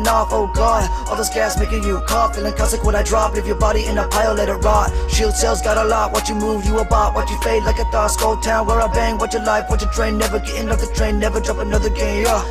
falling off, oh god. All this gas making you cough, feeling caustic when I drop. Leave your body in a pile, let it rot. Shield cells got a lot, watch you move, you a bot. Watch you fade like a thought, skull town where I bang. Watch your life, watch your drain, never getting off the train. Never drop another game, yeah.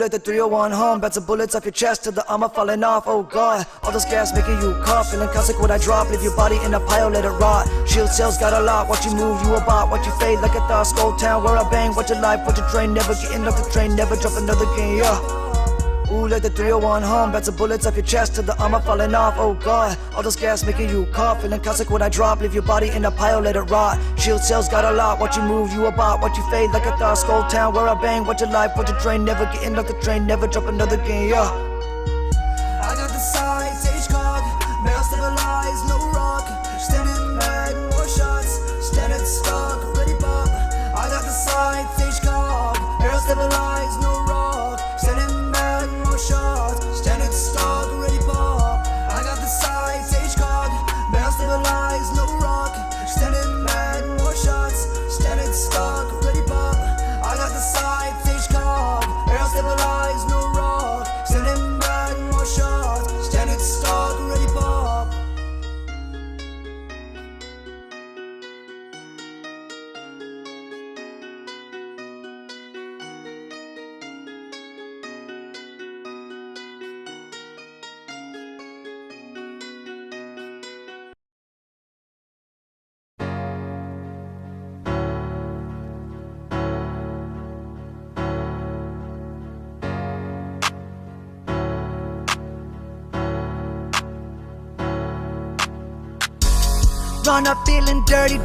Let the 301 home, bounce the bullets off your chest till the armor falling off, oh god. All this gas making you cough, feeling caustic when I drop. Leave your body in a pile, let it rot. Shield cells got a lot, watch you move, you a bot. Watch you fade like a thought, skull town where I bang. Watch your life, watch your drain, never getting off the train. Never drop another game, yeah. Ooh, let the 301 home, bounce the bullets off your chest till the armor falling off, oh god. All this gas making you cough, feeling caustic when I drop. Leave your body in a pile, let it rot. Shield cells got a lot, watch you move, you a bot. Watch you fade like a thought, skull town where I bang. Watch your life, watch your drain, never getting off the train. Never drop another game, yeah. I got the sights, H-Cog, barrel stabilized, no rock. Standing back, more shots, standing stock, ready pop. I got the sights, H-Cog, barrel stabilized, no rock. Standing back, more shots, standing stock, ready pop. I got the sights, H-Cog, barrel stabilized, no rock. Standing back, more shots, standing stock, ready pop. I got the sights, H-Cog, barrel stabilized, no rock. Standing back, more shots, standing stock, ready pop. Run up feeling dirty,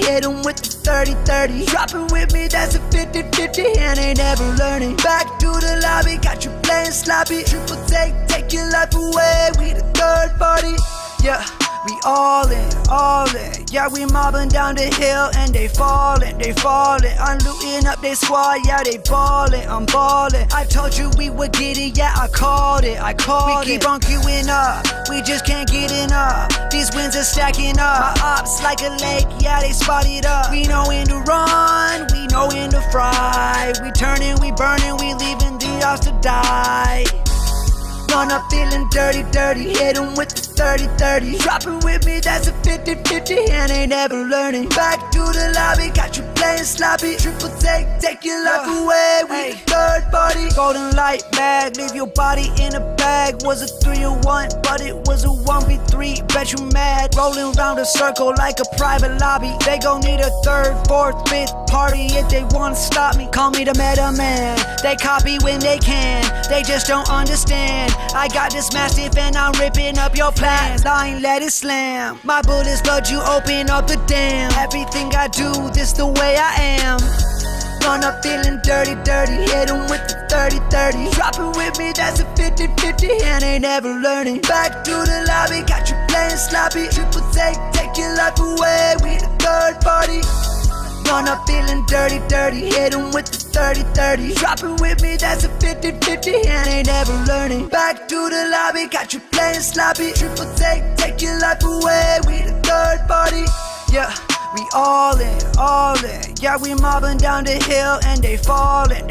hit 'em with the 30-30. Drop it with me, that's a 50-50, and ain't never learning. Back to the lobby, got you playing sloppy. Triple take your life away, we the third party. Yeah, we all in, yeah, we mobbing down the hill and they falling. I'm looting up their squad, yeah, they ballin', I'm ballin'. I told you we would get it, yeah, I called it. We keep on queuing up, we just can't get enough. These wins are stacking up, my ops like a lake, yeah, they spotted up. We know when to run, we know when to fry. We turning, we burning, we leaving the odds to die. Run up feeling dirty, hit 'em with the 30-30. Drop it with me, that's a 50-50, and ain't never learning. Back to the lobby, got you playing sloppy. Triple take your life away, we the third party. Golden light bag, leave your body in a bag. Was a 3-1, but it was a 1v3, bet you mad. Rolling round a circle like a private lobby. They gon' need a third, fourth, fifth party if they wanna stop me. Call me the meta man, they copy when they can, they just don't understand. I got this mastiff and I'm ripping up your plans. I ain't let it slam, my bullets flood you, open up the dam. Everything I do, this the way I am. Run up feeling dirty, hit 'em with the 30-30. Drop it with me, that's a 50-50, and ain't never learning. Back to the lobby, got you playing sloppy. Triple take your life away, we the third party. Run up feeling dirty, hit 'em with the 30-30. Drop it with me, that's a 50-50, and ain't never learning. Back to the lobby, got you playing sloppy. Triple take your life away, we the third party. Yeah, we all in, yeah, we mobbing down the hill and they falling.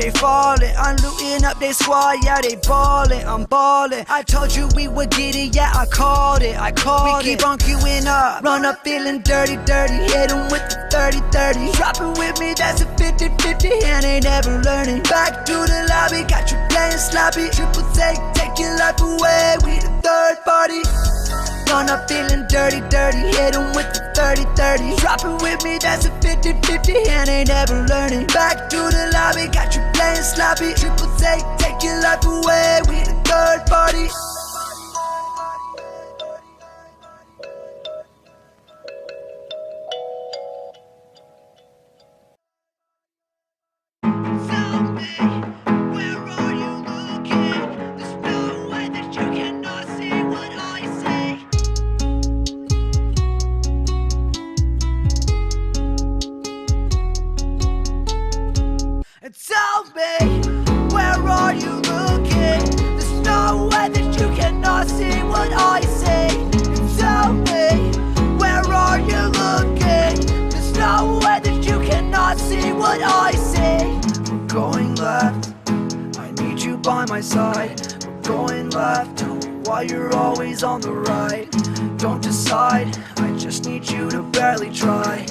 I'm looting up their squad, yeah, they ballin', I'm ballin'. I told you we would get it, yeah, I called it. We keep on queuing up, run up feeling dirty, hit 'em with the 30-30. Drop it with me, that's a 50-50, and ain't never learning. Back to the lobby, got you playing sloppy. Triple take your life away, we the third party. Run up feeling dirty, hit 'em with the 30-30. Drop it with me, that's a 50-50, and ain't never learning. Back to the lobby, got you playing sloppy. Triple take your life away, we the third party. Found me me, where are you looking? There's no way that you cannot see what I see. Tell me, where are you looking? There's no way that you cannot see what I see. We're going left, I need you by my side. We're going left, tell me why you're always on the right. Don't decide, I just need you to barely try.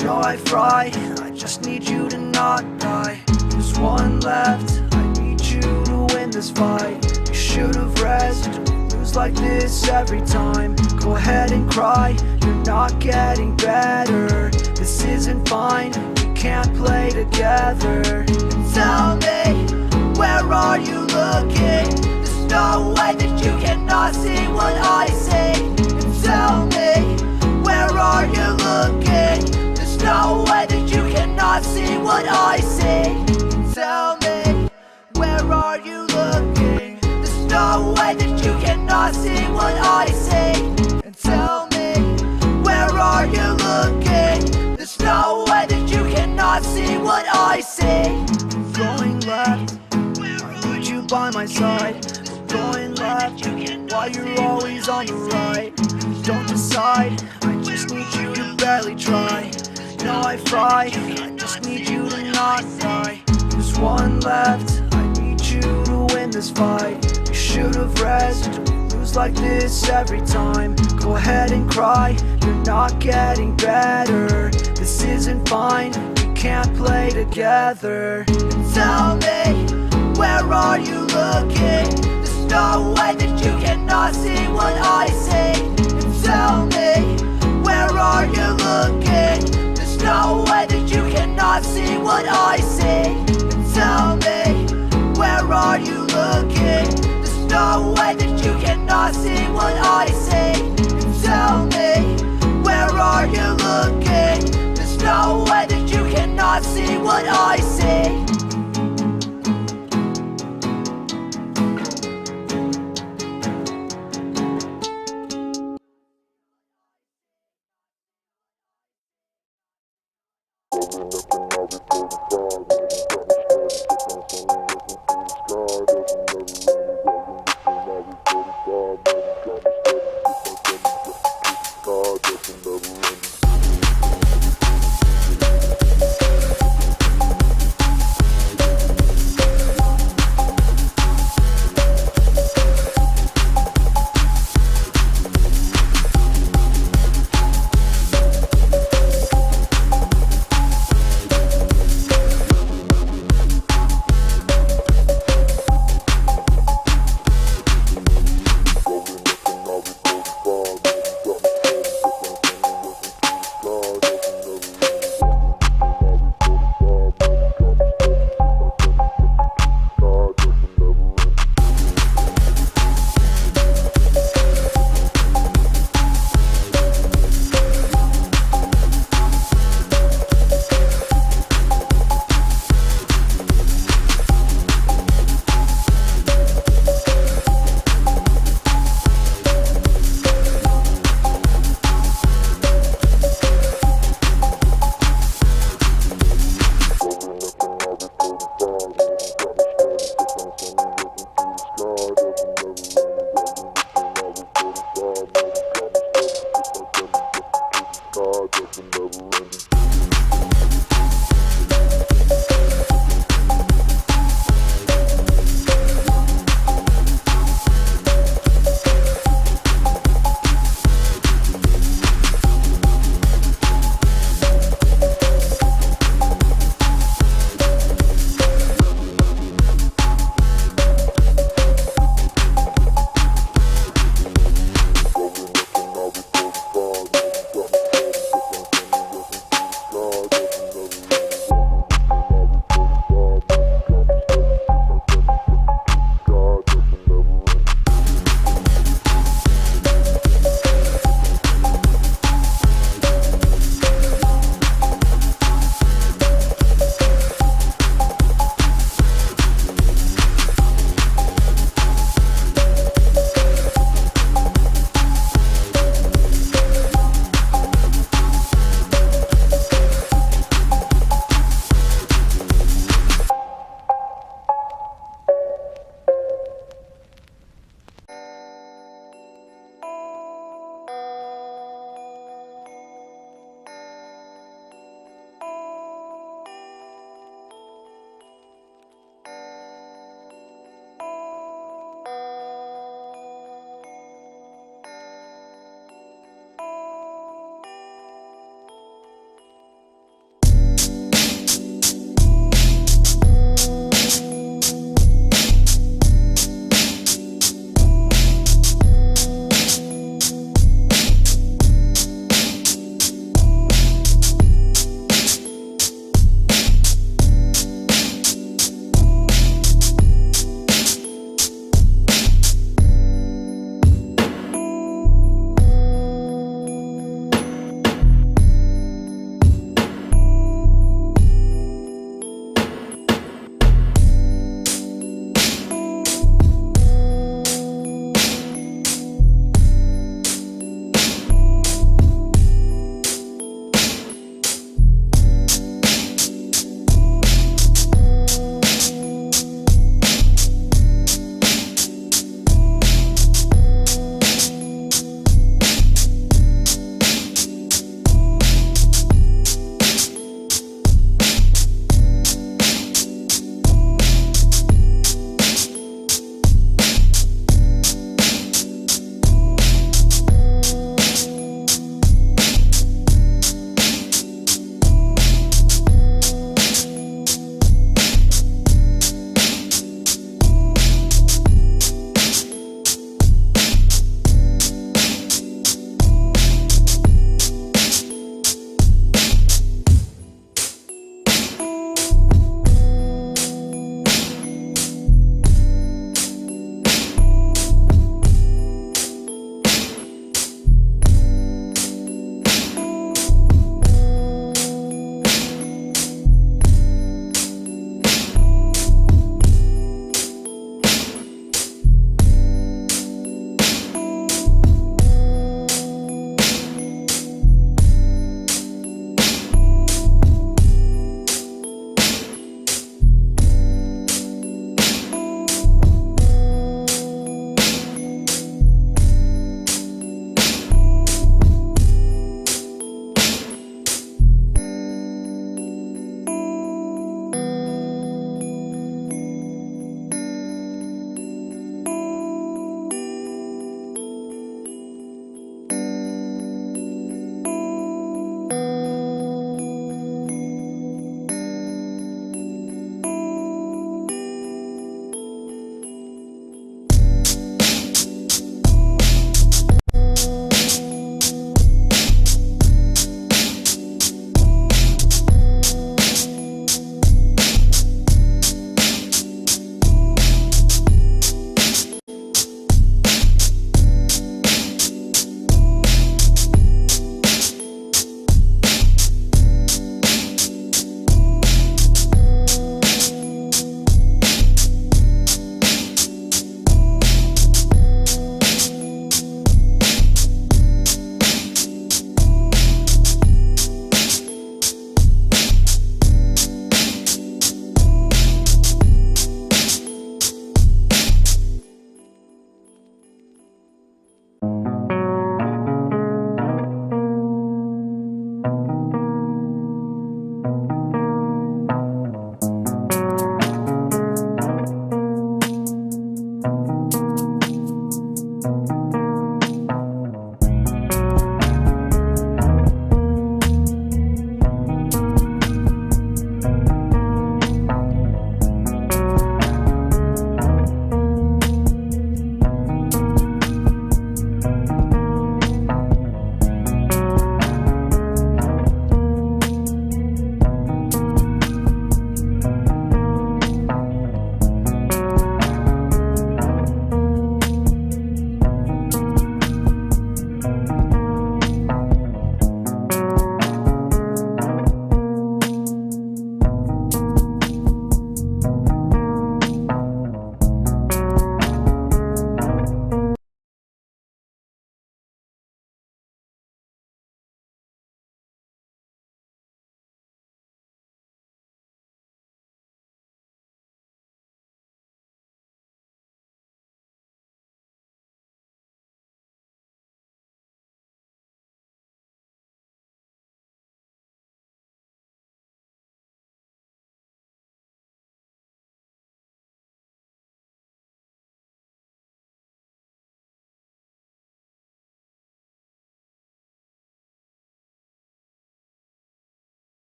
No, I fry, I just need you to not die. There's one left, I need you to win this fight. You should've rested, we lose like this every time. Go ahead and cry, you're not getting better. This isn't fine, we can't play together. Tell me, where are you looking? There's no way that you cannot see what I see. Tell me, where are you looking? There's no way that you cannot see what I see. Tell me, where are you looking? There's no way that you cannot see what I see. And tell me, where are you looking? There's no way that you cannot see what I see. Going left, I need you by my side. Going left, why you're always on the right. Don't decide, I just need you to barely try. No, I fry, I just need you to not die. There's one left, I need you to win this fight. You should've rested, we lose like this every time. Go ahead and cry, you're not getting better. This isn't fine, we can't play together. And tell me, where are you looking? There's no way that you cannot see what I see. And tell me, where are you looking? There's no way that you cannot see what I see. And tell me, where are you looking? There's no way that you cannot see what I see. And tell me, where are you looking? There's no way that you cannot see what I see.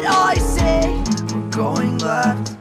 I say. We're going left,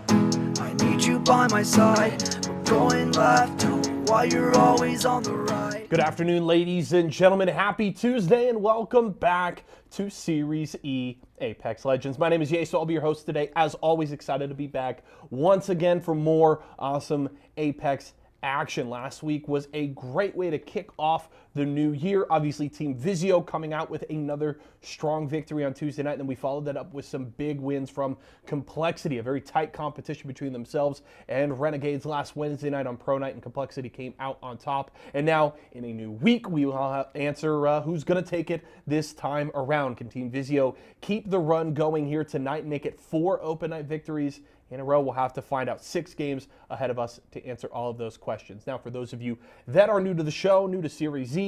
I need you by my side. We're going left, tell me why you're always on the right. Good afternoon, ladies and gentlemen. Happy Tuesday and welcome back to Series E Apex Legends. My name is Ye, so I'll be your host today. As always, excited to be back once again for more awesome Apex action. Last week was a great way to kick off the new year. Obviously, Team Vizio coming out with another strong victory on Tuesday night, and then we followed that up with some big wins from Complexity, a very tight competition between themselves and Renegades last Wednesday night on Pro Night, and Complexity came out on top. And now, in a new week, we will answer who's going to take it this time around. Can Team Vizio keep the run going here tonight and make it 4 open night victories in a row? We'll have to find out. 6 games ahead of us to answer all of those questions. Now, for those of you that are new to the show, new to Series E,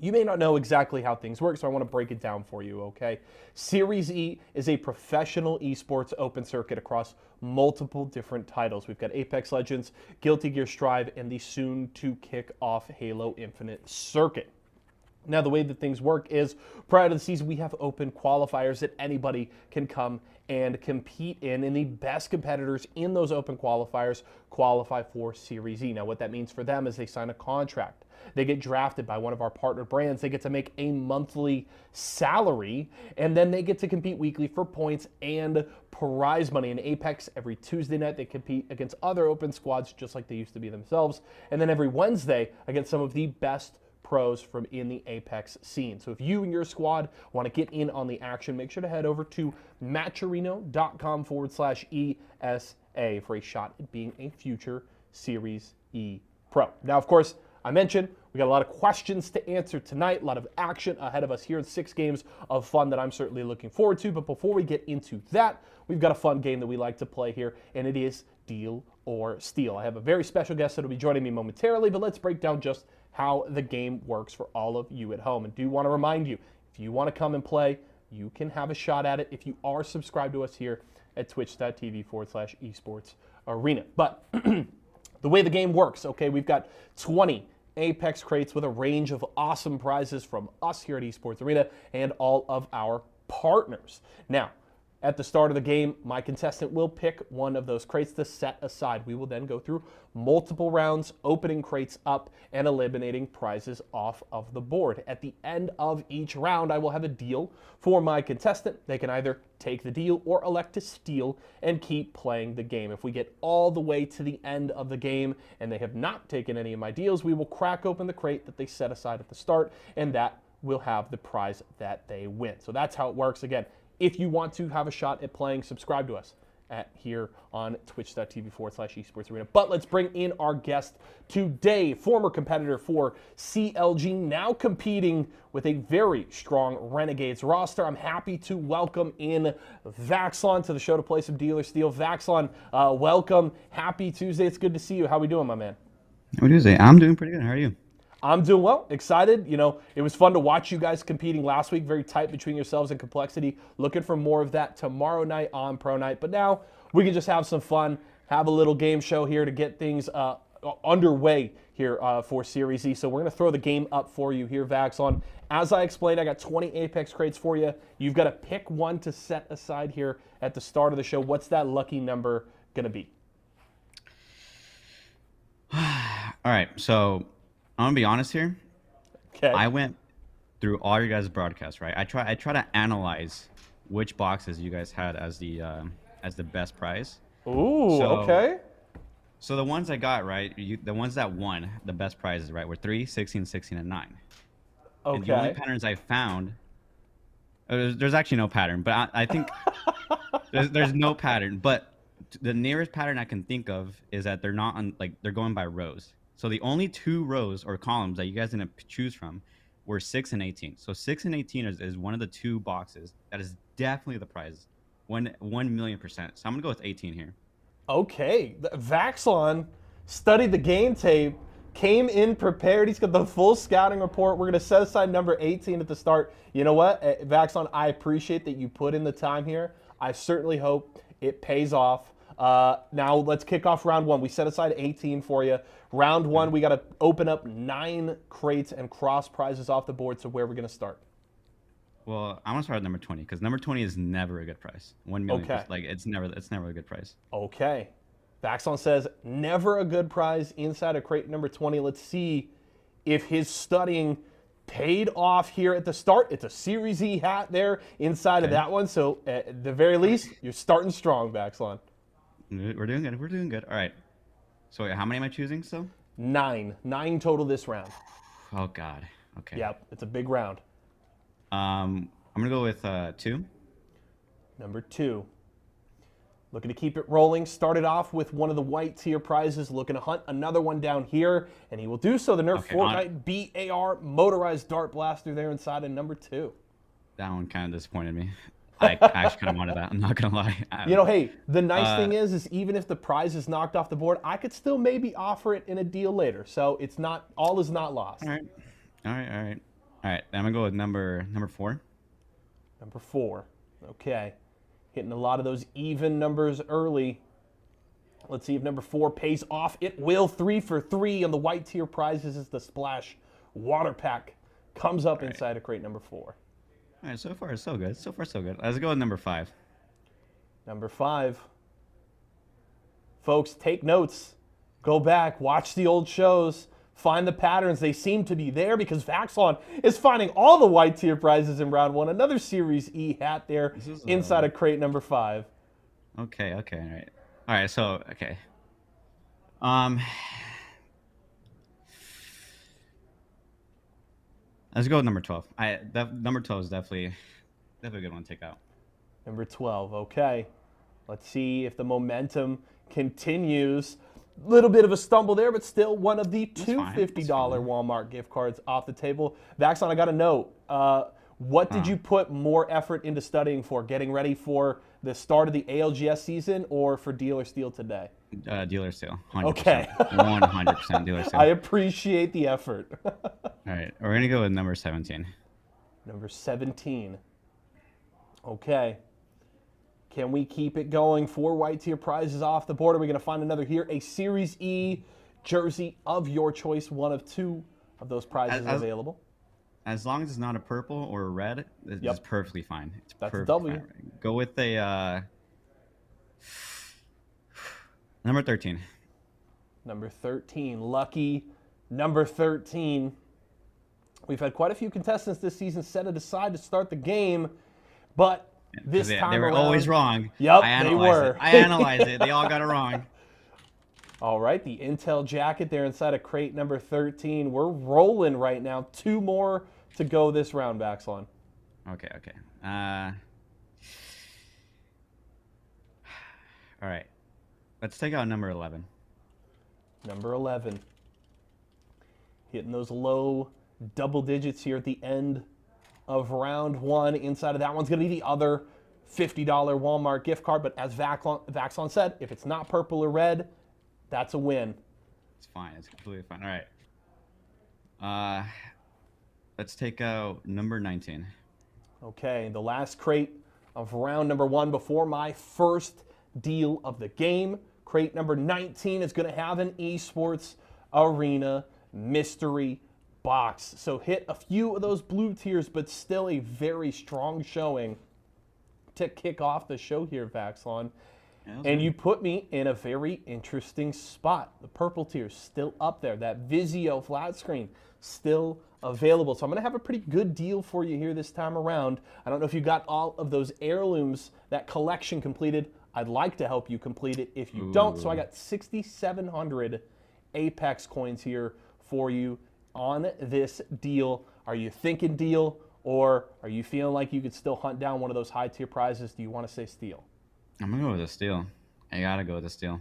you may not know exactly how things work, so I want to break it down for you, okay? Series E is a professional esports open circuit across multiple different titles. We've got Apex Legends, Guilty Gear Strive, and the soon-to-kick-off Halo Infinite circuit. Now, the way that things work is prior to the season, we have open qualifiers that anybody can come and compete in, and the best competitors in those open qualifiers qualify for Series E. Now, what that means for them is they sign a contract. They get drafted by one of our partner brands. They get to make a monthly salary, and then they get to compete weekly for points and prize money. In Apex, every Tuesday night, they compete against other open squads, just like they used to be themselves, and then every Wednesday against some of the best pros from in the Apex scene. So if you and your squad want to get in on the action, make sure to head over to matcherino.com/ESA for a shot at being a future Series E Pro. Now, of course, I mentioned we got a lot of questions to answer tonight, a lot of action ahead of us here, in 6 games of fun that I'm certainly looking forward to. But before we get into that, we've got a fun game that we like to play here, and it is Deal or Steal. I have a very special guest that will be joining me momentarily, but let's break down just how the game works for all of you at home. And do want to remind you, if you want to come and play, you can have a shot at it if you are subscribed to us here at twitch.tv/esports arena. But the way the game works, okay, we've got 20 Apex crates with a range of awesome prizes from us here at Esports Arena and all of our partners. Now, at the start of the game, my contestant will pick one of those crates to set aside. We will then go through multiple rounds, opening crates up and eliminating prizes off of the board. At the end of each round, I will have a deal for my contestant. They can either take the deal or elect to steal and keep playing the game. If we get all the way to the end of the game and they have not taken any of my deals, we will crack open the crate that they set aside at the start, and that will have the prize that they win. So that's how it works. Again, if you want to have a shot at playing, subscribe to us here on twitch.tv/esports arena. But let's bring in our guest today, former competitor for CLG, now competing with a very strong Renegades roster. I'm happy to welcome in Vaxlon to the show to play some Deal or Steal. Vaxlon, welcome. Happy Tuesday. It's good to see you. How are we doing, my man? Happy Tuesday. I'm doing pretty good. How are you? I'm doing well, excited. You know, it was fun to watch you guys competing last week, very tight between yourselves and Complexity. Looking for more of that tomorrow night on Pro Night. But now we can just have some fun, have a little game show here to get things underway here for Series E. So we're going to throw the game up for you here, Vaxlon. As I explained, I got 20 Apex crates for you. You've got to pick one to set aside here at the start of the show. What's that lucky number going to be? All right, so I'm gonna be honest here. Okay. I went through all your guys' broadcasts, right? I try to analyze which boxes you guys had as the best prize. Ooh, okay. So the ones I got, right, the ones that won the best prizes, right, were 3, 16, 16, and 9. Okay. And the only patterns I found, there's actually no pattern, but I think there's no pattern. But the nearest pattern I can think of is that they're not on, like, they're going by rows. So the only 2 rows or columns that you guys didn't choose from were 6 and 18. So 6 and 18 is one of the 2 boxes that is definitely the prize, 1,000,000%. So I'm gonna go with 18 here. Okay, Vaxlon studied the game tape, came in prepared. He's got the full scouting report. We're gonna set aside number 18 at the start. You know what, Vaxlon, I appreciate that you put in the time here. I certainly hope it pays off. Now let's kick off round 1. We set aside 18 for you. Round 1, we got to open up 9 crates and cross prizes off the board. So where are we going to start? Well, I want to start at number 20 because number 20 is never a good price. 1 million. Okay. Like it's never a good price. Okay. Vaxon says never a good prize inside of crate number 20. Let's see if his studying paid off here at the start. It's a Series E hat there inside of that one. So at the very least, you're starting strong, Vaxon. We're doing good. We're doing good. All right. So wait, how many am I choosing still? 9 total this round. Oh God. Okay. Yep, it's a big round. I'm gonna go with 2. Number 2. Looking to keep it rolling. Started off with one of the white tier prizes. Looking to hunt another one down here. And he will do so. The Nerf Fortnite BAR motorized dart blaster there inside of number 2. That one kind of disappointed me. I actually kind of wanted that. I'm not gonna lie. You know, hey, the nice thing is even if the prize is knocked off the board, I could still maybe offer it in a deal later. So it's not, all is not lost. All right. I'm gonna go with number 4. Number 4. Okay. Hitting a lot of those even numbers early. Let's see if number 4 pays off. It will. 3 for 3 on the white tier prizes as the Splash water pack comes up inside of crate number 4. All right, so far so good. So far so good. Let's go with number 5. Number 5. Folks, take notes. Go back, watch the old shows, find the patterns. They seem to be there because Vaxon is finding all the white tier prizes in round 1. Another Series E hat there inside of crate number 5. Okay, all right. So okay. Let's go with number 12. Number 12 is definitely a good one to take out. Number 12, okay. Let's see if the momentum continues. Little bit of a stumble there, but still one of the two $50 Walmart gift cards off the table. Vaxon, I got to know, what did you put more effort into studying for? Getting ready for the start of the ALGS season or for Dealer Steal today? Dealer Steal. 100%. Okay. 100% Dealer Steal. I appreciate the effort. All right, we're going to go with number 17. Number 17. Okay. Can we keep it going? 4 white tier prizes off the board. Are we going to find another here? A Series E jersey of your choice. One of 2 of those prizes available. As long as it's not a purple or a red, it's perfectly fine. That's a W. Fine. Go with a number 13. Number 13. Lucky number 13. We've had quite a few contestants this season set it aside to start the game, but this time they were around, always wrong. Yep, they were. I analyzed it. They all got it wrong. All right, the Intel jacket there inside of crate number 13. We're rolling right now. 2 more to go this round, Vaxon. Okay. All right. Let's take out number 11. Number 11. Hitting those low double digits here at the end of round 1. Inside of that one's going to be the other $50 Walmart gift card. But as Vaxon said, if it's not purple or red, that's a win. It's fine. It's completely fine. All right. Let's take out number 19. Okay, the last crate of round number 1 before my first deal of the game. Crate number 19 is going to have an Esports Arena mystery box. So hit a few of those blue tiers, but still a very strong showing to kick off the show here, Vaxon. And you put me in a very interesting spot. The purple tier still up there. That Vizio flat screen still available. So I'm going to have a pretty good deal for you here this time around. I don't know if you got all of those heirlooms, that collection completed. I'd like to help you complete it if you don't. So I got 6,700 Apex coins here for you on this deal. Are you thinking deal, or are you feeling like you could still hunt down one of those high tier prizes? Do you want to say steal? I'm gonna go with a steal. I gotta go with a steal.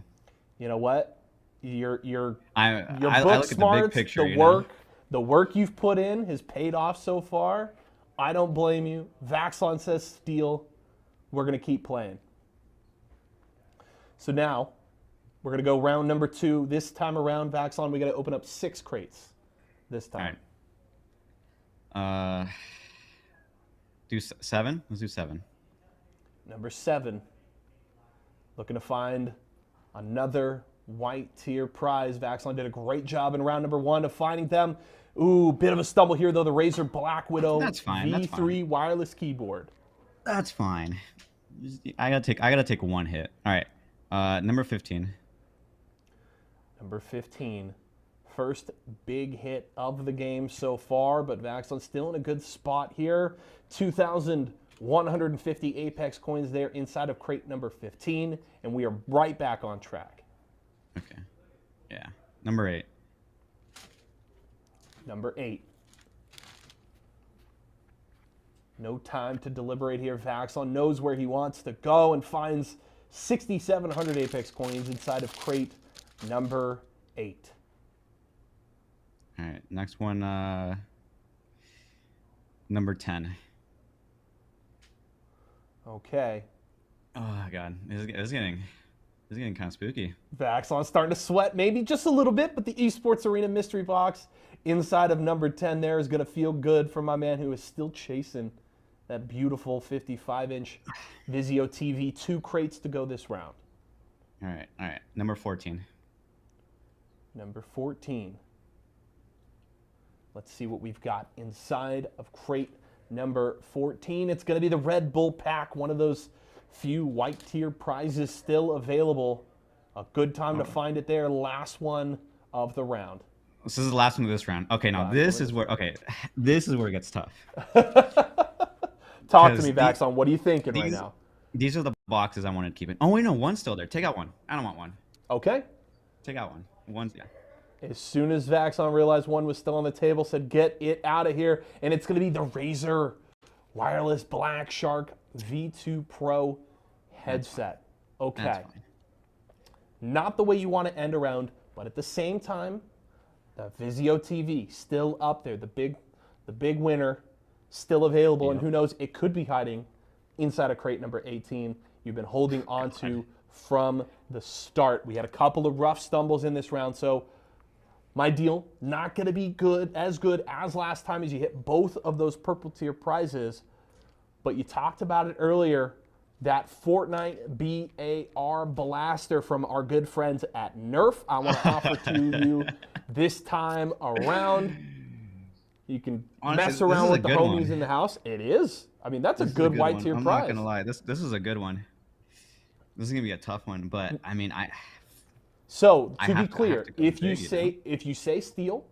You know what? Your I book look at smarts, the big picture. The work you've put in has paid off so far. I don't blame you. Vaxon says steal. We're gonna keep playing. So now we're gonna go round number 2. This time around, Vaxon, we gotta open up 6 crates. This time. All right. Do 7. Let's do 7. Number 7. Looking to find another white tier prize. Vaxon did a great job in round number 1 of finding them. Ooh, bit of a stumble here, though. The Razer Black Widow That's fine, that's V3 wireless keyboard. That's fine. I gotta take one hit. All right, number 15. Number 15. First big hit of the game so far, but Vaxon still in a good spot here. 2,150 Apex coins there inside of crate number 15, and we are right back on track. Okay. Yeah. Number 8. Number 8. No time to deliberate here. Vaxon knows where he wants to go and finds 6,700 Apex coins inside of crate number 8. All right. Next one. Number 10. Okay. Oh God, this is getting kind of spooky. Vaxon starting to sweat maybe just a little bit, but the Esports Arena mystery box inside of number 10 there is going to feel good for my man who is still chasing that beautiful 55-inch Vizio TV. 2 crates to go this round. All right. Number 14. Number 14. Let's see what we've got inside of crate number 14. It's going to be the Red Bull pack, one of those few white tier prizes still available. A good time to find it there. Last one of the round. This is the last one of this round. Okay, now this is where it gets tough. Talk to me, Vaxon. What are you thinking right now? These are the boxes I wanted to keep in. Oh wait, no, one's still there. Take out one. I don't want one. Okay. Take out one. One's yeah. As soon as Vaxon realized one was still on the table, said, get it out of here. And it's going to be the Razer Wireless Black Shark V2 Pro headset. Okay. That's fine. Not the way you want to end a round, but at the same time, the Vizio TV still up there. The big winner still available. Yep. And who knows, it could be hiding inside of crate number 18. You've been holding on to from the start. We had a couple of rough stumbles in this round, so my deal, not going to be as good as last time as you hit both of those purple tier prizes. But you talked about it earlier, that Fortnite BAR blaster from our good friends at Nerf. I want to offer to you this time around. You can mess around with the homies in the house. It is. I mean, that's a good white tier prize. I'm not going to lie. This is a good one. This is going to be a tough one, but I mean, So, to be clear, if you say steal,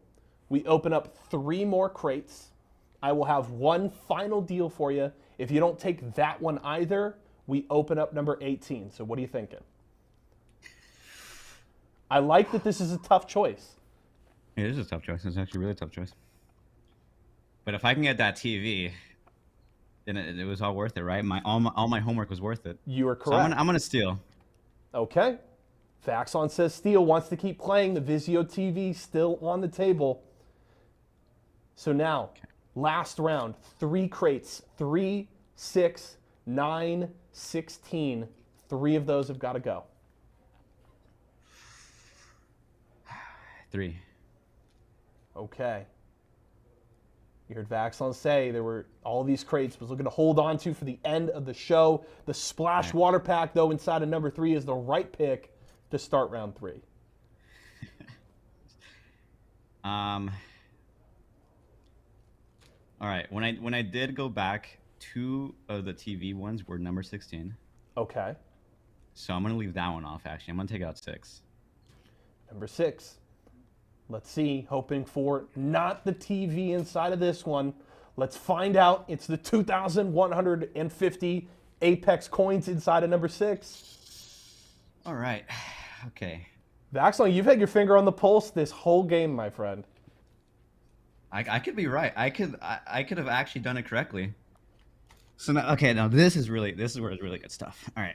we open up 3 more crates. I will have one final deal for you. If you don't take that one either, we open up number 18. So what are you thinking? I like that this is a tough choice. It is a tough choice. It's actually a really tough choice. But if I can get that TV, then it was all worth it, right? All my homework was worth it. You are correct. So I'm gonna steal. Okay. Vaxon says steal, wants to keep playing. The Vizio TV still on the table. So now, last round, 3 crates, 3, 6, 9, 16. 3 of those have got to go. 3. Okay. You heard Vaxon say there were all these crates was looking to hold on to for the end of the show. The Splash Water Pack, though, inside of number 3 is the right pick to start round 3. All right. When I did go back, 2 of the TV ones were number 16. Okay. So I'm gonna leave that one off. Actually, I'm gonna take out 6. Number 6. Let's see. Hoping for not the TV inside of this one. Let's find out. It's the 2,150 Apex coins inside of number 6. All right. Okay. Vaxon, you've had your finger on the pulse this whole game, my friend. I could be right. I could have actually done it correctly. So now, okay, now this is where it's really good stuff. All right.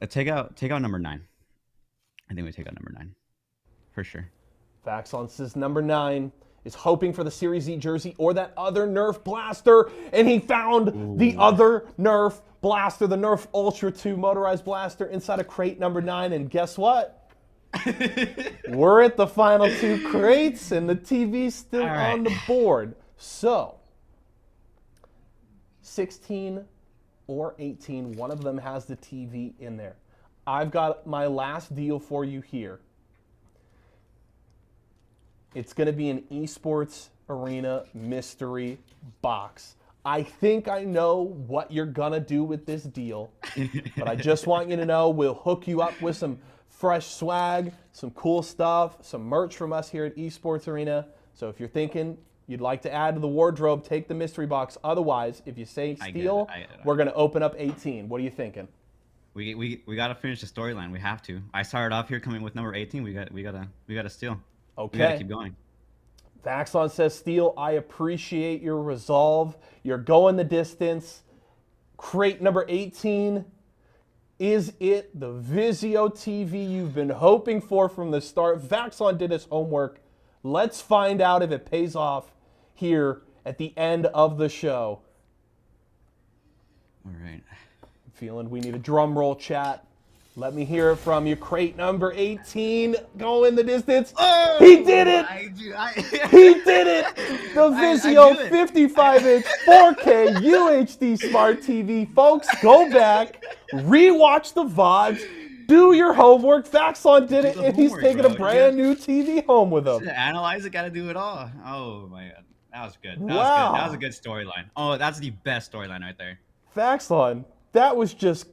Take out number 9. I think we take out number 9 for sure. Vaxon says number 9 is hoping for the Series E jersey or that other Nerf blaster, and he found the other Nerf blaster, the Nerf Ultra 2 motorized blaster inside of crate number 9, and guess what? We're at the final 2 crates, and the TV's still on the board. So, 16 or 18, one of them has the TV in there. I've got my last deal for you here. It's going to be an Esports Arena mystery box. I think I know what you're going to do with this deal, but I just want you to know we'll hook you up with some fresh swag, some cool stuff, some merch from us here at Esports Arena. So if you're thinking you'd like to add to the wardrobe, take the mystery box. Otherwise, if you say steal, we're going to open up 18. What are you thinking? We got to finish the storyline. We have to. I started off here coming with number 18. We got to steal. Okay. We got to keep going. Vaxlon says, Steele, I appreciate your resolve. You're going the distance. Crate number 18. Is it the Vizio TV you've been hoping for from the start? Vaxlon did his homework. Let's find out if it pays off here at the end of the show. All right. I'm feeling we need a drum roll, chat. Let me hear it from you. Crate number 18, going the distance. Oh, he did it! He did it! The Vizio 55-inch 4K UHD Smart TV. Folks, go back, rewatch the VODs, do your homework. Vaxlon did it, and he's taking a brand new TV home with him. Analyze it, gotta do it all. Oh, my God. That was good. Wow. That was a good storyline. Oh, that's the best storyline right there. Vaxlon, that was just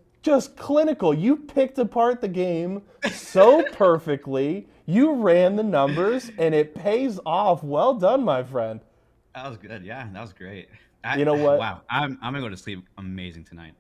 clinical. You picked apart the game so perfectly. You ran the numbers, and it pays off. Well done, my friend. That was good. Yeah, that was great. You know what? Wow, I'm gonna go to sleep amazing tonight.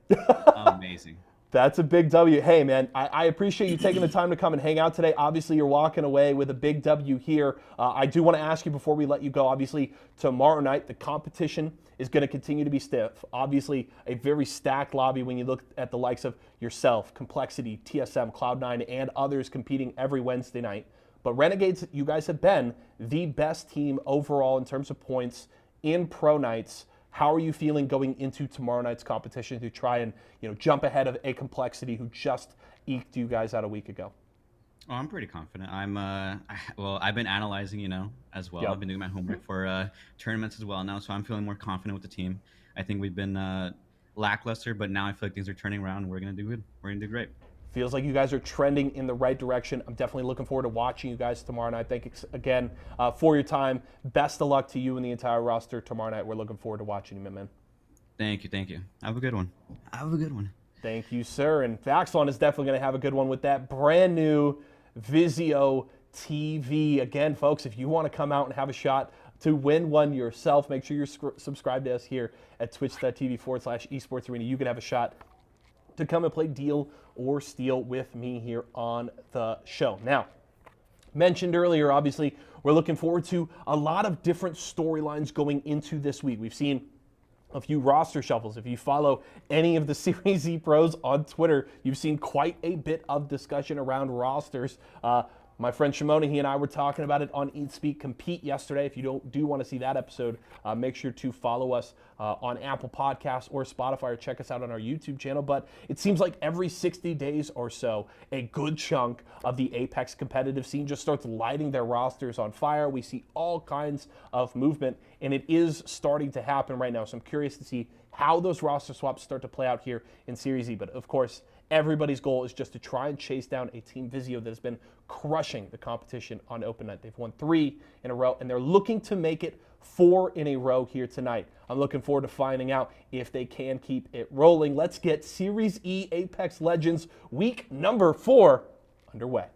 Amazing. That's a big W. Hey, man, I appreciate you taking the time to come and hang out today. Obviously, you're walking away with a big W here. I do want to ask you before we let you go, obviously, tomorrow night, the competition is going to continue to be stiff. Obviously, a very stacked lobby when you look at the likes of yourself, Complexity, TSM, Cloud9, and others competing every Wednesday night. But Renegades, you guys have been the best team overall in terms of points in pro nights. How are you feeling going into tomorrow night's competition to try and jump ahead of a Complexity who just eked you guys out a week ago? Oh, I'm pretty confident. I've been analyzing, as well. Yep. I've been doing my homework for tournaments as well now, so I'm feeling more confident with the team. I think we've been lackluster, but now I feel like things are turning around. We're gonna do good. We're gonna do great. Feels like you guys are trending in the right direction. I'm definitely looking forward to watching you guys tomorrow night. Thank you again for your time. Best of luck to you and the entire roster tomorrow night. We're looking forward to watching you, man. Thank you. Have a good one. Thank you, sir. And Vaxlon is definitely going to have a good one with that brand new Vizio TV. Again, folks, if you want to come out and have a shot to win one yourself, make sure you're subscribed to us here at twitch.tv/esports arena. You can have a shot to come and play Deal or Steal with me here on the show. Now, mentioned earlier, obviously, we're looking forward to a lot of different storylines going into this week. We've seen a few roster shuffles. If you follow any of the Series E pros on Twitter, you've seen quite a bit of discussion around rosters. My friend Shimona, he and I were talking about it on Eat, Speak, Compete yesterday. If you do want to see that episode, make sure to follow us on Apple Podcasts or Spotify, or check us out on our YouTube channel. But it seems like every 60 days or so, a good chunk of the Apex competitive scene just starts lighting their rosters on fire. We see all kinds of movement, and it is starting to happen right now. So I'm curious to see how those roster swaps start to play out here in Series E. But of course, everybody's goal is just to try and chase down a Team Vizio that has been crushing the competition on Open Night. They've won 3 in a row, and they're looking to make it 4 in a row here tonight. I'm looking forward to finding out if they can keep it rolling. Let's get Series E Apex Legends week number 4 underway.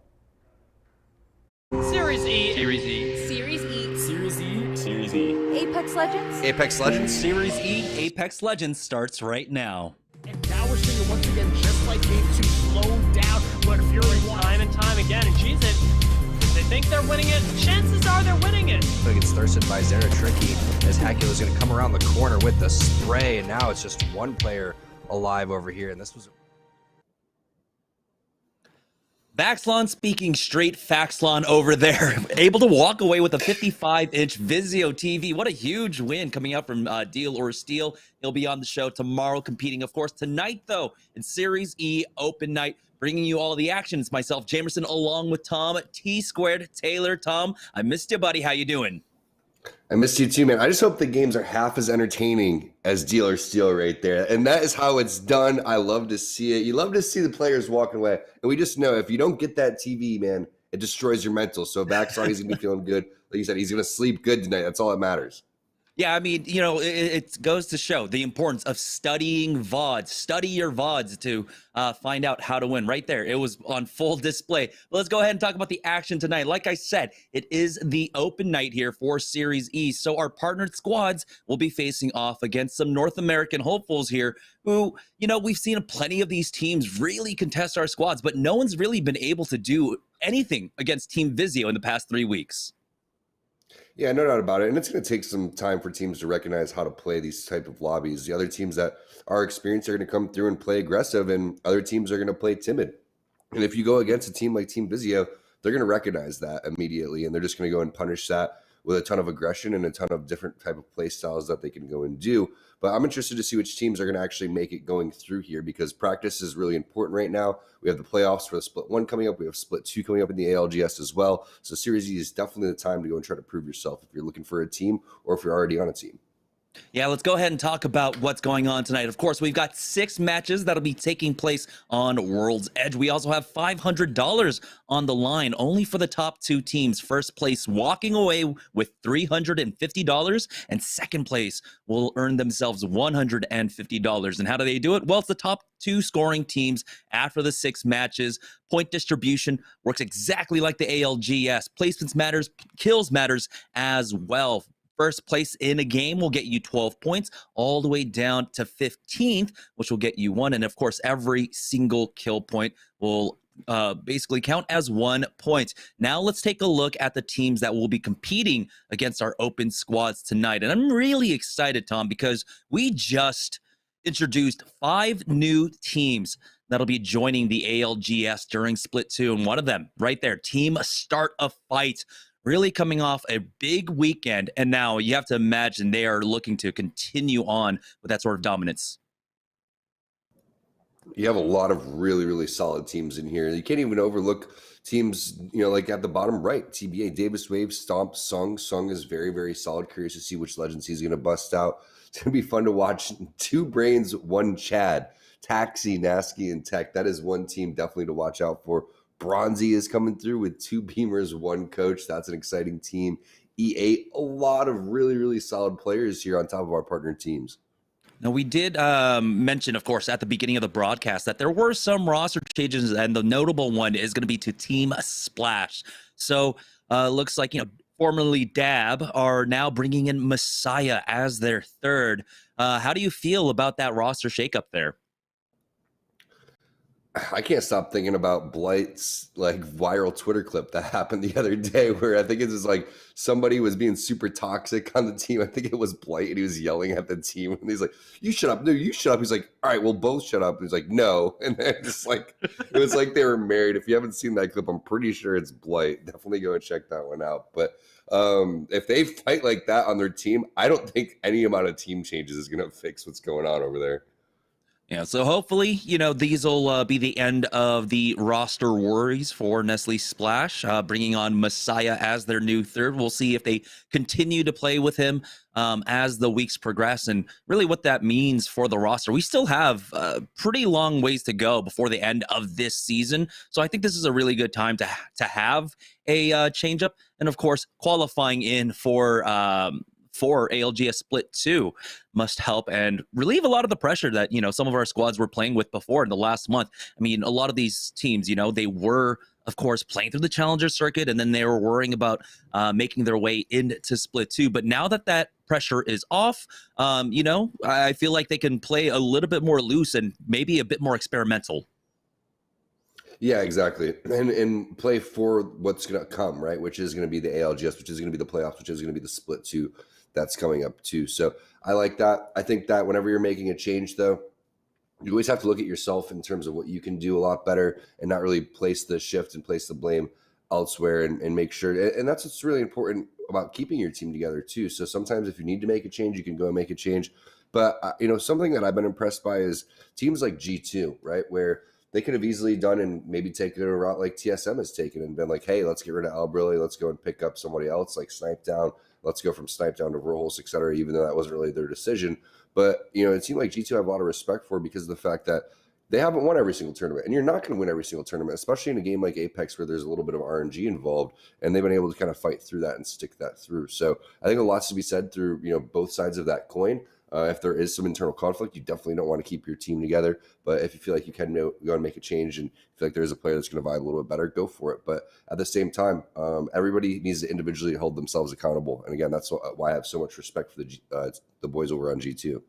Series E. Series E. Series E. Series E. Series E. Apex Legends. Apex Legends. Series E Apex Legends starts right now. And now we're seeing it once again, just like Game 2, slow down, but Fury time and time again, and Cheese It, if they think they're winning it, chances are they're winning it. So he gets thirsted by Zera Tricky as Hacula's going to come around the corner with the spray, and now it's just one player alive over here, and this was... Vaxlon speaking straight Faxlon over there, able to walk away with a 55-inch Vizio TV. What a huge win coming out from Deal or Steal. He'll be on the show tomorrow, competing, of course, tonight, though, in Series E Open Night, bringing you all the action. It's myself, Jamerson, along with Tom T-Squared Taylor. Tom, I missed you, buddy. How you doing? I missed you too, man. I just hope the games are half as entertaining as Deal or Steal right there. And that is how it's done. I love to see it. You love to see the players walking away. And we just know if you don't get that TV, man, it destroys your mental. So Vaxon, he's going to be feeling good. Like you said, he's going to sleep good tonight. That's all that matters. Yeah, I mean, you know, it goes to show the importance of studying VODs. Study your VODs to find out how to win. Right there, it was on full display. But let's go ahead and talk about the action tonight. Like I said, it is the open night here for Series E. So our partnered squads will be facing off against some North American hopefuls here who, you know, we've seen plenty of these teams really contest our squads, but no one's really been able to do anything against Team Vizio in the past 3 weeks. Yeah, no doubt about it. And it's going to take some time for teams to recognize how to play these type of lobbies. The other teams that are experienced are going to come through and play aggressive, and other teams are going to play timid. And if you go against a team like Team Vizio, they're going to recognize that immediately, and they're just going to go and punish that with a ton of aggression and a ton of different type of play styles that they can go and do. But I'm interested to see which teams are going to actually make it going through here, because practice is really important right now. We have the playoffs for the Split 1 coming up. We have Split 2 coming up in the ALGS as well. So Series E is definitely the time to go and try to prove yourself if you're looking for a team or if you're already on a team. Yeah, let's go ahead and talk about what's going on tonight. Of course, we've got 6 matches that'll be taking place on World's Edge. We also have $500 on the line only for the top 2 teams. First place walking away with $350, and second place will earn themselves $150. And how do they do it? Well, it's the top 2 scoring teams after the 6 matches. Point distribution works exactly like the ALGS. Placements matters, kills matters as well. First place in a game will get you 12 points, all the way down to 15th, which will get you 1. And of course, every single kill point will basically count as 1 point. Now let's take a look at the teams that will be competing against our open squads tonight. And I'm really excited, Tom, because we just introduced 5 new teams that'll be joining the ALGS during Split 2. And one of them, right there, Team Start a Fight. Really coming off a big weekend, and now you have to imagine they are looking to continue on with that sort of dominance. You have a lot of really, really solid teams in here. You can't even overlook teams, you know, like at the bottom right, TBA, Davis Wave, Stomp, Sung. Sung is very, very solid. Curious to see which legends he's going to bust out. It's going to be fun to watch. 2 Brains, 1 Chad, Taxi, Nasky, and Tech. That is one team definitely to watch out for. Bronzy is coming through with 2 Beamers, 1 Coach. That's an exciting team. E8, a lot of really, really solid players here on top of our partner teams. Now, we did mention, of course, at the beginning of the broadcast that there were some roster changes, and the notable one is going to be to Team Splash. So looks like, you know, formerly Dab are now bringing in Messiah as their third. How do you feel about that roster shakeup there? I can't stop thinking about Blight's like viral Twitter clip that happened the other day where I think it's just like somebody was being super toxic on the team. I think it was Blight, and he was yelling at the team, and he's like, "You shut up, no, you shut up." He's like, "All right, we'll both shut up." And he's like, "No," and then just like it was like they were married. If you haven't seen that clip, I'm pretty sure it's Blight. Definitely go and check that one out. But if they fight like that on their team, I don't think any amount of team changes is going to fix what's going on over there. Yeah, so hopefully, you know, these will be the end of the roster worries for Nestle Splash, bringing on Messiah as their new third. We'll see if they continue to play with him as the weeks progress, and really what that means for the roster. We still have pretty long ways to go before the end of this season, so I think this is a really good time to have a change-up, and of course, qualifying in for ALGS Split 2 must help and relieve a lot of the pressure that, you know, some of our squads were playing with before in the last month. I mean, a lot of these teams, you know, they were, of course, playing through the Challenger circuit, and then they were worrying about making their way into Split 2. But now that that pressure is off, you know, I feel like they can play a little bit more loose and maybe a bit more experimental. Yeah, exactly. And play for what's going to come, right? Which is going to be the ALGS, which is going to be the playoffs, which is going to be the Split 2 that's coming up too. So I like that. I think that whenever you're making a change, though, you always have to look at yourself in terms of what you can do a lot better and not really place the shift and place the blame elsewhere, and make sure. And that's what's really important about keeping your team together too. So sometimes if you need to make a change, you can go and make a change. But, you know, something that I've been impressed by is teams like G2, right? Where they could have easily done and maybe taken a route like TSM has taken and been like, hey, let's get rid of Albrille. Let's go and pick up somebody else like Snipe Down. Let's go from Snipe Down to Roles, et cetera, even though that wasn't really their decision. But, you know, it seemed like G2 have a lot of respect for because of the fact that They haven't won every single tournament, and you're not going to win every single tournament, especially in a game like Apex where there's a little bit of RNG involved, and they've been able to kind of fight through that and stick that through. So I think a lot's to be said through both sides of that coin. If there is some internal conflict, you definitely don't want to keep your team together. But if you feel like you can go and make a change and feel like there's a player that's going to vibe a little bit better, go for it. But at the same time, everybody needs to individually hold themselves accountable. And again, that's why I have so much respect for the boys over on G2.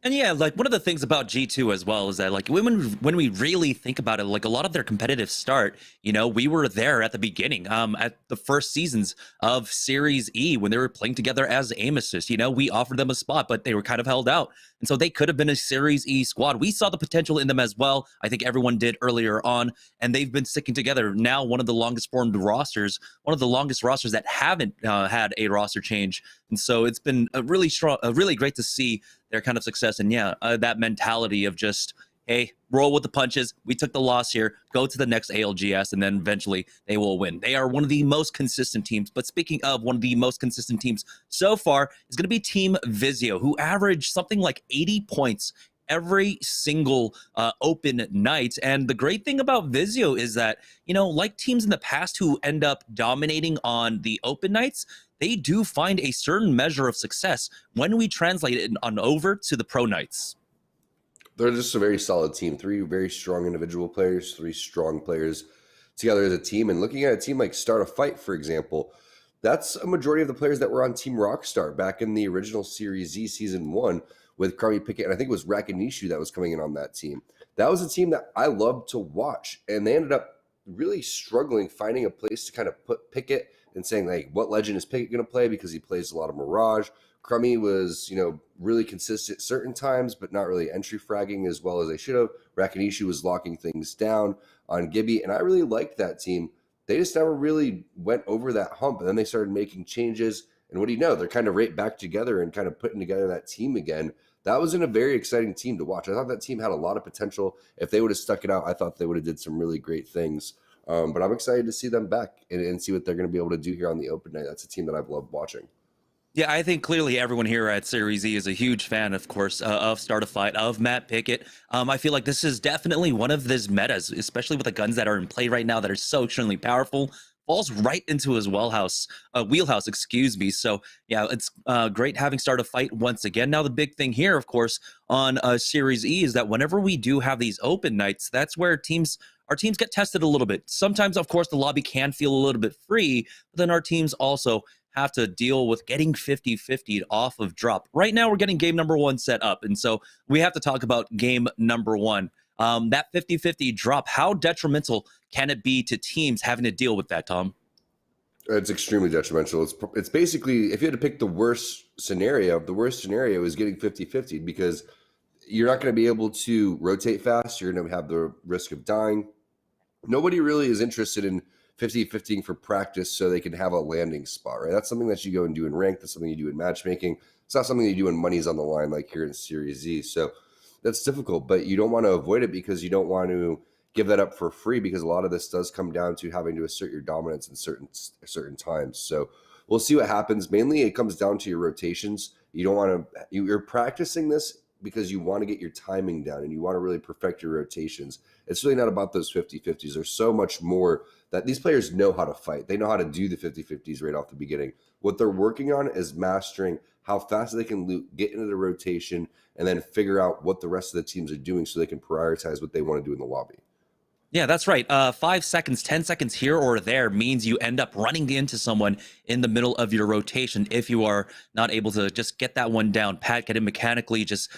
And yeah, like one of the things about G2 as well is that like when we really think about it, like a lot of their competitive start, we were there at the beginning, at the first seasons of Series E when they were playing together as aim assist. We offered them a spot, but they were kind of held out. And so they could have been a Series E squad. We saw the potential in them as well. I think everyone did earlier on, and they've been sticking together. Now one of the longest formed rosters, one of the longest rosters that haven't had a roster change. And so it's been a really strong, really great to see their kind of success. And yeah, that mentality of just, hey, roll with the punches. We took the loss here, go to the next ALGS, and then eventually they will win. They are one of the most consistent teams. But speaking of one of the most consistent teams so far is going to be Team Vizio, who averaged something like 80 points every single open night. And the great thing about Vizio is that, like teams in the past who end up dominating on the open nights, they do find a certain measure of success when we translate it on over to the pro nights. They're just a very solid team. 3 very strong individual players, 3 strong players together as a team. And looking at a team like Start a Fight, for example, that's a majority of the players that were on Team Rockstar back in the original Series Z Season 1 with Crummy Pickett, and I think it was Rakanishu that was coming in on that team. That was a team that I loved to watch, and they ended up really struggling finding a place to kind of put Pickett and saying, like, what legend is Pickett going to play, because he plays a lot of Mirage. Crummy was, really consistent certain times, but not really entry fragging as well as they should have. Rakanishu was locking things down on Gibby, and I really liked that team. They just never really went over that hump, and then they started making changes. And what do you know? They're kind of right back together and kind of putting together that team again. That was a very exciting team to watch. I thought that team had a lot of potential. If they would have stuck it out, I thought they would have did some really great things. But I'm excited to see them back and see what they're going to be able to do here on the open night. That's a team that I've loved watching. Yeah, I think clearly everyone here at Series E is a huge fan, of course, of Start a Fight, of Matt Pickett. I feel like this is definitely one of his metas, especially with the guns that are in play right now that are so extremely powerful. Falls right into his wheelhouse. So yeah, it's great having Start a Fight once again. Now the big thing here, of course, on Series E is that whenever we do have these open nights, that's where our teams get tested a little bit. Sometimes, of course, the lobby can feel a little bit free, but then our teams also have to deal with getting 50-50 off of drop. Right now, we're getting game number 1 set up, and so we have to talk about game number 1. That 50-50 drop, how detrimental can it be to teams having to deal with that, Tom? It's extremely detrimental. It's basically, if you had to pick the worst scenario is getting 50-50, because you're not going to be able to rotate fast. You're going to have the risk of dying. Nobody really is interested in 50-50 for practice so they can have a landing spot, right? That's something that you go and do in rank. That's something you do in matchmaking. It's not something you do when money's on the line like here in Series Z. So that's difficult, but you don't want to avoid it because you don't want to give that up for free, because a lot of this does come down to having to assert your dominance in certain times. So we'll see what happens. Mainly it comes down to your rotations. You don't want to, you're practicing this because you want to get your timing down and you want to really perfect your rotations. It's really not about those 50-50s. There's so much more that these players know how to fight. They know how to do the 50-50s right off the beginning. What they're working on is mastering how fast they can loot, get into the rotation, and then figure out what the rest of the teams are doing so they can prioritize what they want to do in the lobby. Yeah, that's right. 5 seconds, 10 seconds here or there means you end up running into someone in the middle of your rotation if you are not able to just get that one down. Pat, get it mechanically just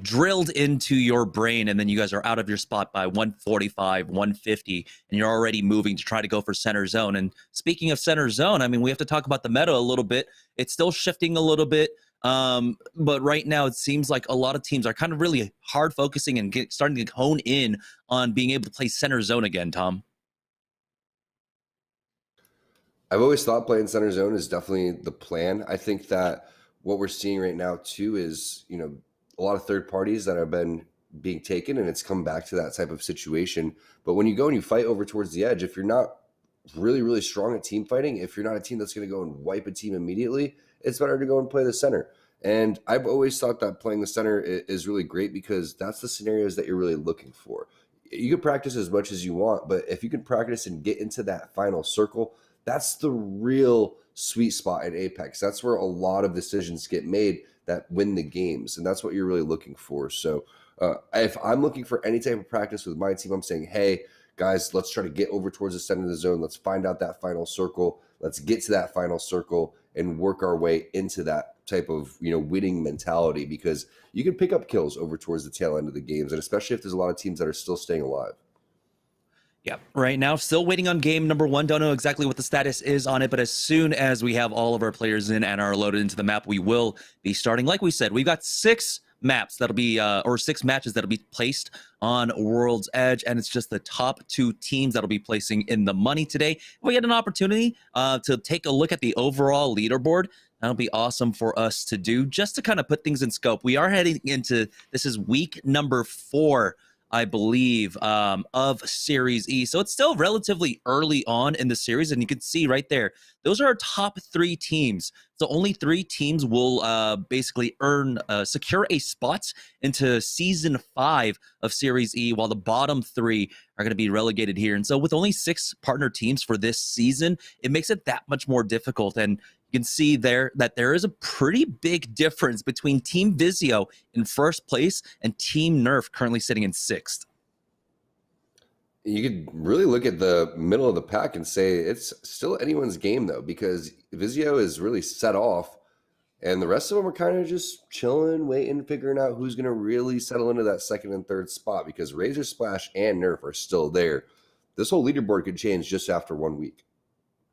drilled into your brain, and then you guys are out of your spot by 145, 150, and you're already moving to try to go for center zone. And speaking of center zone, I mean, we have to talk about the meta a little bit. It's still shifting a little bit. But right now it seems like a lot of teams are kind of really hard focusing and starting to hone in on being able to play center zone again, Tom. I've always thought playing center zone is definitely the plan. I think that what we're seeing right now too is, a lot of third parties that have been being taken, and it's come back to that type of situation. But when you go and you fight over towards the edge, if you're not really, really strong at team fighting, if you're not a team that's going to go and wipe a team immediately, it's better to go and play the center. And I've always thought that playing the center is really great because that's the scenarios that you're really looking for. You can practice as much as you want, but if you can practice and get into that final circle, that's the real sweet spot in Apex. That's where a lot of decisions get made that win the games, and that's what you're really looking for. So if I'm looking for any type of practice with my team, I'm saying, hey, guys, let's try to get over towards the center of the zone. Let's find out that final circle. Let's get to that final circle and work our way into that type of, winning mentality, because you can pick up kills over towards the tail end of the games, and especially if there's a lot of teams that are still staying alive. Yeah, right now, still waiting on game number 1. Don't know exactly what the status is on it, but as soon as we have all of our players in and are loaded into the map, we will be starting. Like we said, we've got 6 maps that'll be, or 6 matches that'll be placed on World's Edge, and it's just the top 2 teams that'll be placing in the money today. If we get an opportunity to take a look at the overall leaderboard, that'll be awesome for us to do, just to kind of put things in scope. We are heading into, this is week number 4, I believe, of Series E. So it's still relatively early on in the series, and you can see right there, those are our top 3 teams. So only 3 teams will basically secure a spot into Season 5 of Series E, while the bottom 3 are going to be relegated here. And so with only 6 partner teams for this season, it makes it that much more difficult. And you can see there that there is a pretty big difference between Team Vizio in first place and Team Nerf currently sitting in 6th. You could really look at the middle of the pack and say it's still anyone's game, though, because Vizio is really set off, and the rest of them are kind of just chilling, waiting, figuring out who's going to really settle into that 2nd and 3rd spot, because Razor Splash and Nerf are still there. This whole leaderboard could change just after 1 week.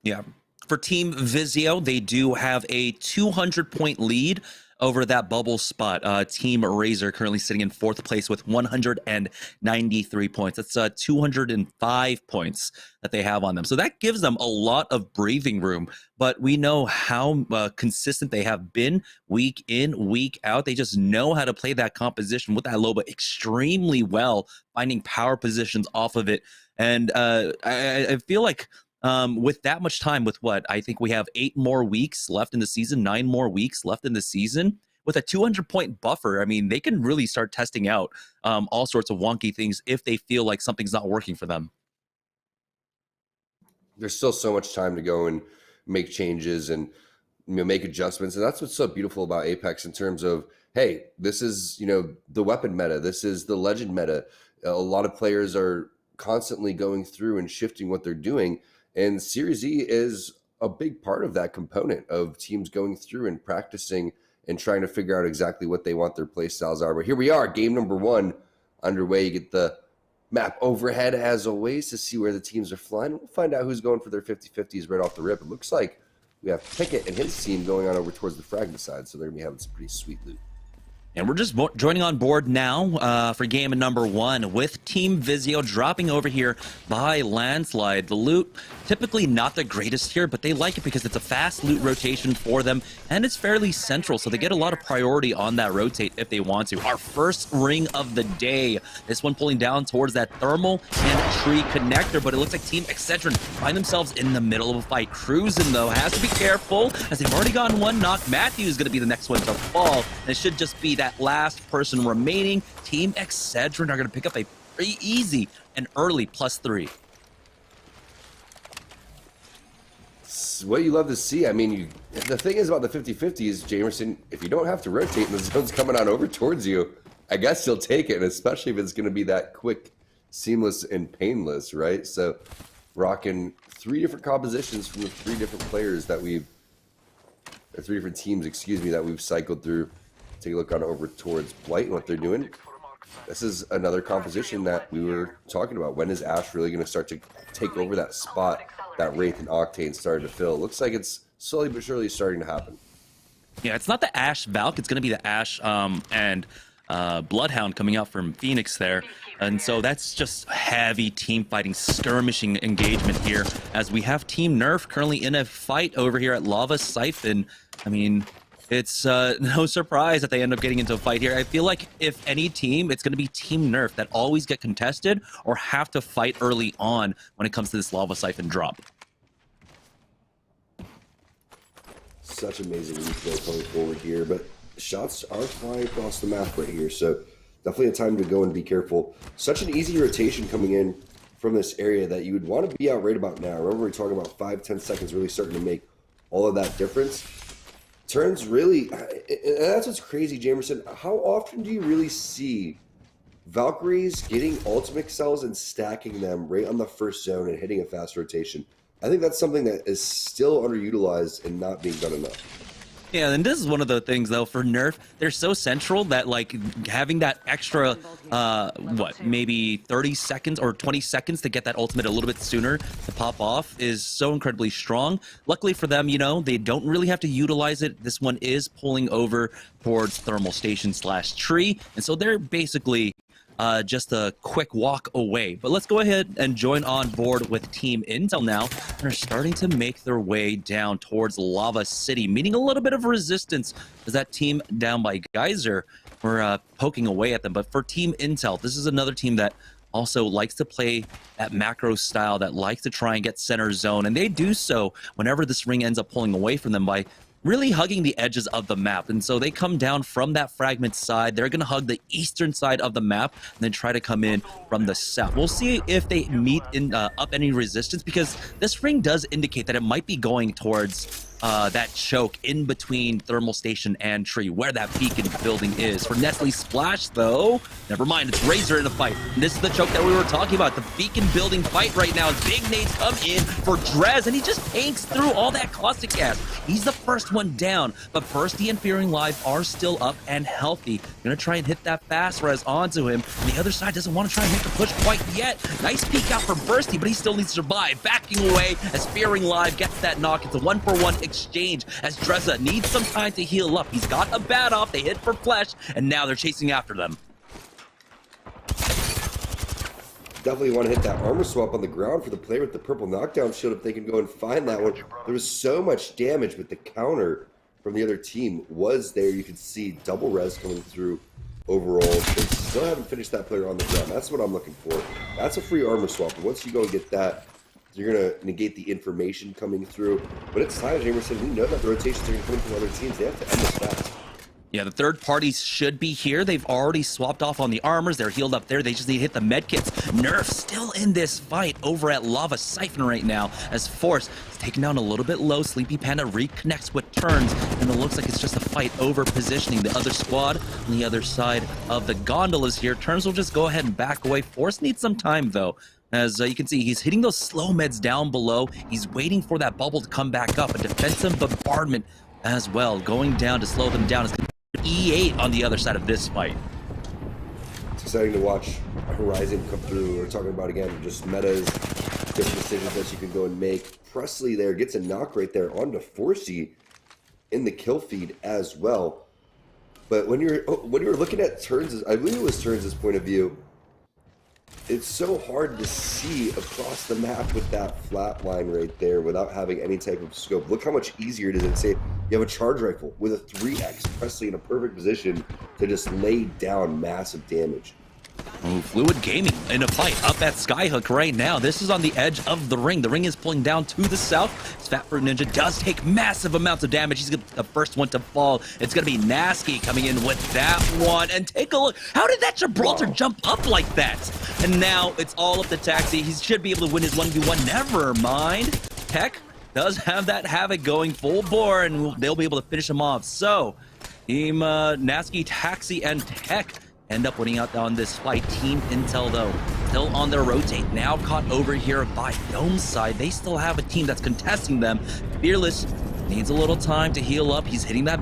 Yeah. For Team Vizio, they do have a 200-point lead over that bubble spot. Team Razor currently sitting in 4th place with 193 points. That's 205 points that they have on them. So that gives them a lot of breathing room. But we know how consistent they have been week in, week out. They just know how to play that composition with that Loba extremely well, finding power positions off of it. And I feel like with that much time, with what I think we have 8 more weeks left in the season, 9 more weeks left in the season, with a 200-point buffer, I mean, they can really start testing out all sorts of wonky things if they feel like something's not working for them. There's still so much time to go and make changes and make adjustments, and that's what's so beautiful about Apex in terms of, hey, this is the weapon meta, this is the legend meta. A lot of players are constantly going through and shifting what they're doing. And Series E is a big part of that component of teams going through and practicing and trying to figure out exactly what they want their play styles are. But here we are, game number 1 underway. You get the map overhead as always to see where the teams are flying. We'll find out who's going for their 50-50s right off the rip. It looks like we have Pickett and his team going on over towards the fragment side, so they're going to be having some pretty sweet loot. And we're just joining on board now for game number 1 with Team Vizio dropping over here by landslide. The loot, typically not the greatest here, but they like it because it's a fast loot rotation for them, and it's fairly central, so they get a lot of priority on that rotate if they want to. Our first ring of the day. This one pulling down towards that thermal and tree connector, but it looks like Team Excedrin find themselves in the middle of a fight. Cruising, though, has to be careful, as they've already gotten 1 knock. Matthew is going to be the next one to fall, and it should just be that last person remaining. Team Excedrin are going to pick up a pretty easy and early +3. It's what you love to see. I mean, the thing is about the 50-50s, Jamerson, if you don't have to rotate and the zone's coming on over towards you, I guess you'll take it, and especially if it's going to be that quick, seamless, and painless, right? So rocking 3 different compositions from the 3 different players that we've, or 3 different teams, excuse me, that we've cycled through. Take a look on over towards Blight and what they're doing. This is another composition that we were talking about. When is Ash really going to start to take over that spot that Wraith and Octane started to fill? It looks like it's slowly but surely starting to happen. Yeah, it's not the Ash Valk. It's going to be the Ash and Bloodhound coming out from Phoenix there. And so that's just heavy team fighting, skirmishing engagement here, as we have Team Nerf currently in a fight over here at Lava Siphon. I mean, it's no surprise that they end up getting into a fight here. I feel like if any team, it's going to be Team Nerf that always get contested or have to fight early on when it comes to this Lava Siphon drop. Such amazing replay coming forward here, but shots are flying across the map right here, so definitely a time to go and be careful. Such an easy rotation coming in from this area that you would want to be out right about now. Remember, we're talking about 5-10 seconds really starting to make all of that difference. Turns really, and that's what's crazy, Jamerson. How often do you really see Valkyries getting ultimate cells and stacking them right on the first zone and hitting a fast rotation? I think that's something that is still underutilized and not being done enough. Yeah, and this is one of the things though for Nerf. They're so central that like having that extra, maybe 30 seconds or 20 seconds to get that ultimate a little bit sooner to pop off is so incredibly strong. Luckily for them, you know, they don't really have to utilize it. This one is pulling over towards thermal station / tree, and so they're basically just a quick walk away. But let's go ahead and join on board with Team Intel now. They're starting to make their way down towards Lava City, meeting a little bit of resistance as that team down by Geyser were poking away at them. But for Team Intel, this is another team that also likes to play that macro style, that likes to try and get center zone, and they do so whenever this ring ends up pulling away from them by really hugging the edges of the map. And so they come down from that fragment side. They're going to hug the eastern side of the map and then try to come in from the south. We'll see if they meet in up any resistance, because this ring does indicate that it might be going towards that choke in between thermal station and tree, where that beacon building is. For Nestle Splash, though, never mind, it's Razor in the fight. And this is the choke that we were talking about, the beacon building fight right now. Big nades come in for Drez, and he just tanks through all that caustic gas. He's the first one down, but Bursty and Fearing Live are still up and healthy. Gonna try and hit that fast res onto him, and the other side doesn't want to try and make the push quite yet. Nice peek out for Bursty, but he still needs to survive. Backing away as Fearing Live gets that knock. It's a 1-for-1 exchange as Dreza needs some time to heal up. He's got a bat off, they hit for flesh, and now they're chasing after them. Definitely want to hit that armor swap on the ground for the player with the purple knockdown shield if they can go and find that one. There was so much damage, but the counter from the other team was there. You could see double res coming through overall. They still haven't finished that player on the ground. That's what I'm looking for. That's a free armor swap, and once you go and get that, you're going to negate the information coming through. But it's time, Jamerson. We know that the rotations are going to come from other teams. They have to end this fast. Yeah, the third parties should be here. They've already swapped off on the armors. They're healed up there. They just need to hit the medkits. Nerf still in this fight over at Lava Siphon right now as Force is taken down a little bit low. Sleepy Panda reconnects with turns, and it looks like it's just a fight over positioning. The other squad on the other side of the gondolas here. Turns will just go ahead and back away. Force needs some time, though. As you can see, he's hitting those slow meds down below. He's waiting for that bubble to come back up. A defensive bombardment as well, going down to slow them down. It's going to be E8 on the other side of this fight. It's exciting to watch Horizon come through. We're talking about, again, just metas, different decisions that you can go and make. Presley there gets a knock right there onto Forsey in the kill feed as well. But when you're looking at Turns, I believe it was Turns' point of view, it's so hard to see across the map with that flat line right there without having any type of scope. Look how much easier it is to say you have a charge rifle with a 3x, Presley in a perfect position to just lay down massive damage. Oh, Fluid Gaming in a fight up at Skyhook right now. This is on the edge of the ring. The ring is pulling down to the south. Fat Fruit Ninja does take massive amounts of damage. He's the first one to fall. It's going to be Nasky coming in with that one. And take a look. How did that Gibraltar jump up like that? And now it's all up to Taxi. He should be able to win his 1v1. Never mind. Tech does have that Havoc going full bore, and they'll be able to finish him off. So, Team Nasky, Taxi, and Tech end up winning out on this fight. Team Intel, though, still on their rotate. Now caught over here by Dome's side. They still have a team that's contesting them. Fearless needs a little time to heal up. He's hitting that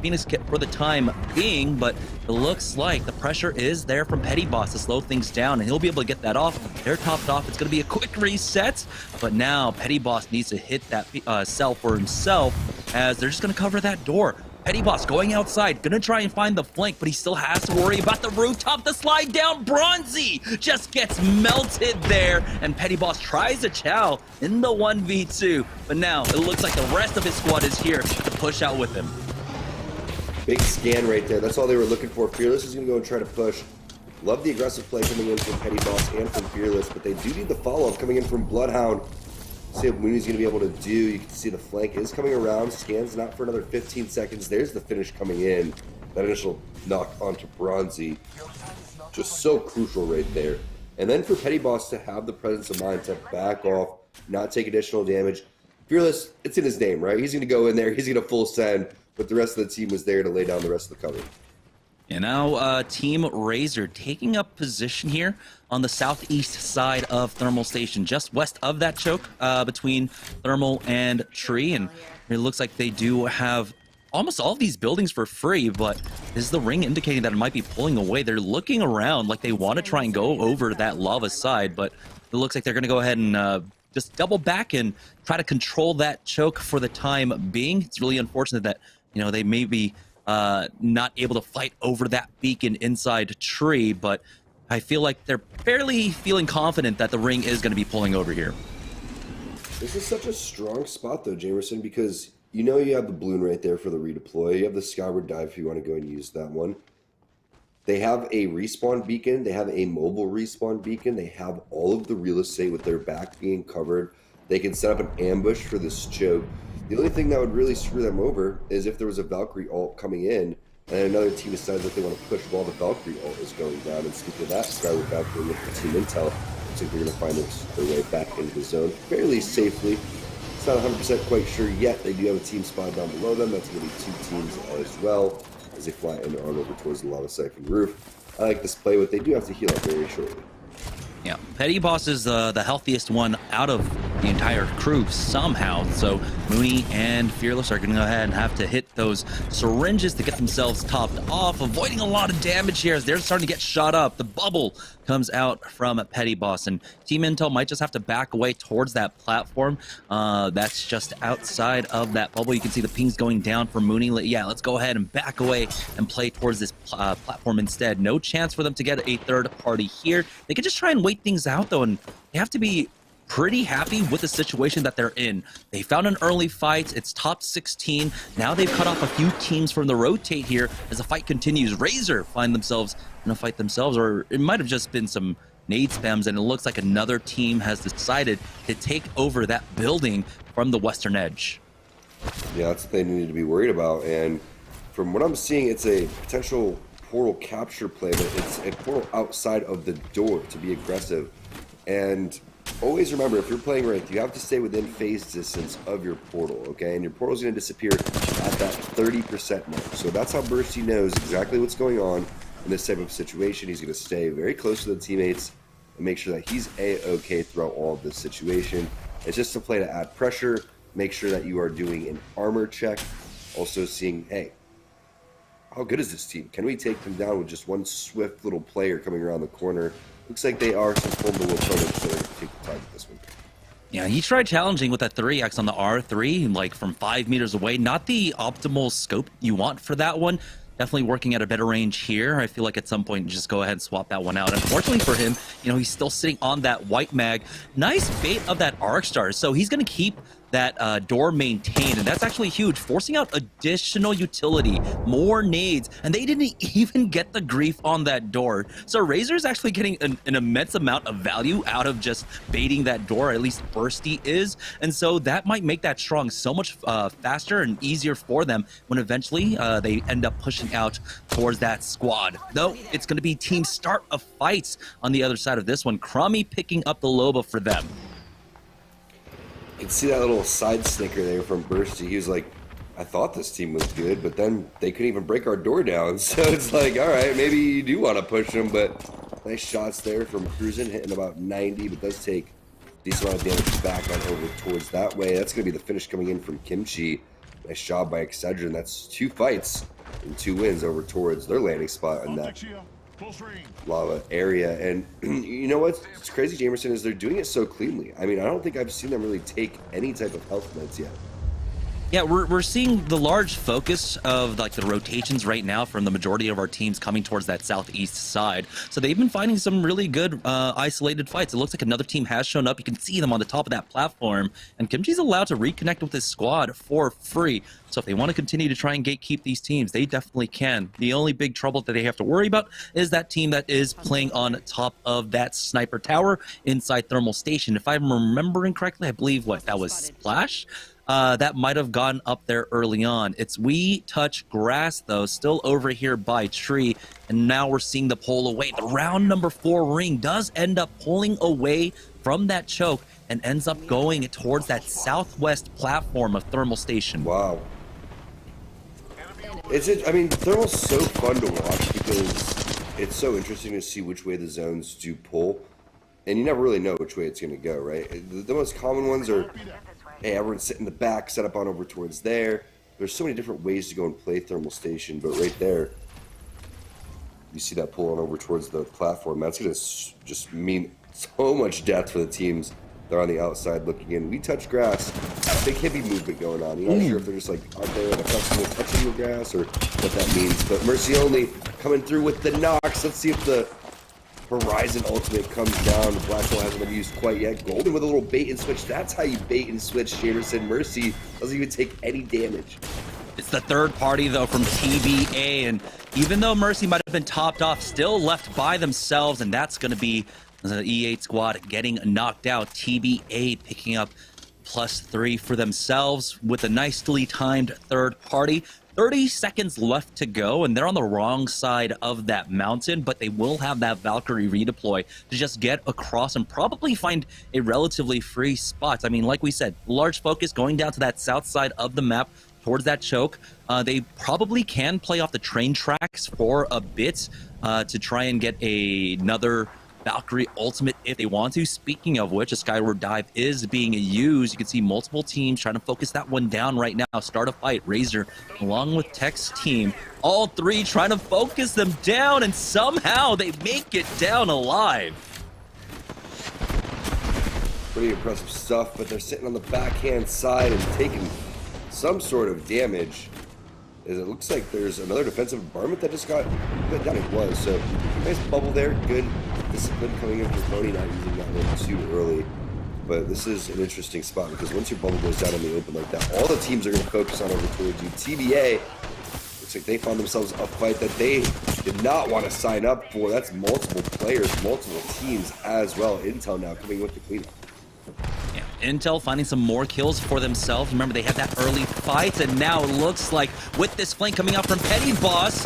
Phoenix kit for the time being, but it looks like the pressure is there from Petty Boss to slow things down, and he'll be able to get that off. They're topped off. It's going to be a quick reset, but now Petty Boss needs to hit that cell for himself, as they're just going to cover that door. Petty Boss going outside, gonna try and find the flank, but he still has to worry about the rooftop. The slide down, Bronzy just gets melted there, and Petty Boss tries to chow in the 1v2, but now it looks like the rest of his squad is here to push out with him. Big scan right there. That's all they were looking for. Fearless is gonna go and try to push. Love the aggressive play coming in from Petty Boss and from Fearless, but they do need the follow-up coming in from Bloodhound. See what Mooney's going to be able to do. You can see the flank is coming around. Scans not for another 15 seconds. There's the finish coming in. That initial knock onto Bronzy. Just so crucial right there. And then for Petty Boss to have the presence of mind to back off, not take additional damage. Fearless, it's in his name, right? He's going to go in there. He's going to full send. But the rest of the team was there to lay down the rest of the cover. And now Team Razor taking up position here on the southeast side of Thermal Station, just west of that choke between Thermal and Tree. And it looks like they do have almost all of these buildings for free, but this is the ring indicating that it might be pulling away. They're looking around like they want to try and go over that lava side, but it looks like they're going to go ahead and just double back and try to control that choke for the time being. It's really unfortunate that, you know, they may be not able to fight over that beacon inside Tree, but I feel like they're fairly feeling confident that the ring is going to be pulling over here. This is such a strong spot though, Jamerson, because you know you have the balloon right there for the redeploy. You have the skyward dive if you want to go and use that one. They have a respawn beacon. They have a mobile respawn beacon. They have all of the real estate with their back being covered. They can set up an ambush for this choke. The only thing that would really screw them over is if there was a Valkyrie ult coming in and another team decides that they want to push while the Valkyrie ult is going down. And speaking of that, skyward dive for team intel. Looks like they're going to find their way back into the zone fairly safely. It's not 100% quite sure yet. They do have a team spotted down below them. That's going to be 2 teams as well as they fly in on over towards the lava siphon roof. I like this play, but they do have to heal up very shortly. Yeah, Petty Boss is the healthiest one out of the entire crew somehow. So Mooney and Fearless are going to go ahead and have to hit those syringes to get themselves topped off, avoiding a lot of damage here as they're starting to get shot up. The bubble comes out from Petty Boss, and Team Intel might just have to back away towards that platform. That's just outside of that bubble. You can see the pings going down for Mooney. Yeah, let's go ahead and back away and play towards this platform instead. No chance for them to get a third party here. They can just try and wait things out though, and they have to be pretty happy with the situation that they're in. They found an early fight. It's top 16. Now they've cut off a few teams from the rotate here as the fight continues. Razor find themselves in a fight themselves, or it might have just been some nade spams, and it looks like another team has decided to take over that building from the western edge. Yeah, that's what they need to be worried about. And from what I'm seeing, it's a potential portal capture play, but it's a portal outside of the door to be aggressive. And always remember, if you're playing Wraith, you have to stay within phase distance of your portal, okay? And your portal is going to disappear at that 30% mark. So that's how Bursty knows exactly what's going on in this type of situation. He's going to stay very close to the teammates and make sure that he's A-okay throughout all of this situation. It's just a play to add pressure, make sure that you are doing an armor check, also seeing, hey, how good is this team? Can we take them down with just one swift little player coming around the corner? Looks like they are some formidable opponents, so they're going to take the time with this one. Yeah, he tried challenging with that 3x on the R3, like from 5 meters away. Not the optimal scope you want for that one. Definitely working at a better range here. I feel like at some point, just go ahead and swap that one out. Unfortunately for him, you know, he's still sitting on that white mag. Nice bait of that arc star. So he's going to keep that door maintained, and that's actually huge, forcing out additional utility, more nades, and they didn't even get the grief on that door. So Razor is actually getting an immense amount of value out of just baiting that door, at least Bursty is, and so that might make that strong so much faster and easier for them when eventually they end up pushing out towards that squad. Though it's going to be team start of fights on the other side of this one. Crummy picking up the Loba for them. You can see that little side snicker there from Bursty. He was like, I thought this team was good, but then they couldn't even break our door down. So it's like, all right, maybe you do want to push them, but nice shots there from Cruisin', hitting about 90, but does take a decent amount of damage back on over towards that way. That's going to be the finish coming in from Kimchi. Nice job by Excedrin. That's 2 fights and 2 wins over towards their landing spot in that lava area. And you know what's crazy, Jamerson, is they're doing it so cleanly. I mean, I don't think I've seen them really take any type of health meds yet. Yeah, we're seeing the large focus of like the rotations right now from the majority of our teams coming towards that southeast side. So they've been finding some really good isolated fights. It looks like another team has shown up. You can see them on the top of that platform, and Kimchi's allowed to reconnect with his squad for free. So if they want to continue to try and gatekeep these teams, they definitely can. The only big trouble that they have to worry about is that team that is playing on top of that sniper tower inside Thermal Station. If I'm remembering correctly, I believe that was Splash. That might have gone up there early on. It's We Touch Grass, though, still over here by Tree, and now we're seeing the pull away. The round number 4 ring does end up pulling away from that choke and ends up going towards that southwest platform of Thermal Station. Wow. I mean, Thermal's so fun to watch because it's so interesting to see which way the zones do pull, and you never really know which way it's going to go, right? The most common ones are, hey, everyone's sitting in the back, set up on over towards there. There's so many different ways to go and play Thermal Station, but right there, you see that pull on over towards the platform. That's going to just mean so much death for the teams. They're on the outside looking in. We Touch Grass. Big hippie movement going on. You're not sure if they're just like out there in a festival touching the grass or what that means. But Mercy Only coming through with the knocks. Let's see if the Horizon ultimate comes down. The Black Hole hasn't been used quite yet. Golden with a little bait and switch. That's how you bait and switch, Jamerson. Mercy doesn't even take any damage. It's the third party, though, from TBA. And even though Mercy might have been topped off, still left by themselves. And that's going to be the E8 squad getting knocked out. TBA picking up +3 for themselves with a nicely timed third party. 30 seconds left to go, and they're on the wrong side of that mountain, but they will have that Valkyrie redeploy to just get across and probably find a relatively free spot. I mean, like we said, large focus going down to that south side of the map towards that choke. They probably can play off the train tracks for a bit to try and get another Valkyrie ultimate if they want to. Speaking of which, a Skyward Dive is being used. You can see multiple teams trying to focus that one down right now. Start a fight. Razor along with Tech's team. All three trying to focus them down, and somehow they make it down alive. Pretty impressive stuff, but they're sitting on the backhand side and taking some sort of damage. As it looks like there's another defensive bombardment that just got put down. It was. So nice bubble there. Good discipline coming in for Tony, not using that one too early. But this is an interesting spot because once your bubble goes down in the open like that, all the teams are going to focus on over towards you. TBA, looks like they found themselves a fight that they did not want to sign up for. That's multiple players, multiple teams as well. Intel now coming with the cleanup. Yeah, Intel finding some more kills for themselves. Remember, they had that early fight, and now it looks like with this flank coming out from Petty Boss,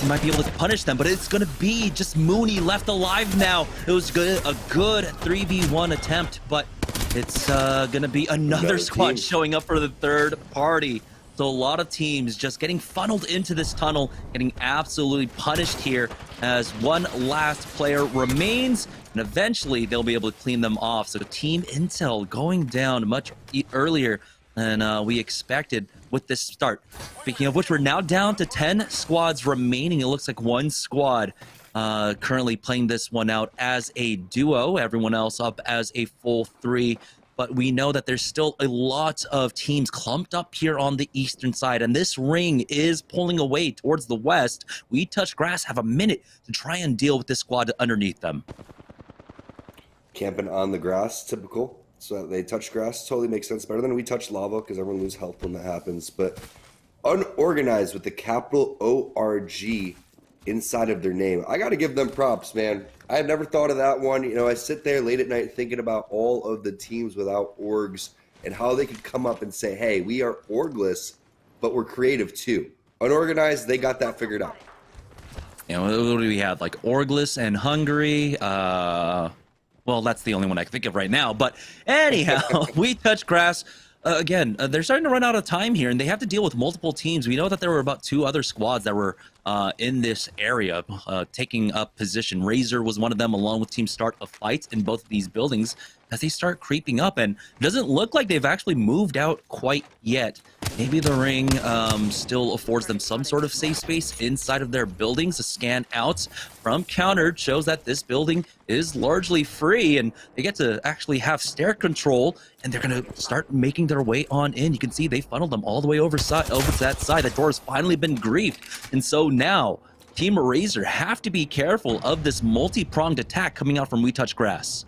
he might be able to punish them, but it's going to be just Mooney left alive now. It was good, a good 3v1 attempt, but it's going to be another squad showing up for the third party. So a lot of teams just getting funneled into this tunnel, getting absolutely punished here as one last player remains, and eventually they'll be able to clean them off. So Team Intel going down much earlier than we expected with this start. Speaking of which, we're now down to 10 squads remaining. It looks like one squad currently playing this one out as a duo, everyone else up as a full 3. But we know that there's still a lot of teams clumped up here on the eastern side, and this ring is pulling away towards the west. We Touch Grass have a minute to try and deal with this squad underneath them. Camping on the grass, typical. So they touch grass, totally makes sense. Better than We Touch Lava, because everyone loses health when that happens. But unorganized with the capital O-R-G inside of their name. I got to give them props, man. I have never thought of that one. You know, I sit there late at night thinking about all of the teams without orgs and how they could come up and say, hey, we are orgless, but we're creative too. Unorganized, they got that figured out. You know, what do we have? Like Orgless and Hungary. Well, that's the only one I can think of right now. But anyhow, We Touch Grass. Again, they're starting to run out of time here, and they have to deal with multiple teams. We know that there were about 2 other squads that were in this area, taking up position. Razor was one of them, along with Team Start, of fights in both of these buildings as they start creeping up, and it doesn't look like they've actually moved out quite yet. Maybe the ring still affords them some sort of safe space inside of their buildings. A scan out from Countered shows that this building is largely free, and they get to actually have stair control, and they're going to start making their way on in. You can see they funneled them all the way over to that side. That door has finally been griefed, and so now Team Razor have to be careful of this multi-pronged attack coming out from We Touch Grass.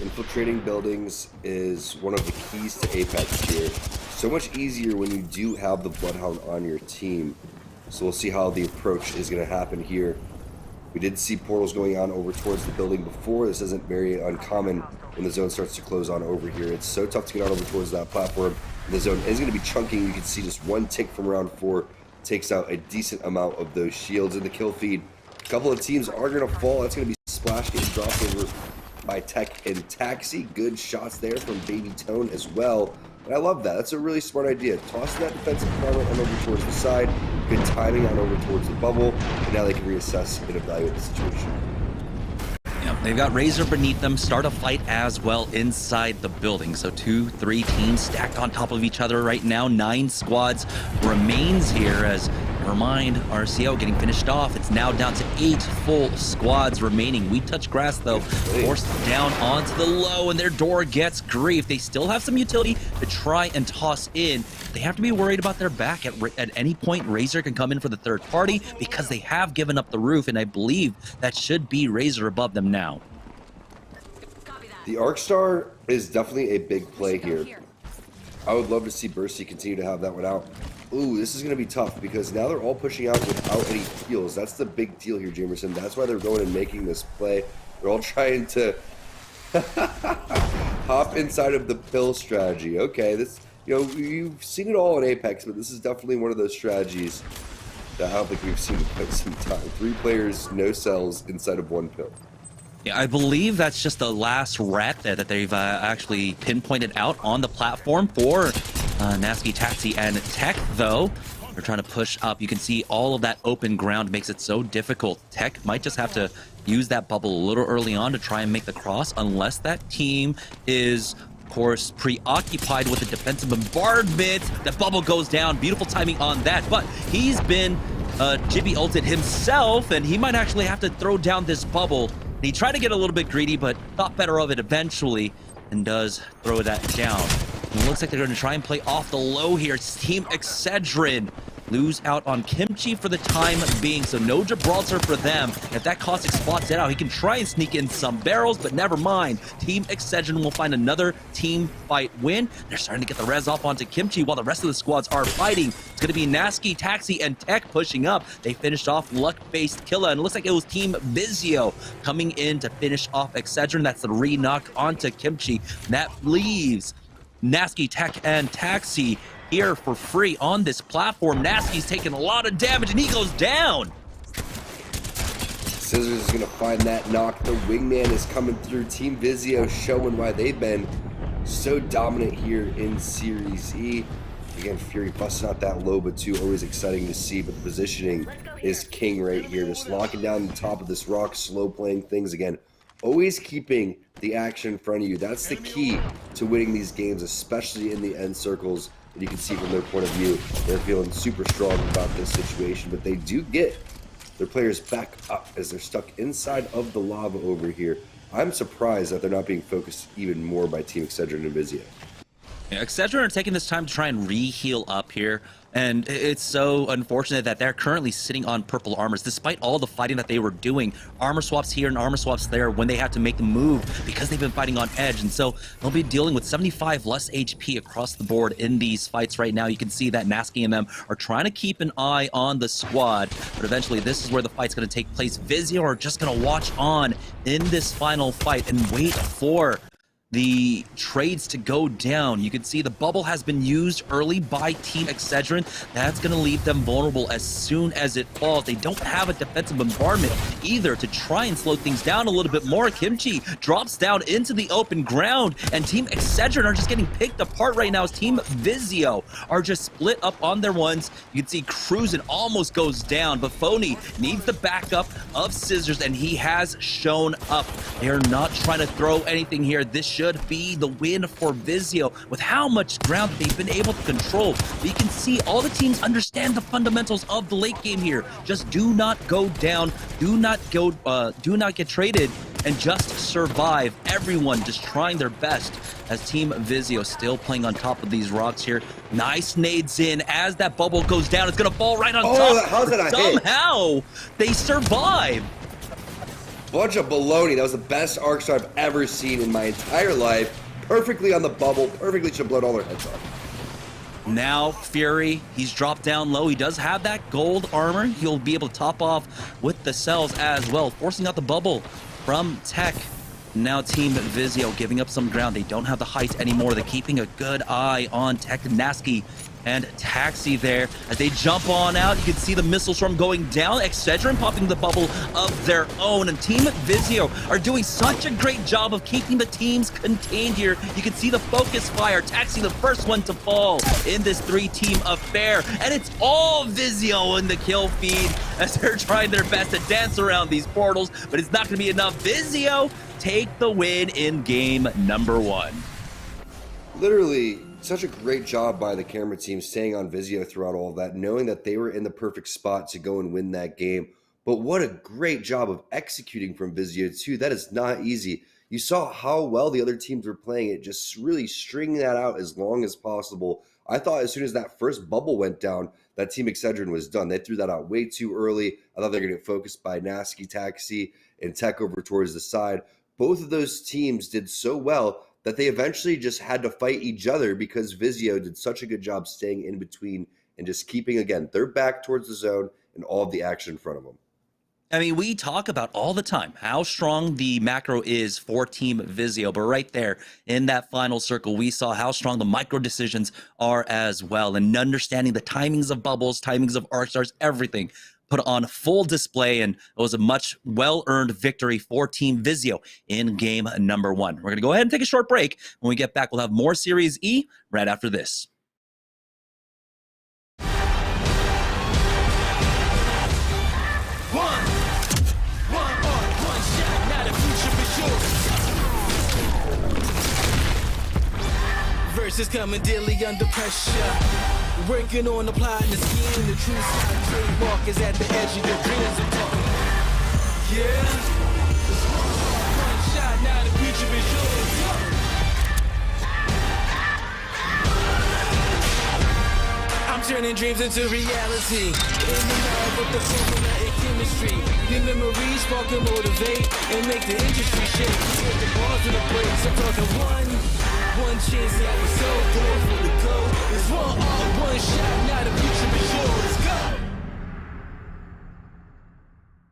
Infiltrating buildings is one of the keys to Apex here. So much easier when you do have the Bloodhound on your team. So we'll see how the approach is going to happen here. We did see portals going on over towards the building before. This isn't very uncommon when the zone starts to close on over here. It's so tough to get out over towards that platform. And the zone is going to be chunking. You can see just one tick from round 4 takes out a decent amount of those shields in the kill feed. A couple of teams are going to fall. That's going to be Splash getting dropped over by Tech and Taxi. Good shots there from Baby Tone as well. And I love that. That's a really smart idea. Tossing that defensive corner on over towards the side. Good timing on over towards the bubble. And now they can reassess and evaluate the situation. Yeah, they've got Razor beneath them, start a fight as well inside the building. So 2-3 teams stacked on top of each other right now. 9 squads remains here as remind RCO getting finished off. It's now down to 8 full squads remaining. We Touch Grass, though, forced down onto the low, and their door gets grief. They still have some utility to try and toss in. They have to be worried about their back. At any point, Razor can come in for the third party because they have given up the roof, and I believe that should be Razor above them now. The Arcstar is definitely a big play here. I would love to see Bursty continue to have that one out. Ooh, this is going to be tough because now they're all pushing out without any heals. That's the big deal here, Jamerson. That's why they're going and making this play. They're all trying to hop inside of the pill strategy. Okay, this, you've seen it all in Apex, but this is definitely one of those strategies that I don't think we've seen in quite some time. 3 players, no cells inside of 1 pill. Yeah, I believe that's just the last rat there that they've actually pinpointed out on the platform for Nasky, Taxi, and Tech, though. They're trying to push up. You can see all of that open ground makes it so difficult. Tech might just have to use that bubble a little early on to try and make the cross, unless that team is, of course, preoccupied with the defensive bombardment. That bubble goes down. Beautiful timing on that, but he's been Jibby ulted himself, and he might actually have to throw down this bubble. He tried to get a little bit greedy, but thought better of it eventually, and does throw that down. It looks like they're going to try and play off the low here. It's Team Excedrin lose out on Kimchi for the time being, so no Gibraltar for them. If that Caustic spots it out, he can try and sneak in some barrels, but never mind. Team Excedrin will find another team fight win. They're starting to get the res off onto Kimchi while the rest of the squads are fighting. It's going to be Nasky, Taxi, and Tech pushing up. They finished off Luck-based Killa, and it looks like it was Team Vizio coming in to finish off Excedrin. That's the re-knock onto Kimchi. That leaves Nasky, Tech, and Taxi here for free on this platform. Nasky's taking a lot of damage, and he goes down. Scissors is going to find that knock. The wingman is coming through. Team Vizio showing why they've been so dominant here in Series E. Again, Fury busting out that low, but 2 always exciting to see. But the positioning is king right here. Just locking down the top of this rock, slow playing things again. Always keeping the action in front of you. That's the key to winning these games, especially in the end circles. And you can see from their point of view, they're feeling super strong about this situation, but they do get their players back up as they're stuck inside of the lava over here. I'm surprised that they're not being focused even more by Team Excedrin and Vizio. Yeah, Excedrin are taking this time to try and re-heal up here, and it's so unfortunate that they're currently sitting on purple armors, despite all the fighting that they were doing. Armor swaps here and armor swaps there when they have to make the move because they've been fighting on edge, and so they'll be dealing with 75 less HP across the board in these fights right now. You can see that Nasky and them are trying to keep an eye on the squad, but eventually this is where the fight's going to take place. Vizio are just going to watch on in this final fight and wait for the trades to go down. You can see the bubble has been used early by Team Excedrin. That's going to leave them vulnerable as soon as it falls. They don't have a defensive bombardment either to try and slow things down a little bit more. Kimchi drops down into the open ground, and Team Excedrin are just getting picked apart right now as Team Vizio are just split up on their ones. You can see Cruisin almost goes down, but Phony needs the backup of Scissors, and he has shown up. They are not trying to throw anything here. This should be the win for Vizio with how much ground they've been able to control. But you can see all the teams understand the fundamentals of the late game here. Just do not go down, do not get traded, and just survive. Everyone just trying their best as Team Vizio still playing on top of these rocks here. Nice nades in as that bubble goes down. It's gonna fall right on top. How's that a hit? Somehow they survive. Bunch of baloney. That was the best arc star I've ever seen in my entire life. Perfectly on the bubble. Perfectly should have blown all their heads off. Now Fury, he's dropped down low. He does have that gold armor. He'll be able to top off with the cells as well, forcing out the bubble from Tech. Now Team Vizio giving up some ground. They don't have the height anymore. They're keeping a good eye on Tech Naski and Taxi there. As they jump on out, you can see the missile storm going down. Excedrin popping the bubble of their own. And Team Vizio are doing such a great job of keeping the teams contained here. You can see the focus fire. Taxi the first one to fall in this 3-team affair. And it's all Vizio in the kill feed as they're trying their best to dance around these portals. But it's not going to be enough. Vizio take the win in game number 1. Literally, such a great job by the camera team staying on Vizio throughout all of that, knowing that they were in the perfect spot to go and win that game. But what a great job of executing from Vizio too. That is not easy. You saw how well the other teams were playing it, just really stringing that out as long as possible. I thought as soon as that first bubble went down, that Team Excedrin was done. They threw that out way too early. I thought they were going to get focused by Naski, Taxi, and Tech over towards the side. Both of those teams did so well that they eventually just had to fight each other because Vizio did such a good job staying in between and just keeping, again, their back towards the zone and all of the action in front of them. I mean, we talk about all the time how strong the macro is for Team Vizio, but right there in that final circle, we saw how strong the micro decisions are as well, and understanding the timings of bubbles, timings of arc stars, everything put on full display, and it was a much well-earned victory for Team Vizio in game number 1. We're going to go ahead and take a short break. When we get back, we'll have more Series E right after this. Verses coming daily under pressure. Working on the plot and the scheme. The true side trademark is at the edge of your dreams. I'm talking. Yeah. One shot, now the future is yours. I'm turning dreams into reality. In the lab with the formula and chemistry. Your memories spark and motivate and make the industry shake. Put the bars in the breaks. I'm talking one chance that was so good for the goal. It's one shot, now the future is yours. Go!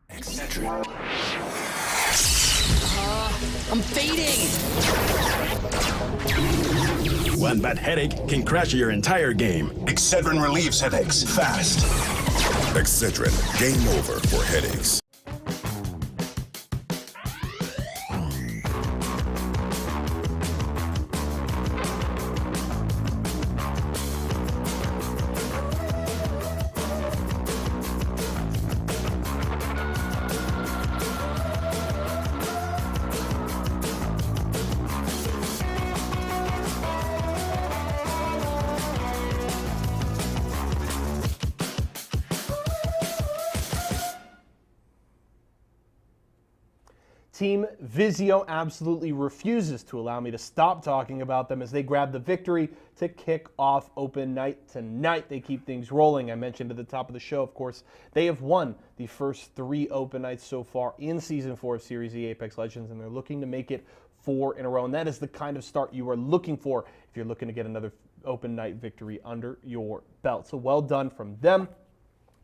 Excedrin. I'm fading. One bad headache can crash your entire game. Excedrin relieves headaches fast. Excedrin, game over for headaches. Team Vizio absolutely refuses to allow me to stop talking about them as they grab the victory to kick off open night tonight. They keep things rolling. I mentioned at the top of the show, of course, they have won the first 3 open nights so far in Season 4 of Series E Apex Legends, and they're looking to make it 4 in a row. And that is the kind of start you are looking for if you're looking to get another open night victory under your belt. So well done from them.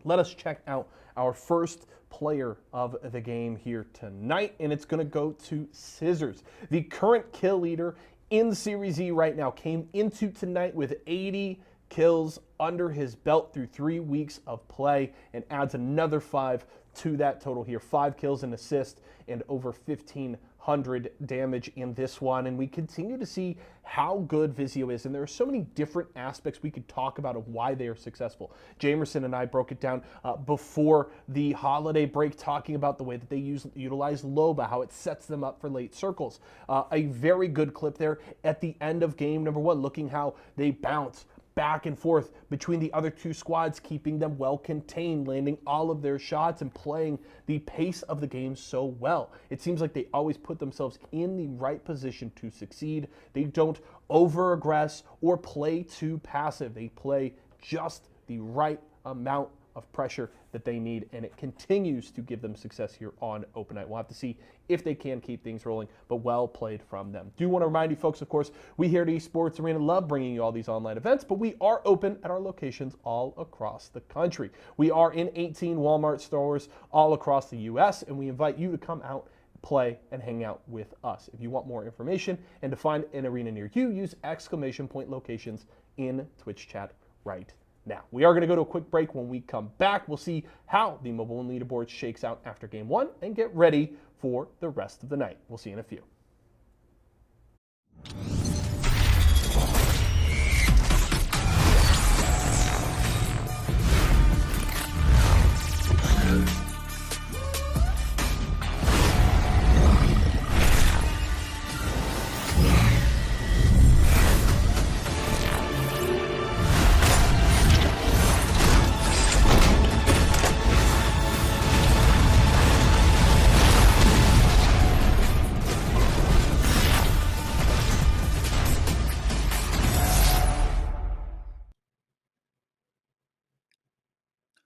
Let us check out our first player of the game here tonight, and it's going to go to Scissors. The current kill leader in Series E right now came into tonight with 80 kills under his belt through 3 weeks of play, and adds another 5 to that total here. 5 kills and assists and over 1,500 damage in this one. And we continue to see how good Vizio is. And there are so many different aspects we could talk about of why they are successful. Jamerson and I broke it down before the holiday break, talking about the way that they utilize Loba, how it sets them up for late circles. A very good clip there at the end of game number 1, looking how they bounce back and forth between the other 2 squads, keeping them well contained, landing all of their shots and playing the pace of the game so well. It seems like they always put themselves in the right position to succeed. They don't over-aggress or play too passive. They play just the right amount of pressure that they need, and it continues to give them success here on Open Night. We'll have to see if they can keep things rolling, but well played from them. Do want to remind you folks, of course, we here at Esports Arena love bringing you all these online events, but we are open at our locations all across the country. We are in 18 Walmart stores all across the U.S., and we invite you to come out, play, and hang out with us. If you want more information and to find an arena near you, use !locations in Twitch chat right now. We are going to go to a quick break. When we come back, we'll see how the mobile leaderboard shakes out after game 1 and get ready for the rest of the night. We'll see you in a few.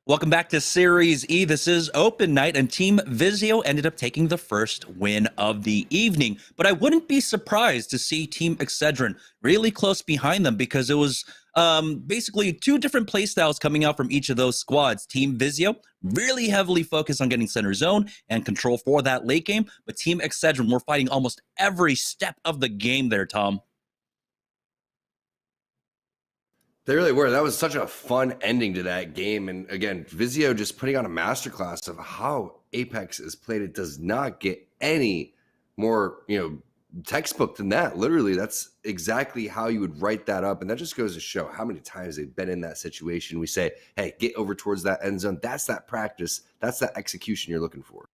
Welcome back to Series E. This is Open Night, and Team Vizio ended up taking the first win of the evening. But I wouldn't be surprised to see Team Excedrin really close behind them, because it was basically 2 different playstyles coming out from each of those squads. Team Vizio really heavily focused on getting center zone and control for that late game, but Team Excedrin were fighting almost every step of the game there, Tom. They really were. That was such a fun ending to that game. And again, Vizio just putting on a masterclass of how Apex is played. It does not get any more, textbook than that. Literally, that's exactly how you would write that up. And that just goes to show how many times they've been in that situation. We say, hey, get over towards that end zone. That's that practice. That's that execution you're looking for.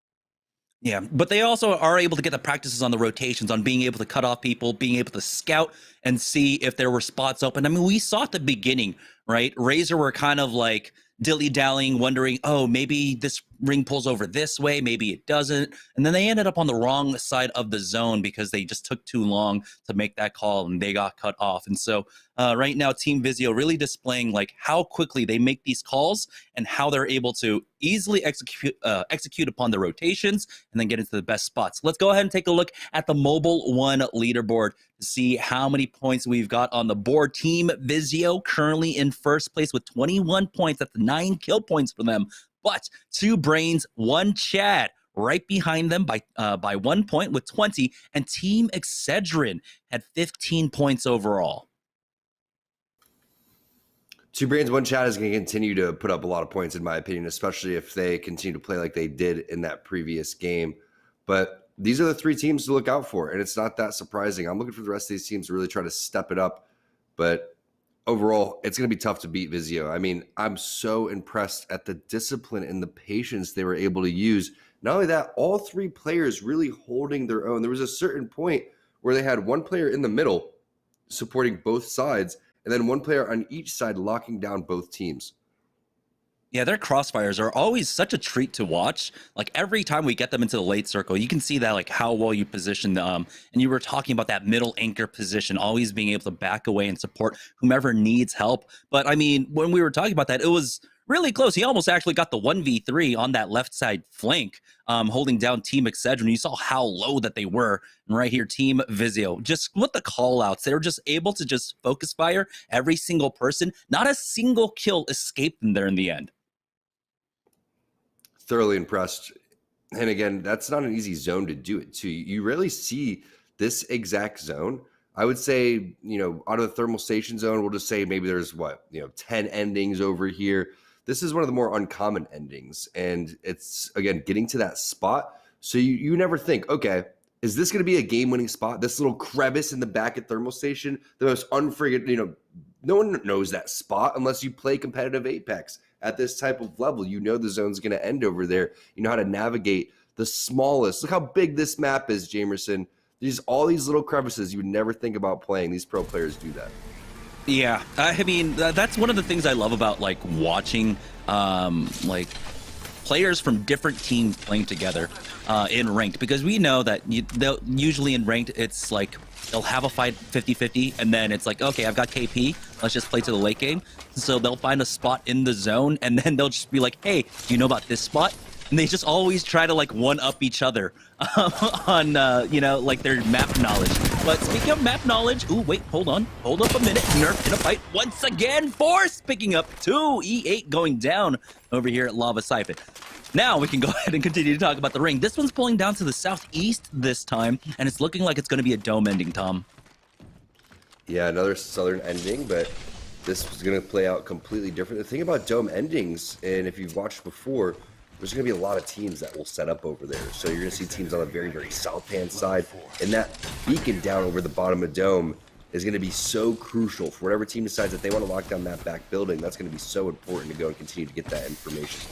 Yeah, but they also are able to get the practices on the rotations, on being able to cut off people, being able to scout and see if there were spots open. I mean, we saw at the beginning, right? Razor were kind of like dilly-dallying, wondering, oh, maybe this ring pulls over this way, maybe it doesn't. And then they ended up on the wrong side of the zone because they just took too long to make that call and they got cut off. And so right now, Team Vizio really displaying like how quickly they make these calls and how they're able to easily execute upon the rotations and then get into the best spots. Let's go ahead and take a look at the Mobile One leaderboard to see how many points we've got on the board. Team Vizio currently in first place with 21 points. That's 9 kill points for them. But 2 Brains, 1 Chad right behind them by 1 point with 20. And Team Excedrin had 15 points overall. 2 Brains, 1 Chad is going to continue to put up a lot of points, in my opinion, especially if they continue to play like they did in that previous game. But these are the 3 teams to look out for, and it's not that surprising. I'm looking for the rest of these teams to really try to step it up. But overall, it's going to be tough to beat Vizio. I mean, I'm so impressed at the discipline and the patience they were able to use. Not only that, all 3 players really holding their own. There was a certain point where they had 1 player in the middle supporting both sides, and then 1 player on each side locking down both teams. Yeah, their crossfires are always such a treat to watch. Like every time we get them into the late circle, you can see that like how well you position them. And you were talking about that middle anchor position, always being able to back away and support whomever needs help. But I mean, when we were talking about that, it was really close. He almost actually got the 1v3 on that left side flank, holding down Team Excedrin. You saw how low that they were. And right here, Team Vizio, just with the call outs, they were just able to just focus fire every single person. Not a single kill escaped them there in the end. thoroughly impressed. And again, that's not an easy zone to do it to. You rarely see this exact zone. I would say, out of the thermal station zone, we'll just say maybe there's 10 endings over here. This is one of the more uncommon endings. And it's, again, getting to that spot. So you never think, okay, is this going to be a game-winning spot? This little crevice in the back at thermal station, the most unfriggin', no one knows that spot unless you play competitive Apex at this type of level. The zone's going to end over there. You know how to navigate the smallest. Look how big this map is, Jamerson. There's all these little crevices you would never think about playing. These pro players do that. Yeah, I mean, that's one of the things I love about watching players from different teams playing together in ranked, because we know that they'll usually in ranked it's they'll have a fight 50-50 and then it's okay, I've got KP, let's just play to the late game. So they'll find a spot in the zone and then they'll just be like, hey, do you know about this spot? And they just always try to one up each other on their map knowledge. But speaking of map knowledge, ooh, wait, hold up a minute. Nerf in a fight once again. Force picking up 2, E8 going down over here at Lava Siphon. Now we can go ahead and continue to talk about the ring. This one's pulling down to the southeast this time, and it's looking like it's going to be a dome ending, Tom. Yeah, another southern ending, but this was going to play out completely different. The thing about dome endings, and if you've watched before, there's going to be a lot of teams that will set up over there. So you're going to see teams on the very, very south-hand side, and that beacon down over the bottom of dome is going to be so crucial for whatever team decides that they want to lock down that back building. That's going to be so important to go and continue to get that information.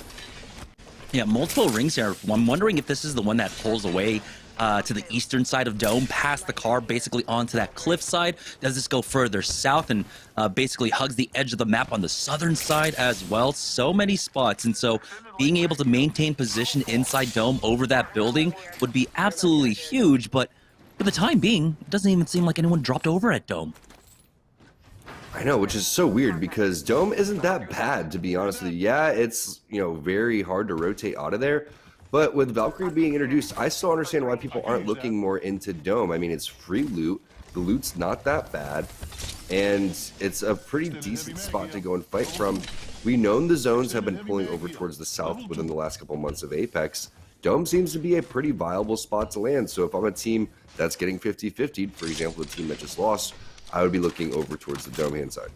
Yeah, multiple rings here. I'm wondering if this is the one that pulls away to the eastern side of Dome, past the car, basically onto that cliff side. Does this go further south and basically hugs the edge of the map on the southern side as well? So many spots, and so being able to maintain position inside Dome over that building would be absolutely huge, but for the time being, it doesn't even seem like anyone dropped over at Dome. I know, which is so weird because Dome isn't that bad, to be honest with you. Yeah, it's, very hard to rotate out of there. But with Valkyrie being introduced, I still understand why people aren't looking more into Dome. I mean, it's free loot. The loot's not that bad. And it's a pretty decent spot to go and fight from. We know the zones have been pulling over towards the south within the last couple months of Apex. Dome seems to be a pretty viable spot to land. So if I'm a team that's getting 50-50, for example, the team that just lost, I would be looking over towards the Dome hand side.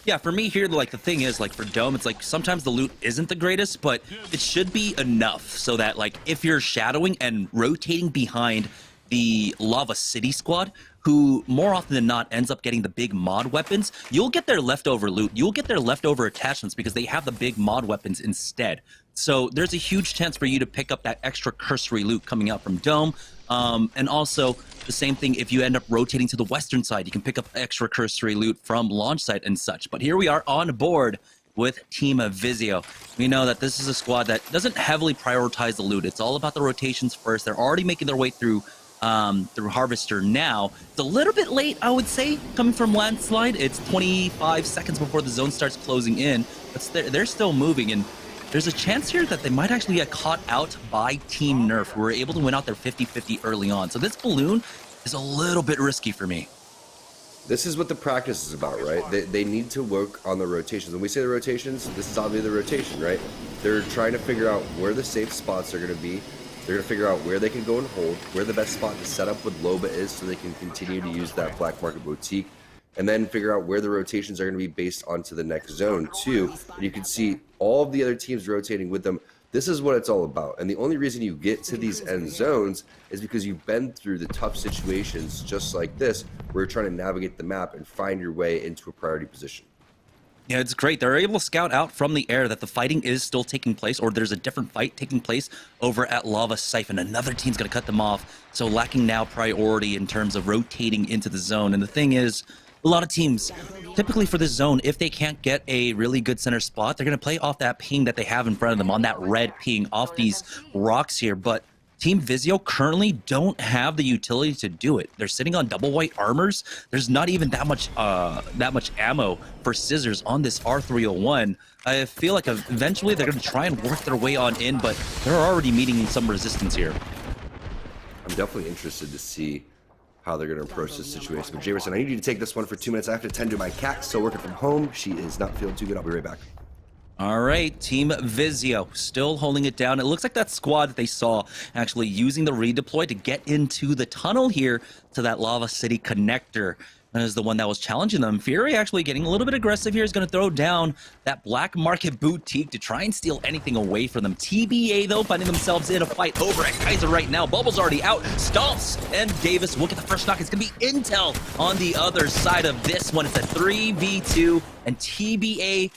Yeah, for me here, the thing is, for Dome, it's sometimes the loot isn't the greatest, but it should be enough so that, if you're shadowing and rotating behind the Lava City squad, who more often than not ends up getting the big mod weapons, you'll get their leftover loot. You'll get their leftover attachments because they have the big mod weapons instead. So there's a huge chance for you to pick up that extra cursory loot coming out from Dome. And also the same thing if you end up rotating to the western side, you can pick up extra cursory loot from launch site and such. But here we are on board with Team Vizio. We know that this is a squad that doesn't heavily prioritize the loot. It's all about the rotations first. They're already making their way through Harvester now. It's a little bit late, I would say, coming from Landslide. It's 25 seconds before the zone starts closing in, but they're still moving, and there's a chance here that they might actually get caught out by Team Nerf, who were able to win out their 50-50 early on. So this balloon is a little bit risky for me. This is what the practice is about, right? They need to work on the rotations. When we say the rotations, this is obviously the rotation, right? They're trying to figure out where the safe spots are going to be. They're going to figure out where they can go and hold, where the best spot to set up with Loba is so they can continue to use that Black Market Boutique, and then figure out where the rotations are going to be based onto the next zone, too. And you can see all of the other teams rotating with them. This is what it's all about. And the only reason you get to these end zones is because you've been through the tough situations just like this, where you're trying to navigate the map and find your way into a priority position. Yeah, it's great. They're able to scout out from the air that the fighting is still taking place, or there's a different fight taking place over at Lava Siphon. Another team's going to cut them off, so lacking now priority in terms of rotating into the zone. And the thing is, a lot of teams, typically for this zone, if they can't get a really good center spot, they're going to play off that ping that they have in front of them, on that red ping, off these rocks here. But Team Vizio currently don't have the utility to do it. They're sitting on double white armors. There's not even that much ammo for scissors on this R301. I feel like eventually they're going to try and work their way on in, but they're already meeting some resistance here. I'm definitely interested to see how they're going to approach this situation. But Jamerson, I need you to take this one for 2 minutes. I have to tend to my cat, still working from home. She is not feeling too good. I'll be right back. All right, Team Vizio still holding it down. It looks like that squad that they saw actually using the redeploy to get into the tunnel here to that Lava City connector. That is the one that was challenging them. Fury actually getting a little bit aggressive here. Is going to throw down that Black Market Boutique to try and steal anything away from them. TBA, though, finding themselves in a fight over at Kaiser right now. Bubble's already out. Stomps and Davis will get the first knock. It's going to be Intel on the other side of this one. It's a 3v2, and TBA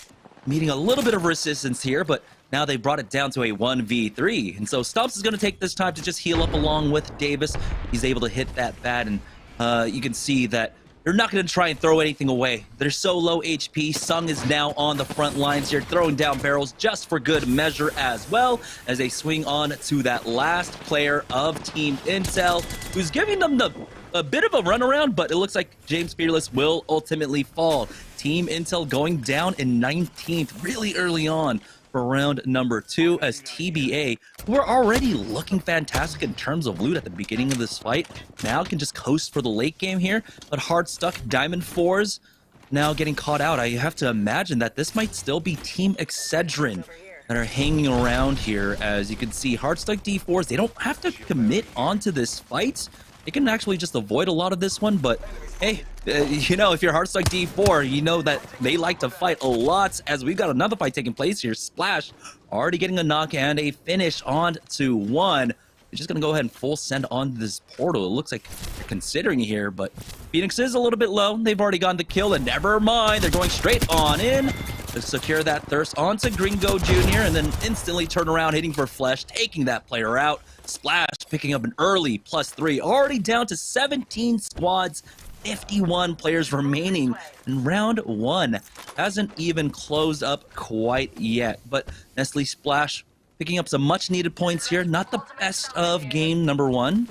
meeting a little bit of resistance here, but now they brought it down to a 1v3. And so Stomps is going to take this time to just heal up along with Davis. He's able to hit that bad, and you can see that they're not going to try and throw anything away. They're so low HP. Sung is now on the front lines here, throwing down barrels just for good measure, as well as they swing on to that last player of Team Intel, who's giving them a bit of a runaround, but it looks like James Fearless will ultimately fall. Team Intel going down in 19th really early on for round number 2, as TBA, who are already looking fantastic in terms of loot at the beginning of this fight, now can just coast for the late game here. But hard stuck Diamond 4s now getting caught out. I have to imagine that this might still be Team Excedrin that are hanging around here. As you can see, hard stuck D4s, they don't have to commit onto this fight. They can actually just avoid a lot of this one, but hey, you know, if you're hardstuck D4, you know that they like to fight a lot, as we've got another fight taking place here. Splash already getting a knock and a finish on to 1. They're just going to go ahead and full send on this portal. It looks like they're considering here, but Phoenix is a little bit low. They've already gotten the kill, and never mind. They're going straight on in to secure that thirst onto Gringo Jr., and then instantly turn around, hitting for Flesh, taking that player out. Splash picking up an early +3, already down to 17 squads, 51 players remaining, and round 1 hasn't even closed up quite yet. But Nestle Splash picking up some much needed points here. Not the best of game number 1,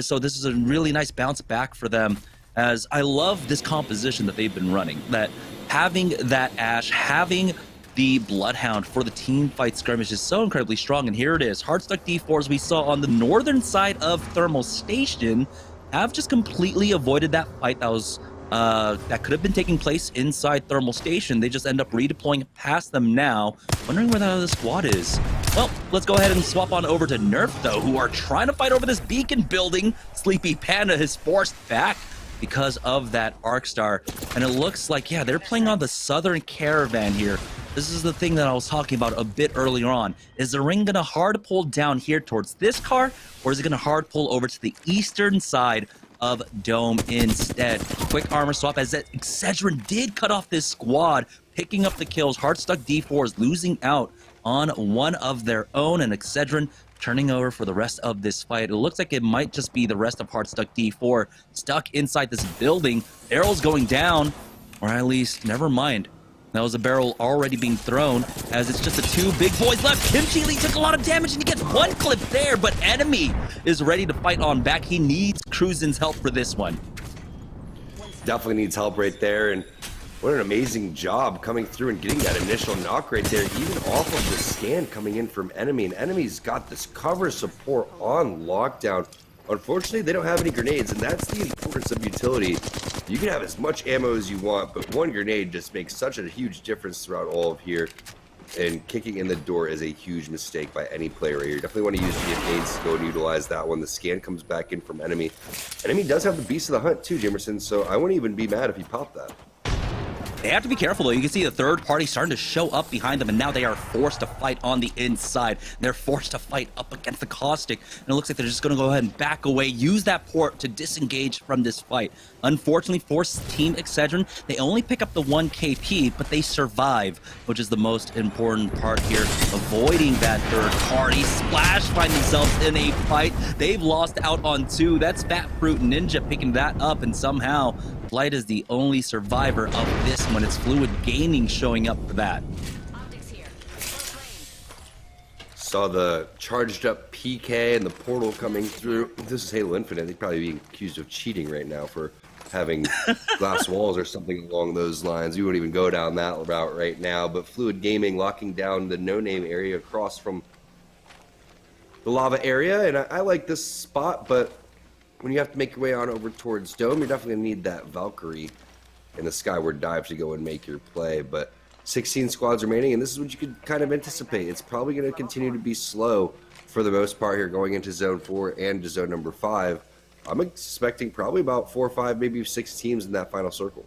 so this is a really nice bounce back for them, as I love this composition that they've been running, that having that Ash, having the Bloodhound for the team fight skirmish is so incredibly strong. And here it is, hardstuck D4s we saw on the northern side of Thermal Station have just completely avoided that fight that was that could have been taking place inside Thermal Station. They just end up redeploying past them now, wondering where that other squad is. Well, let's go ahead and swap on over to Nerf, though, who are trying to fight over this beacon building. Sleepy Panda is forced back because of that Arc Star, and it looks like, yeah, they're playing on the Southern Caravan here. This is the thing that I was talking about a bit earlier on. Is the ring going to hard pull down here towards this car, or is it going to hard pull over to the eastern side of Dome instead? Quick armor swap, as that Excedrin did cut off this squad, picking up the kills. Hardstuck D4s losing out on one of their own, and Excedrin turning over for the rest of this fight. It looks like it might just be the rest of hardstuck D4 stuck inside this building. Barrels going down, or at least, never mind. That was a barrel already being thrown, as it's just the 2 big boys left. Kimchi Lee took a lot of damage, and he gets 1 clip there, but Enemy is ready to fight on back. He needs Cruisin's help for this one. Definitely needs help right there, and what an amazing job coming through and getting that initial knock right there, even off of the scan coming in from Enemy. And Enemy's got this cover support on lockdown. Unfortunately, they don't have any grenades, and that's the importance of utility. You can have as much ammo as you want, but 1 grenade just makes such a huge difference throughout all of here. And kicking in the door is a huge mistake by any player right here. You definitely want to use grenades to go and utilize that one. The scan comes back in from Enemy. Enemy does have the Beast of the Hunt too, Jamerson, so I wouldn't even be mad if he popped that. They have to be careful, though. You can see the third party starting to show up behind them, and now they are forced to fight on the inside. They're forced to fight up against the Caustic, and it looks like they're just going to go ahead and back away, use that port to disengage from this fight. Unfortunately for Team Excedrin, they only pick up the 1 KP, but they survive, which is the most important part here. Avoiding that third party. Splash find themselves in a fight. They've lost out on 2. That's Fat Fruit Ninja picking that up, and somehow Light is the only survivor of this one. It's Fluid Gaming showing up for that. Saw the charged up PK and the portal coming through. This is Halo Infinite. They'd probably be accused of cheating right now for having glass walls or something along those lines. We wouldn't even go down that route right now. But Fluid Gaming locking down the no-name area across from the lava area. And I like this spot, but when you have to make your way on over towards Dome, you're definitely going to need that Valkyrie in the Skyward Dive to go and make your play. But 16 squads remaining, and this is what you could kind of anticipate. It's probably going to continue to be slow for the most part here going into Zone 4 and to Zone number 5. I'm expecting probably about 4 or 5, maybe 6 teams in that final circle.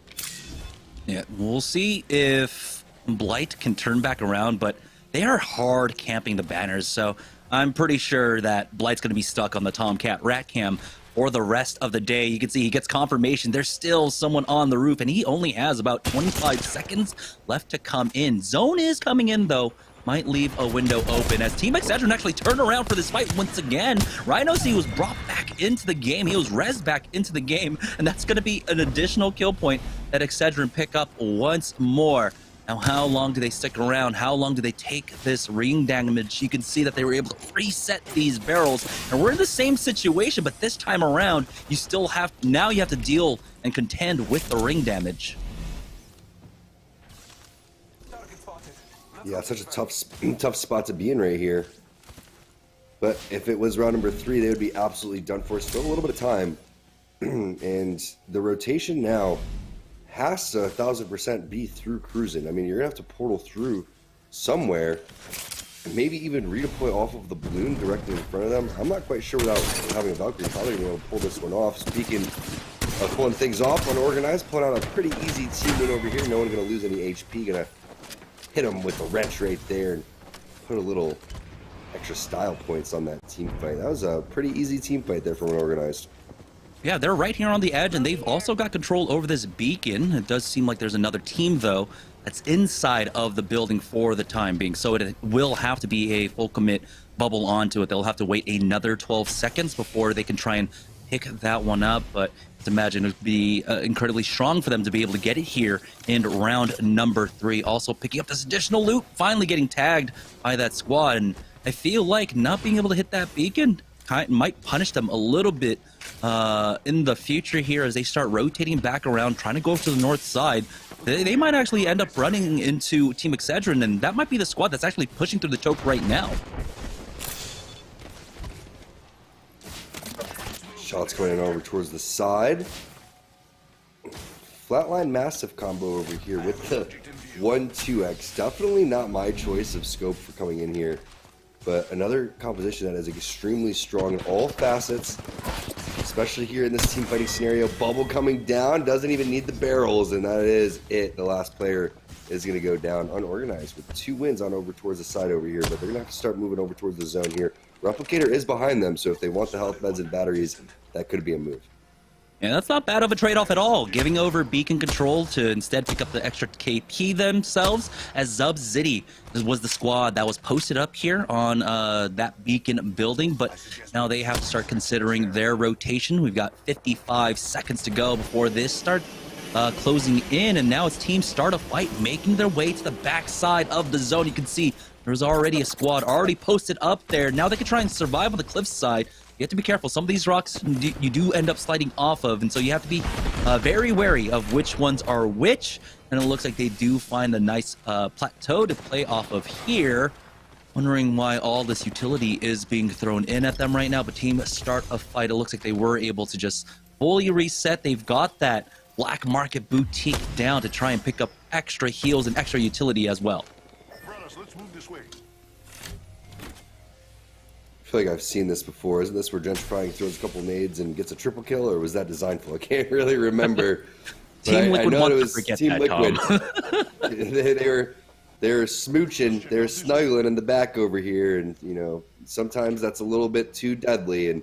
Yeah, we'll see if Blight can turn back around, but they are hard camping the banners, so I'm pretty sure that Blight's going to be stuck on the Tomcat rat cam for the rest of the day. You can see he gets confirmation. There's still someone on the roof, and he only has about 25 seconds left to come in. Zone is coming in, though. Might leave a window open as Team Excedrin actually turned around for this fight once again. Rhino C was brought back into the game. He was rezzed back into the game, and that's going to be an additional kill point that Excedrin pick up once more. Now, how long do they stick around? How long do they take this ring damage? You can see that they were able to reset these barrels, and we're in the same situation, but this time around, you still have, now you have to deal and contend with the ring damage. Yeah, it's such a tough spot to be in right here. But if it was round number 3, they would be absolutely done for. Still a little bit of time. And the rotation now has to 1,000% be through cruising. I mean, you're going to have to portal through somewhere. And maybe even redeploy off of the balloon directly in front of them. I'm not quite sure without having a Valkyrie. Probably going to be able to pull this one off. Speaking of pulling things off, Unorganized pulling out a pretty easy team win over here. No one's going to lose any HP. Going to hit him with the wrench right there and put a little extra style points on that team fight. That was a pretty easy team fight there from Unorganized. Yeah, they're right here on the edge, and they've also got control over this beacon. It does seem like there's another team, though, that's inside of the building for the time being, so it will have to be a full commit bubble onto it. They'll have to wait another 12 seconds before they can try and pick that one up, but imagine it would be incredibly strong for them to be able to get it here in round number 3. Also picking up this additional loot, finally getting tagged by that squad, and I feel like not being able to hit that beacon might punish them a little bit in the future here as they start rotating back around, trying to go to the north side. They might actually end up running into Team Excedrin, and that might be the squad that's actually pushing through the choke right now. Shots going in over towards the side. Flatline massive combo over here with the 1-2x. Definitely not my choice of scope for coming in here, but another composition that is extremely strong in all facets, especially here in this team fighting scenario. Bubble coming down, doesn't even need the barrels, and that is it. The last player is going to go down. Unorganized with 2 wins on over towards the side over here, but they're going to have to start moving over towards the zone here. Replicator is behind them, so if they want the health beds and batteries, that could be a move. Yeah, that's not bad of a trade-off at all. Giving over beacon control to instead pick up the extra KP themselves, as Zub Zitty was the squad that was posted up here on that beacon building, but now they have to start considering their rotation. We've got 55 seconds to go before this starts closing in, and now it's team start a fight, making their way to the backside of the zone. You can see there's already a squad already posted up there. Now they can try and survive on the cliff side. You have to be careful. Some of these rocks you do end up sliding off of, and so you have to be very wary of which ones are which. And it looks like they do find a nice plateau to play off of here. Wondering why all this utility is being thrown in at them right now, but team start a fight. It looks like they were able to just fully reset. They've got that black market boutique down to try and pick up extra heals and extra utility as well. Let's move this way. I feel like I've seen this before. Isn't this where Gentrifying throws a couple nades and gets a triple kill, or was that Designful? I can't really remember. Team Liquid I know wants it was to forget Team that, Liquid. Tom. they were smooching, they were snuggling in the back over here, and you know sometimes that's a little bit too deadly, and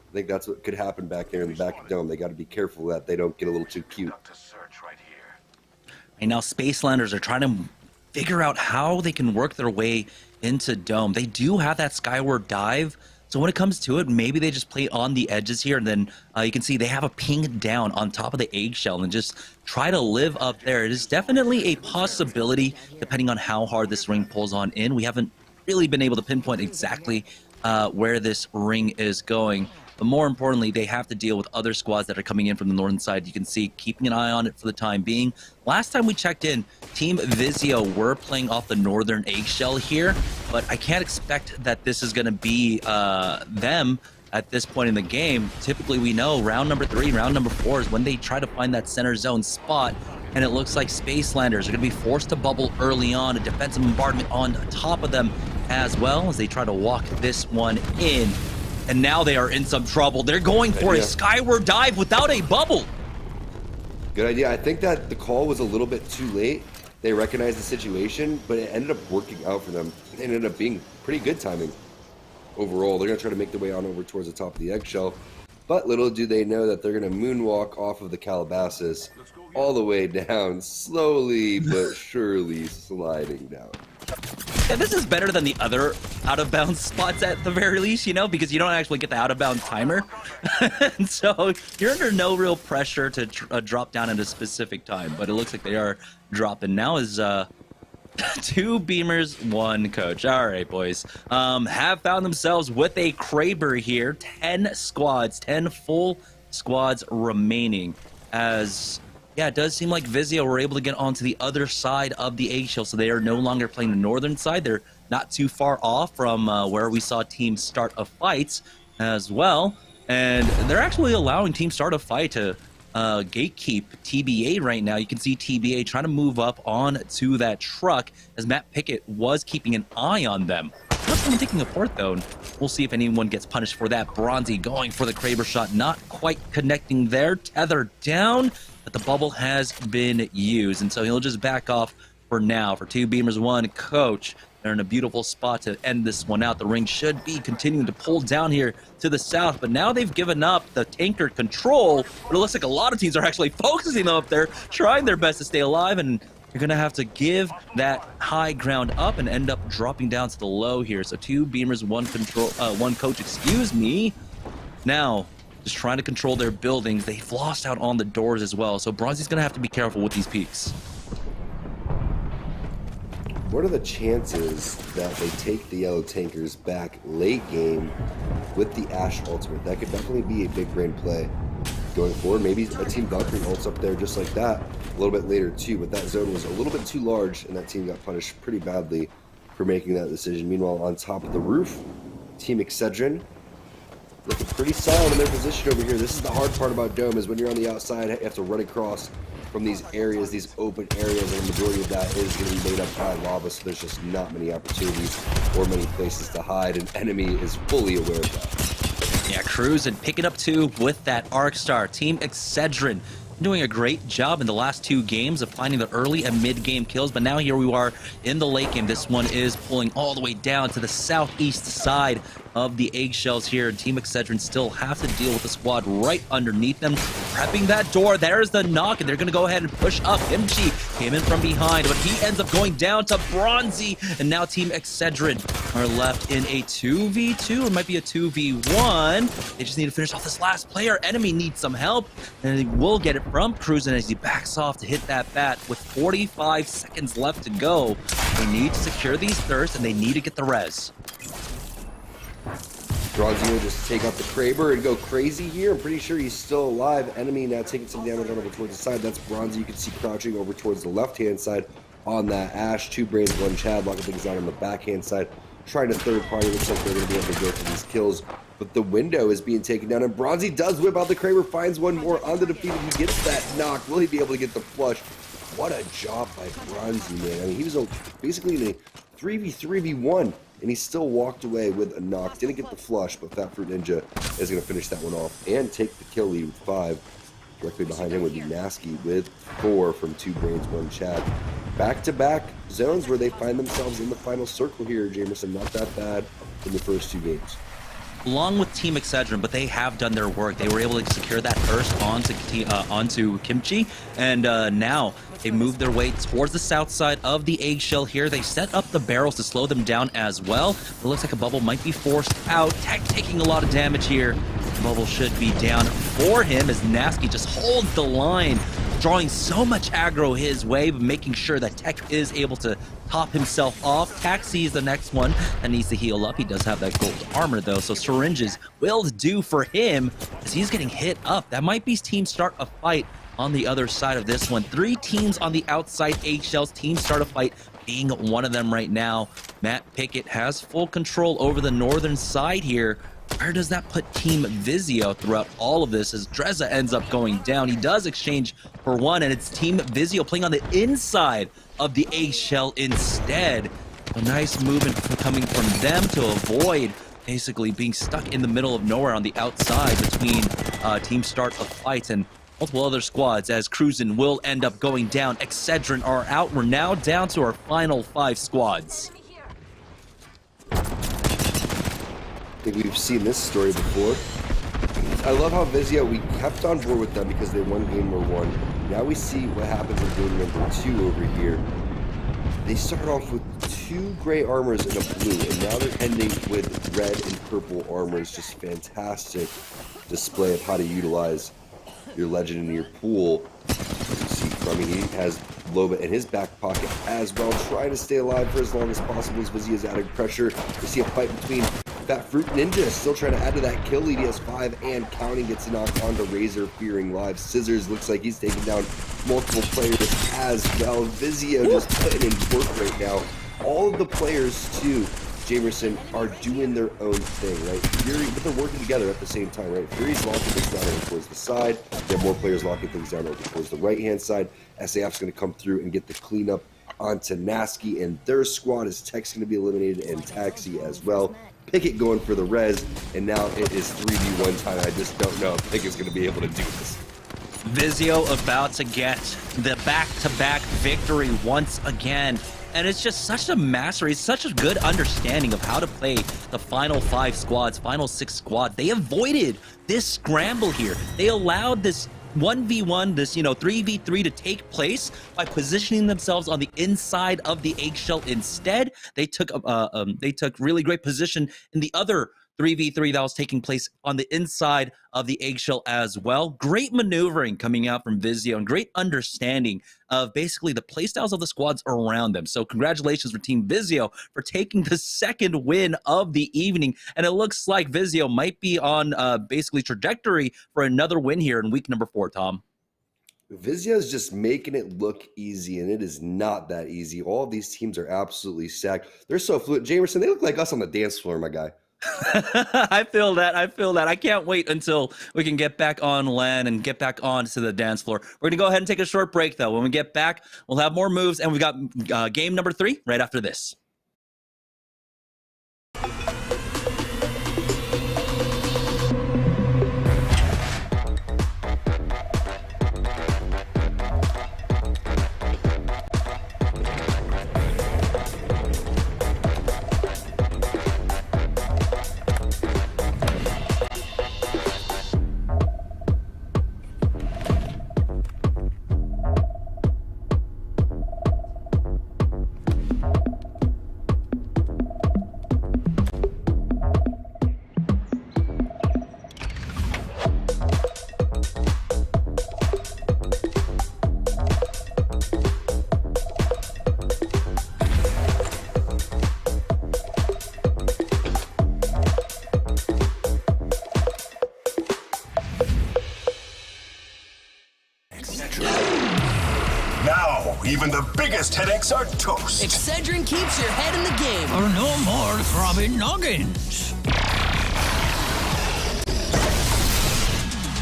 I think that's what could happen back there in the back of Dome. They got to be careful that they don't get a little too cute. And now Spacelanders are trying to figure out how they can work their way into Dome. They do have that skyward dive, so when it comes to it, maybe they just play on the edges here, and then you can see they have a ping down on top of the eggshell and just try to live up there. It is definitely a possibility depending on how hard this ring pulls on in. We haven't really been able to pinpoint exactly where this ring is going. But more importantly, they have to deal with other squads that are coming in from the northern side. You can see, keeping an eye on it for the time being. Last time we checked in, Team Vizio were playing off the northern eggshell here, but I can't expect that this is going to be them at this point in the game. Typically, we know round number 3, round number 4 is when they try to find that center zone spot. and it looks like Spacelanders are going to be forced to bubble early on. A defensive bombardment on top of them as well as they try to walk this one in. And now they are in some trouble. They're going for a skyward dive without a bubble. Good idea. I think that the call was a little bit too late. They recognized the situation, but it ended up working out for them. It ended up being pretty good timing overall. They're going to try to make their way on over towards the top of the eggshell. But little do they know that they're going to moonwalk off of the Calabasas all the way down, slowly but surely sliding down. Yeah, this is better than the other out-of-bounds spots at the very least, you know, because you don't actually get the out-of-bounds timer. And so you're under no real pressure to drop down at a specific time, but it looks like they are dropping. Now is 2 Beamers, 1 coach. All right, boys. Have found themselves with a Kraber here. 10 squads, 10 full squads remaining as... Yeah, it does seem like Vizio were able to get onto the other side of the eggshell, so they are no longer playing the northern side. They're not too far off from where we saw Team Start a Fight as well. And they're actually allowing Team Start a Fight to gatekeep TBA right now. You can see TBA trying to move up on to that truck as Matt Pickett was keeping an eye on them. Not someone taking a port, though. And we'll see if anyone gets punished for that. Bronzy going for the Kraber shot, not quite connecting there. Tether down, but the bubble has been used, and so he'll just back off for now. For 2 Beamers, 1 coach. They're in a beautiful spot to end this one out. The ring should be continuing to pull down here to the south, but now they've given up the tanker control. But it looks like a lot of teams are actually focusing up there, trying their best to stay alive, and you're going to have to give that high ground up and end up dropping down to the low here. So 2 Beamers, 1 coach, excuse me. Now, just trying to control their buildings. They've lost out on the doors as well, so Bronzy's going to have to be careful with these peaks. What are the chances that they take the yellow tankers back late game with the Ash ultimate? That could definitely be a big brain play going forward. Maybe a team Valkyrie ults up there just like that a little bit later too, but that zone was a little bit too large and that team got punished pretty badly for making that decision. Meanwhile, on top of the roof, Team Excedrin looking pretty solid in their position over here. This is the hard part about Dome, is when you're on the outside, you have to run across from these areas, these open areas, and the majority of that is going to be made up by lava, so there's just not many opportunities or many places to hide, and enemy is fully aware of that. Yeah, Cruz and pick it up too with that Arc Star. Team Excedrin doing a great job in the last 2 games of finding the early and mid-game kills, but now here we are in the late game. This one is pulling all the way down to the southeast side of the eggshells here, and Team Excedrin still have to deal with the squad right underneath them, prepping that door. There's the knock, and they're going to go ahead and push up. Kimchi came in from behind, but he ends up going down to Bronzy, and now Team Excedrin are left in a 2v2, or might be a 2v1. They just need to finish off this last player. Enemy needs some help, and he will get it from Cruzen as he backs off to hit that bat with 45 seconds left to go. They need to secure these thirsts, and they need to get the res. Bronzy will just take out the Kraber and go crazy here. I'm pretty sure he's still alive. Enemy now taking some damage on over towards the side. That's Bronzy. You can see crouching over towards the left-hand side on that Ash. 2 Brains, 1 Chad. Locking things down on the backhand side. Trying to third party. Looks like they're going to be able to go for these kills. But the window is being taken down. And Bronzy does whip out the Kraber. Finds one more on the defeated. He gets that knock. Will he be able to get the flush? What a job by Bronzy, man. I mean, he was basically in a 3v3v1. And he still walked away with a knock. Didn't get the flush, but Fat Fruit Ninja is going to finish that one off and take the kill lead with 5. Directly behind him would be Nasky with 4 from 2 Brains, 1 Chad. Back-to-back zones where they find themselves in the final circle here, Jamerson. Not that bad in the first 2 games. Along with Team Excedrin, but they have done their work. They were able to secure that first onto Kimchi, and now they move their way towards the south side of the eggshell here. They set up the barrels to slow them down as well. It looks like a bubble might be forced out. Tech taking a lot of damage here. The bubble should be down for him as Nasky just holds the line, drawing so much aggro his way, but making sure that Tech is able to top himself off. Taxi is the next one that needs to heal up. He does have that gold armor though, so syringes will do for him as he's getting hit up. That might be Team Start a Fight on the other side of this one. 3 teams on the outside eggshells. Team Start a Fight being one of them right now. Matt Pickett has full control over the northern side here where does that put Team Vizio throughout all of this as Dreza ends up going down? He does exchange for one, and it's Team Vizio playing on the inside of the A shell instead. A nice movement coming from them to avoid basically being stuck in the middle of nowhere on the outside between team start of fights and multiple other squads, as Cruisin will end up going down. Excedrin are out. We're now down to our final 5 squads. I think we've seen this story before. I love how Vizio, we kept on board with them because they won game number 1. Now we see what happens in game number 2 over here. They start off with 2 gray armors and a blue, and now they're ending with red and purple armors. Just fantastic display of how to utilize your legend in your pool. As you see, Crummy, he has Loba in his back pocket as well, trying to stay alive for as long as possible as Vizzy is adding pressure. We see a fight between Fat Fruit Ninja, still trying to add to that kill lead. He has 5 and counting, gets knocked onto Razor, fearing live. Scissors looks like he's taking down multiple players as well. Vizio just putting in work right now. All of the players too, Jamerson, are doing their own thing, right? Fury, but they're working together at the same time, right? Fury's locking things down over towards the side. There are more players locking things down over towards the right-hand side. SAF's going to come through and get the cleanup onto Nasky and their squad. As Tech's going to be eliminated and Taxi as well. Pickett going for the res, and now it is 3v1 time. I just don't know if Pickett's going to be able to do this. Vizio about to get the back-to-back victory once again. And it's just such a mastery, it's such a good understanding of how to play the final 5 squads, final 6 squads. They avoided this scramble here. They allowed this 1v1, this 3v3 to take place by positioning themselves on the inside of the eggshell. Instead, they took really great position in the other 3v3 that was taking place on the inside of the eggshell as well. Great maneuvering coming out from Vizio and great understanding of basically the playstyles of the squads around them. So congratulations for Team Vizio for taking the 2nd win of the evening. And it looks like Vizio might be on basically trajectory for another win here in week number 4, Tom. Vizio's just making it look easy, and it is not that easy. All of these teams are absolutely stacked. They're so fluid. Jamerson, they look like us on the dance floor, my guy. I feel that. I can't wait until we can get back on LAN and get back onto the dance floor. We're going to go ahead and take a short break, though. When we get back, we'll have more moves, and we've got game number 3 right after this. Now, even the biggest headaches are toast. Excedrin keeps your head in the game. Or no more throbbing noggins.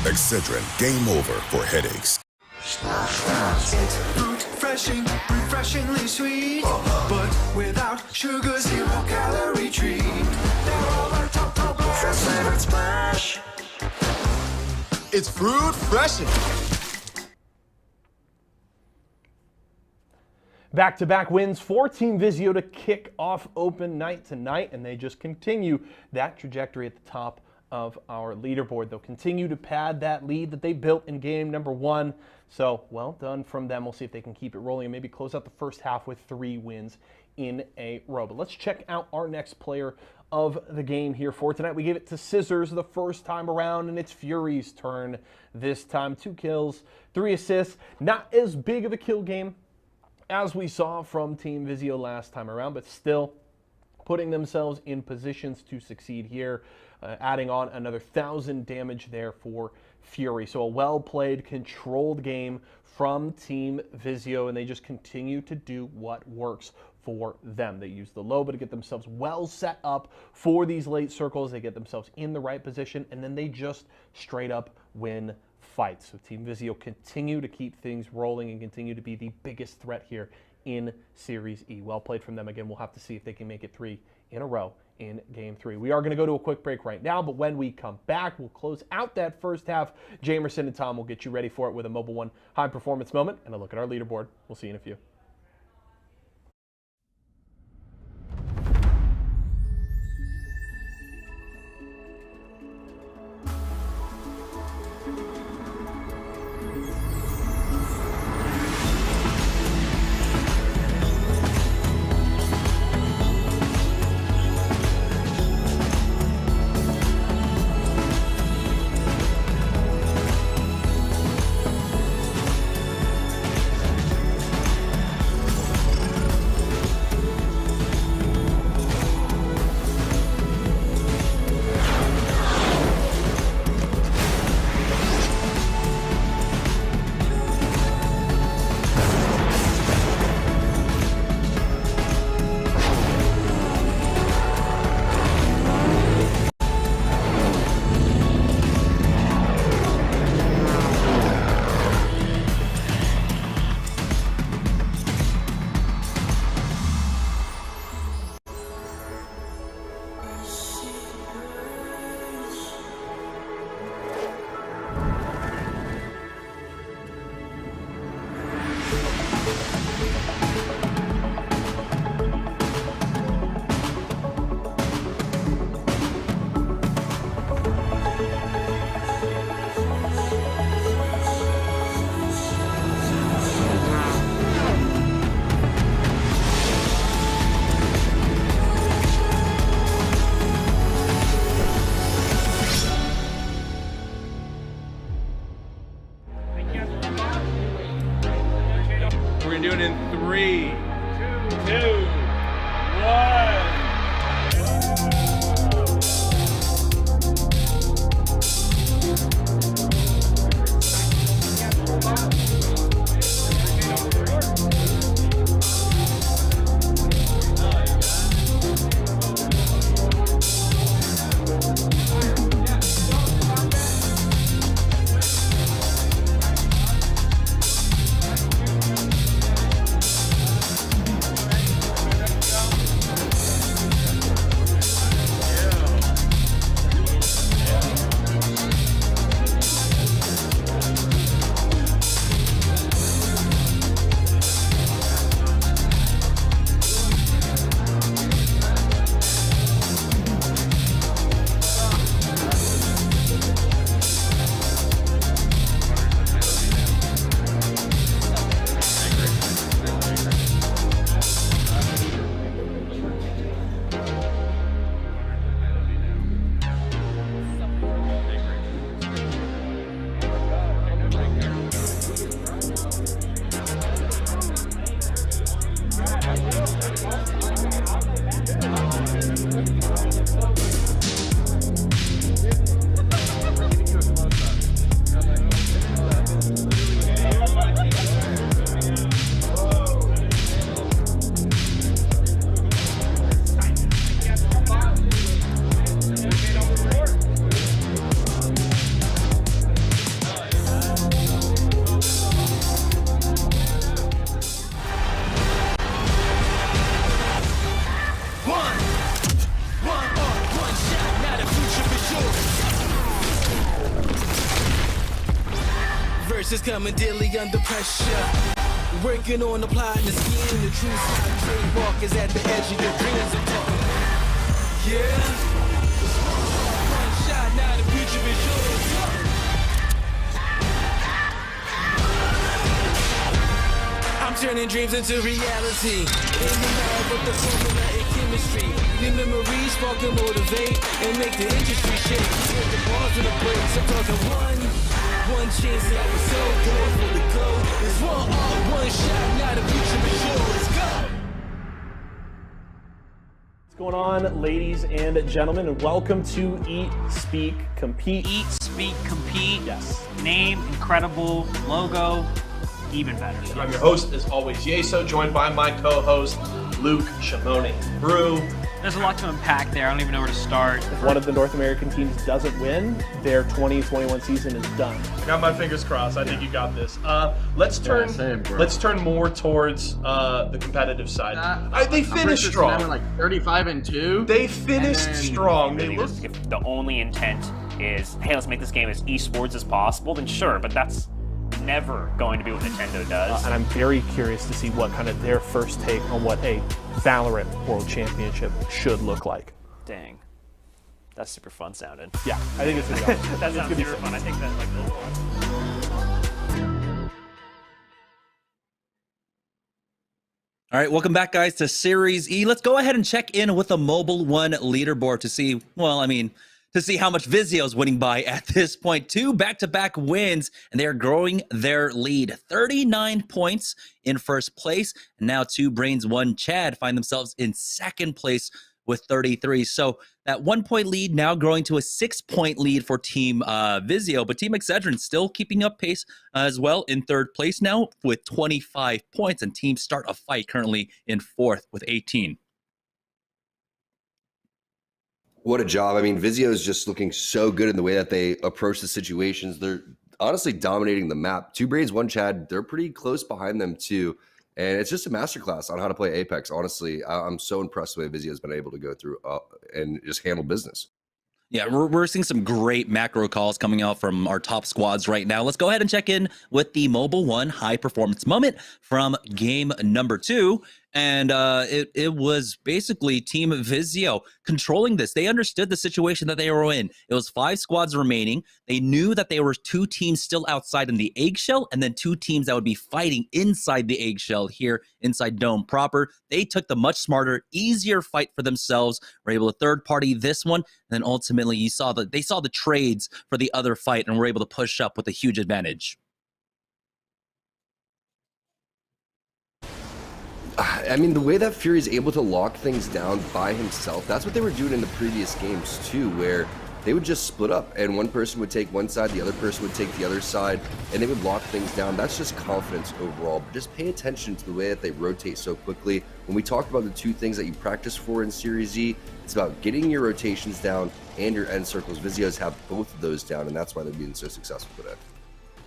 Excedrin, game over for headaches. It's refreshing, refreshingly sweet, but without sugar, 0 calorie treat. They're all our top fresh flavored splash. It's fruit freshing. Back-to-back wins for Team Vizio to kick off open night tonight, and they just continue that trajectory at the top of our leaderboard. They'll continue to pad that lead that they built in game number 1. So, well done from them. We'll see if they can keep it rolling and maybe close out the first half with 3 wins in a row. But let's check out our next player of the game here for tonight. We gave it to Scissors the first time around, and it's Fury's turn this time. 2 kills, 3 assists. Not as big of a kill game as we saw from Team Vizio last time around, but still putting themselves in positions to succeed here, adding on another 1,000 damage there for Fury. So a well-played, controlled game from Team Vizio, and they just continue to do what works for them. They use the Loba to get themselves well set up for these late circles. They get themselves in the right position, and then they just straight up win fights. So Team Vizio continue to keep things rolling and continue to be the biggest threat here in Series E. Well played from them. Again, we'll have to see if they can make it 3 in a row in Game 3. We are going to go to a quick break right now, but when we come back, we'll close out that first half. Jamerson and Tom will get you ready for it with a Mobile One high performance moment and a look at our leaderboard. We'll see you in a few. We're gonna do it in 3, 2, 1. Versus coming daily under pressure. Working on the plot and the scheme. The true side walk is at the edge of your dreams. I'm talking. Yeah. One shot, now the future is yours. I'm turning dreams into reality. In the lab with the formula and chemistry. The memories spark and motivate and make the industry shake. With the bars and the breaks, I'm talking one chance that was so good for the goal. It's one shot, now the future is yours. Let's go. What's going on, ladies and gentlemen, and welcome to Eat, Speak, Compete. Eat, Speak, Compete. Yes. Name, incredible. Logo, even better. I'm your host, as always, Yeso, joined by my co-host, Luke, Shimone, Brew. There's a lot to unpack there. I don't even know where to start. If one of the North American teams doesn't win, their 2021 season is done. I got my fingers crossed. I think you got this. Let's turn more towards the competitive side. They finished strong. Like 35-2. They finished strong. They looked. If the only intent is, hey, let's make this game as esports as possible, then sure, but that's never going to be what Nintendo does. And I'm very curious to see what kind of their first take on what a Valorant World Championship should look like. Dang. That's super fun sounding. Yeah, I think it's going to be awesome. That sounds super fun. I think that like All right, welcome back, guys, to Series E. Let's go ahead and check in with the Mobile One leaderboard to see, to see how much Vizio's winning by at this point. 2 back-to-back wins, and they are growing their lead. 39 points in first place, and now 2 Brains, 1 Chad find themselves in second place with 33. So that 1-point lead now growing to a 6-point lead for Team Vizio, but Team Excedrin still keeping up pace as well in third place now with 25 points, and Team Start a Fight currently in fourth with 18. What a job. I mean, Vizio is just looking so good in the way that they approach the situations. They're honestly dominating the map. 2 Brains, 1 Chad, they're pretty close behind them too. And it's just a masterclass on how to play Apex. Honestly, I'm so impressed with the way Vizio has been able to go through and just handle business. Yeah, we're seeing some great macro calls coming out from our top squads right now. Let's go ahead and check in with the Mobile One high performance moment from game number 2. And it was basically Team Vizio controlling this. They understood the situation that they were in. It was 5 squads remaining. They knew that there were 2 teams still outside in the eggshell, and then 2 teams that would be fighting inside the eggshell here inside Dome proper. They took the much smarter, easier fight for themselves. Were able to third party this one, and then ultimately they saw the trades for the other fight, and were able to push up with a huge advantage. I mean, the way that Fury is able to lock things down by himself, that's what they were doing in the previous games too, where they would just split up and one person would take one side, the other person would take the other side, and they would lock things down. That's just confidence overall. But just pay attention to the way that they rotate so quickly. When we talk about the 2 things that you practice for in Series E, it's about getting your rotations down and your end circles. Vizios have both of those down, and that's why they're being so successful today.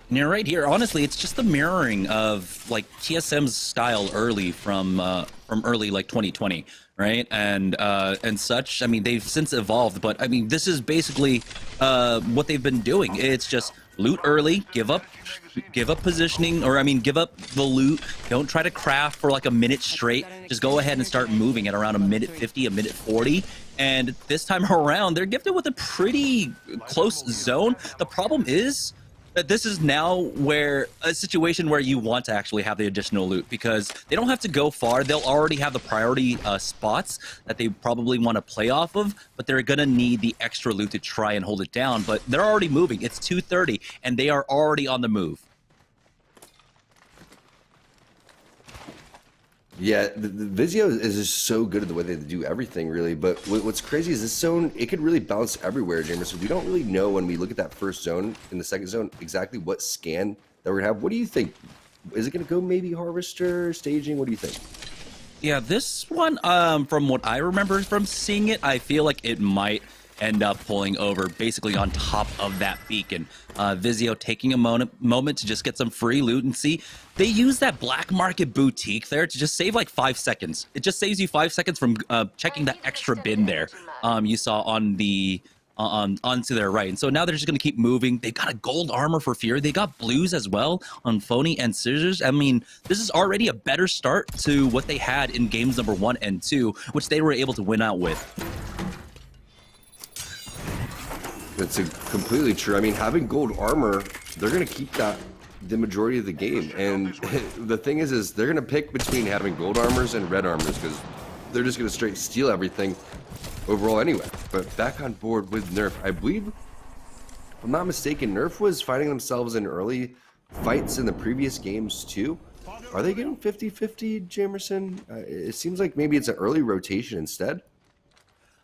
And you're right here. Honestly, it's just the mirroring of like TSM's style early from early like 2020, right? And such. I mean, they've since evolved, but I mean, this is basically what they've been doing. It's just loot early, give up positioning, or I mean, give up the loot. Don't try to craft for like a minute straight. Just go ahead and start moving at around a minute 50, a minute 40. And this time around, they're gifted with a pretty close zone. The problem is that this is now where a situation where you want to actually have the additional loot, because they don't have to go far. They'll already have the priority spots that they probably want to play off of, but they're going to need the extra loot to try and hold it down. But they're already moving. It's 2:30, and they are already on the move. Yeah, the Vizio is just so good at the way they do everything, really. But what's crazy is this zone, it could really bounce everywhere, Jamerson. We don't really know when we look at that first zone, in the second zone, exactly what scan that we're going to have. What do you think? Is it going to go maybe Harvester, staging? What do you think? Yeah, this one, from what I remember from seeing it, I feel like it might end up pulling over basically on top of that beacon. Vizio taking a moment to just get some free loot, and see, they use that black market boutique there to just save like 5 seconds. It just saves you 5 seconds from checking that extra bin there you saw on the onto their right. And so now they're just going to keep moving. They've got a gold armor for Fury. They got blues as well on Phony and Scissors. I mean, this is already a better start to what they had in games number 1 and 2, which they were able to win out with. That's completely true. I mean, having gold armor, they're going to keep that the majority of the game. And the thing is they're going to pick between having gold armors and red armors, because they're just going to straight steal everything overall anyway. But back on board with Nerf, I believe, if I'm not mistaken, Nerf was finding themselves in early fights in the previous games too. Are they getting 50-50, Jamerson? It seems like maybe it's an early rotation instead.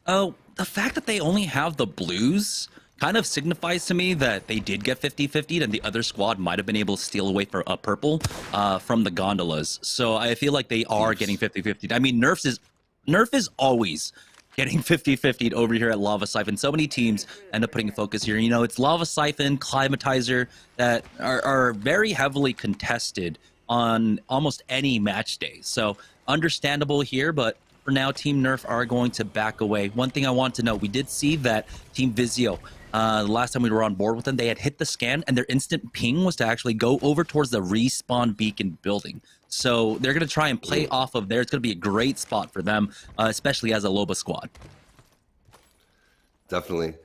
Oh, the fact that they only have the blues kind of signifies to me that they did get 50-50 and the other squad might have been able to steal away for a purple from the gondolas. So I feel like they are getting 50-50. I mean, Nerf is always getting 50-50 over here at Lava Siphon. So many teams end up putting focus here. You know, it's Lava Siphon, Climatizer that are very heavily contested on almost any match day. So understandable here, but for now, Team Nerf are going to back away. One thing I want to know, we did see that Team Vizio, the last time we were on board with them, they had hit the scan and their instant ping was to actually go over towards the respawn beacon building. So they're going to try and play off of there. It's going to be a great spot for them, especially as a Loba squad. Definitely.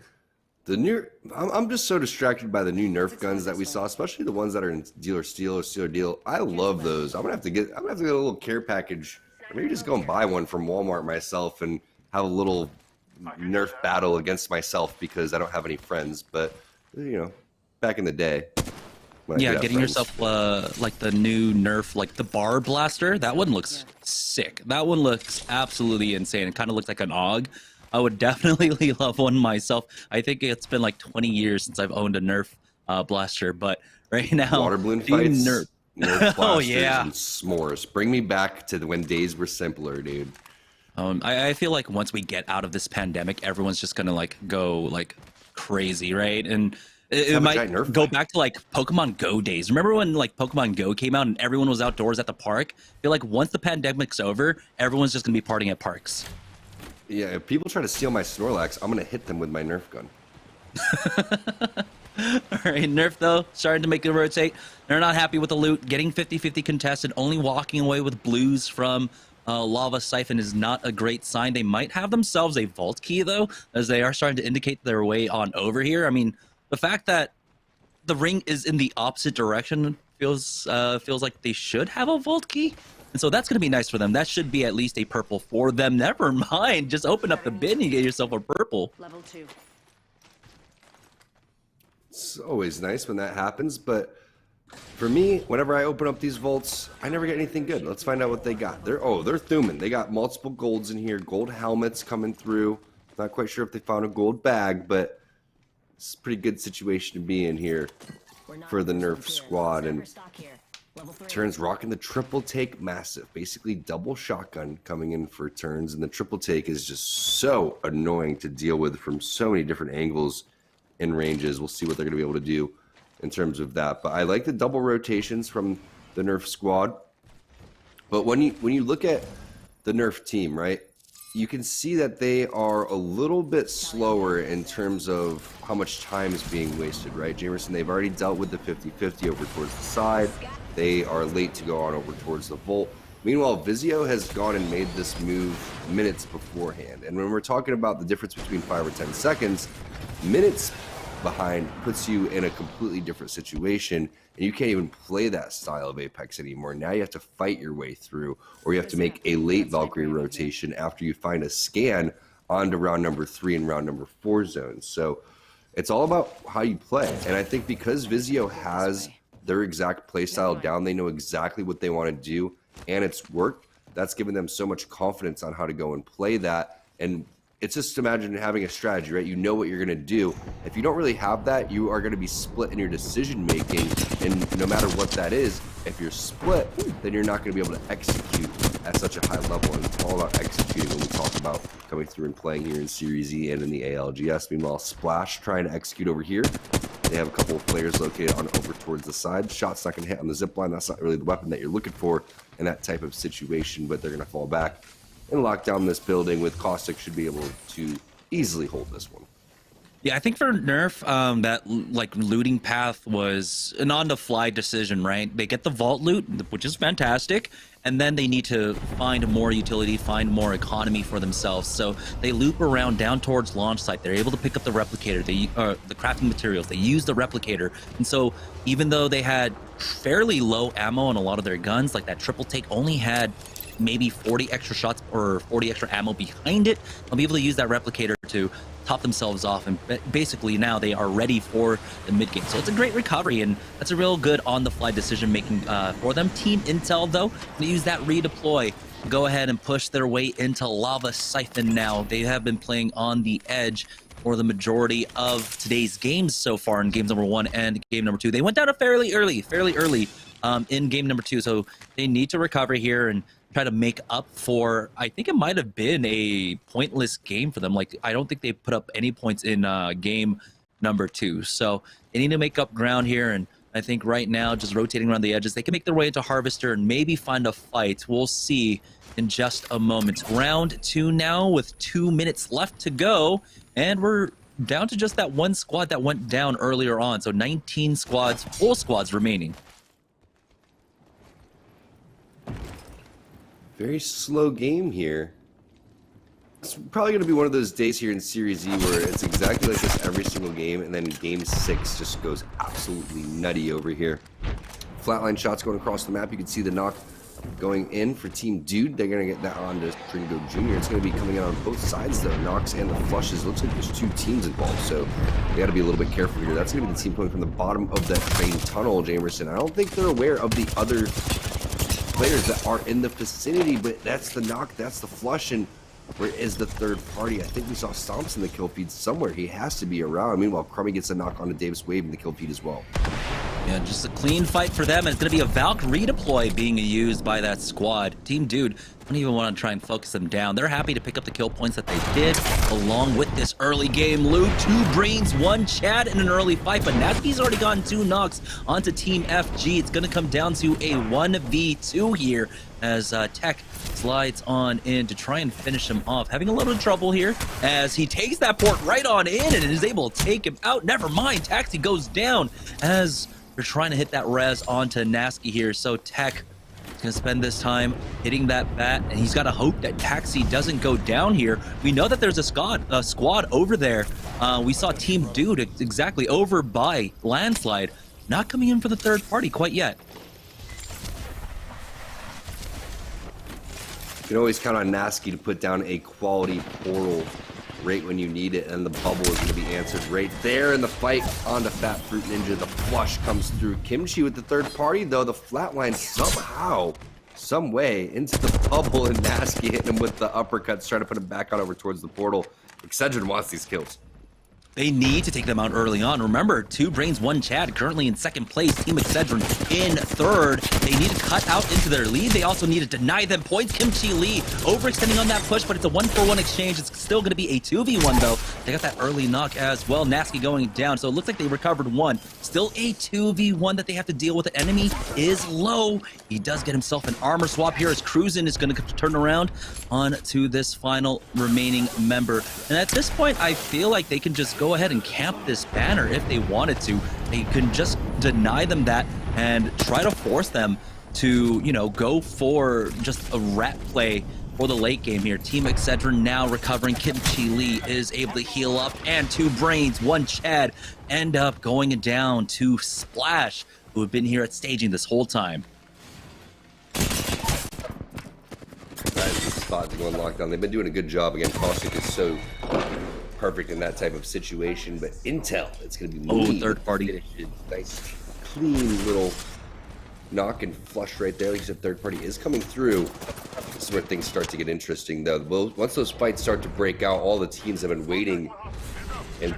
I'm just so distracted by the new Nerf guns that we saw, especially the ones that are in Dealer Steal or Stealer Deal. I love those. I'm gonna have to get a little care package. Or maybe just go and buy one from Walmart myself and have a little Nerf battle against myself because I don't have any friends. But you know, back in the day. Yeah, getting yourself like the new Nerf, like the bar blaster. That one looks sick. That one looks absolutely insane. It kind of looks like an AUG. I would definitely love one myself. I think it's been like 20 years since I've owned a Nerf blaster, but right now, water balloon fights, Nerf blasters, and s'mores. Bring me back to when days were simpler, dude. I feel like once we get out of this pandemic, everyone's just gonna like go like crazy, right? And it might go back to like Pokemon Go days. Remember when like Pokemon Go came out and everyone was outdoors at the park? I feel like once the pandemic's over, everyone's just gonna be partying at parks. Yeah, if people try to steal my Snorlax, I'm gonna hit them with my Nerf gun. All right, Nerf though, starting to make it rotate. They're not happy with the loot. Getting 50-50 contested, only walking away with blues from Lava Siphon is not a great sign. They might have themselves a vault key though, as they are starting to indicate their way on over here. I mean, the fact that the ring is in the opposite direction feels like they should have a vault key. And so that's going to be nice for them. That should be at least a purple for them. Never mind. Just open up the bin and get yourself a purple. Level 2. It's always nice when that happens, but for me, whenever I open up these vaults, I never get anything good. Let's find out what they got. They're thumbing. They got multiple golds in here, gold helmets coming through. Not quite sure if they found a gold bag, but it's a pretty good situation to be in here for the Nerf squad. And Turns rocking the triple take massive, basically double shotgun coming in for turns, and the triple take is just so annoying to deal with from so many different angles and ranges. We'll see what they're going to be able to do in terms of that. But I like the double rotations from the Nerf squad. But when you look at the Nerf team, right, you can see that they are a little bit slower in terms of how much time is being wasted, right? Jamerson, they've already dealt with the 50-50 over towards the side. They are late to go on over towards the vault. Meanwhile, Vizio has gone and made this move minutes beforehand. And when we're talking about the difference between 5 or 10 seconds, minutes behind puts you in a completely different situation, and you can't even play that style of Apex anymore. Now you have to fight your way through, or you have to make a late Valkyrie rotation after you find a scan onto round number 3 and round number 4 zones. So it's all about how you play. And I think because Vizio has their exact playstyle down, they know exactly what they want to do, and it's worked. That's given them so much confidence on how to go and play that. And it's just imagine having a strategy, right? You know what you're going to do. If you don't really have that, you are going to be split in your decision making. And no matter what that is, if you're split, then you're not going to be able to execute at such a high level. And it's all about executing when we talk about coming through and playing here in Series E and in the ALGS. Meanwhile, Splash trying to execute over here. They have a couple of players located on over towards the side. Shot's not going to hit on the zip line. That's not really the weapon that you're looking for in that type of situation, but they're going to fall back and lock down this building with Caustic. Should be able to easily hold this one. Yeah, I think for Nerf, that like looting path was an on-the-fly decision, right? They get the vault loot, which is fantastic, and then they need to find more utility, find more economy for themselves. So they loop around down towards launch site. They're able to pick up the replicator, the crafting materials. They use the replicator, and so even though they had fairly low ammo on a lot of their guns, like that triple take only had maybe 40 extra shots or 40 extra ammo behind it, they'll be able to use that replicator to top themselves off, and basically now they are ready for the mid game. So it's a great recovery, and that's a real good on-the-fly decision making for them. Team Intel though, they use that redeploy, go ahead and push their way into Lava Siphon now. They have been playing on the edge, for the majority of today's games so far in games number 1 and game number 2. They went down fairly early in game number 2, so they need to recover here and try to make up for, I think it might have been a pointless game for them. Like, I don't think they put up any points in game number 2, so they need to make up ground here. And I think right now, just rotating around the edges, they can make their way into Harvester and maybe find a fight. We'll see in just a moment. Round 2 now with 2 minutes left to go, and we're down to just that one squad that went down earlier on. So 19 squads, full squads remaining. Very slow game here. It's probably going to be one of those days here in Series E where it's exactly like this every single game, and then game 6 just goes absolutely nutty over here. Flatline shots going across the map. You can see the knock going in for Team Dude. They're going to get that on to Tringo Jr. It's going to be coming out on both sides though, knocks and the flushes. Looks like there's 2 teams involved, so they got to be a little bit careful here. That's going to be the team coming from the bottom of that train tunnel, Jamerson. I don't think they're aware of the other players that are in the vicinity, but that's the knock, that's the flush, and where is the third party? I think we saw Stomps in the kill feed somewhere. He has to be around. Meanwhile, Crummy gets a knock onto Davis Wave in the kill feed as well. Yeah, just a clean fight for them. It's going to be a Valk redeploy being used by that squad. Team Dude don't even want to try and focus them down. They're happy to pick up the kill points that they did along with this early game loot. 2 brains, 1 Chad in an early fight, but Natsuki's already gotten 2 knocks onto Team FG. It's going to come down to a 1v2 here as Tech slides on in to try and finish him off. Having a little trouble here as he takes that port right on in and is able to take him out. Never mind, Taxi goes down as they're trying to hit that res onto Nasky here. So Tech is going to spend this time hitting that bat, and he's got to hope that Taxi doesn't go down here. We know that there's a squad over there. We saw Team Dude exactly over by Landslide, not coming in for the third party quite yet. You can always count on Nasky to put down a quality portal right when you need it, and the bubble is going to be answered right there in the fight onto Fat Fruit Ninja. The flush comes through. Kimchi with the third party, though. The flatline somehow, some way, into the bubble, and Nasky hitting him with the uppercuts, trying to put him back on over towards the portal. Excedrin wants these kills. They need to take them out early on. Remember, 2 brains, 1 Chad, currently in second place. Team Excedrin in third. They need to cut out into their lead. They also need to deny them points. Kimchi Lee overextending on that push, but it's a 1-for-1 exchange. It's still going to be a 2v1, though. They got that early knock as well. Nasky going down, so it looks like they recovered 1. Still a 2v1 that they have to deal with. The enemy is low. He does get himself an armor swap here as Cruisin is going to turn around on to this final remaining member. And at this point, I feel like they can just go ahead and camp this banner if they wanted to. They can just deny them that and try to force them to, you know, go for just a rat play for the late game here. Team Excedrin now recovering. Kimchi Lee is able to heal up, and 2 brains, 1 Chad end up going down to Splash, who have been here at staging this whole time. Guys, the spot's going lockdown. They've been doing a good job. Again, Caustic is so perfect in that type of situation, but Intel, it's going to be third party. Nice, clean little knock and flush right there. Like you said, third party is coming through. This is where things start to get interesting, though. Well, once those fights start to break out, all the teams have been waiting and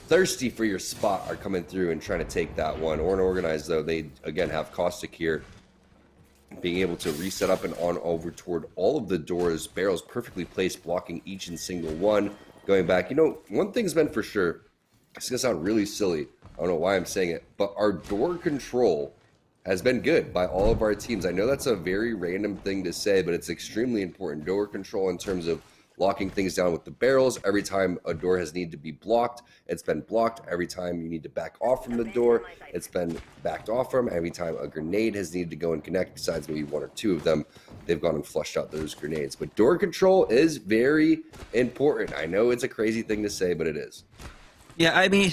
thirsty for your spot are coming through and trying to take that one. Or Organized, though, they again have Caustic here, being able to reset up and on over toward all of the doors. Barrels perfectly placed, blocking each and single one. Going back, you know, one thing's been for sure, it's gonna sound really silly, I don't know why I'm saying it, but our door control has been good by all of our teams. I know that's a very random thing to say, but it's extremely important. Door control in terms of locking things down with the barrels. Every time a door has needed to be blocked, it's been blocked. Every time you need to back off from the door, it's been backed off from. Every time a grenade has needed to go and connect, besides maybe 1 or 2 of them, they've gone and flushed out those grenades. But door control is very important. I know it's a crazy thing to say, but it is. Yeah, I mean,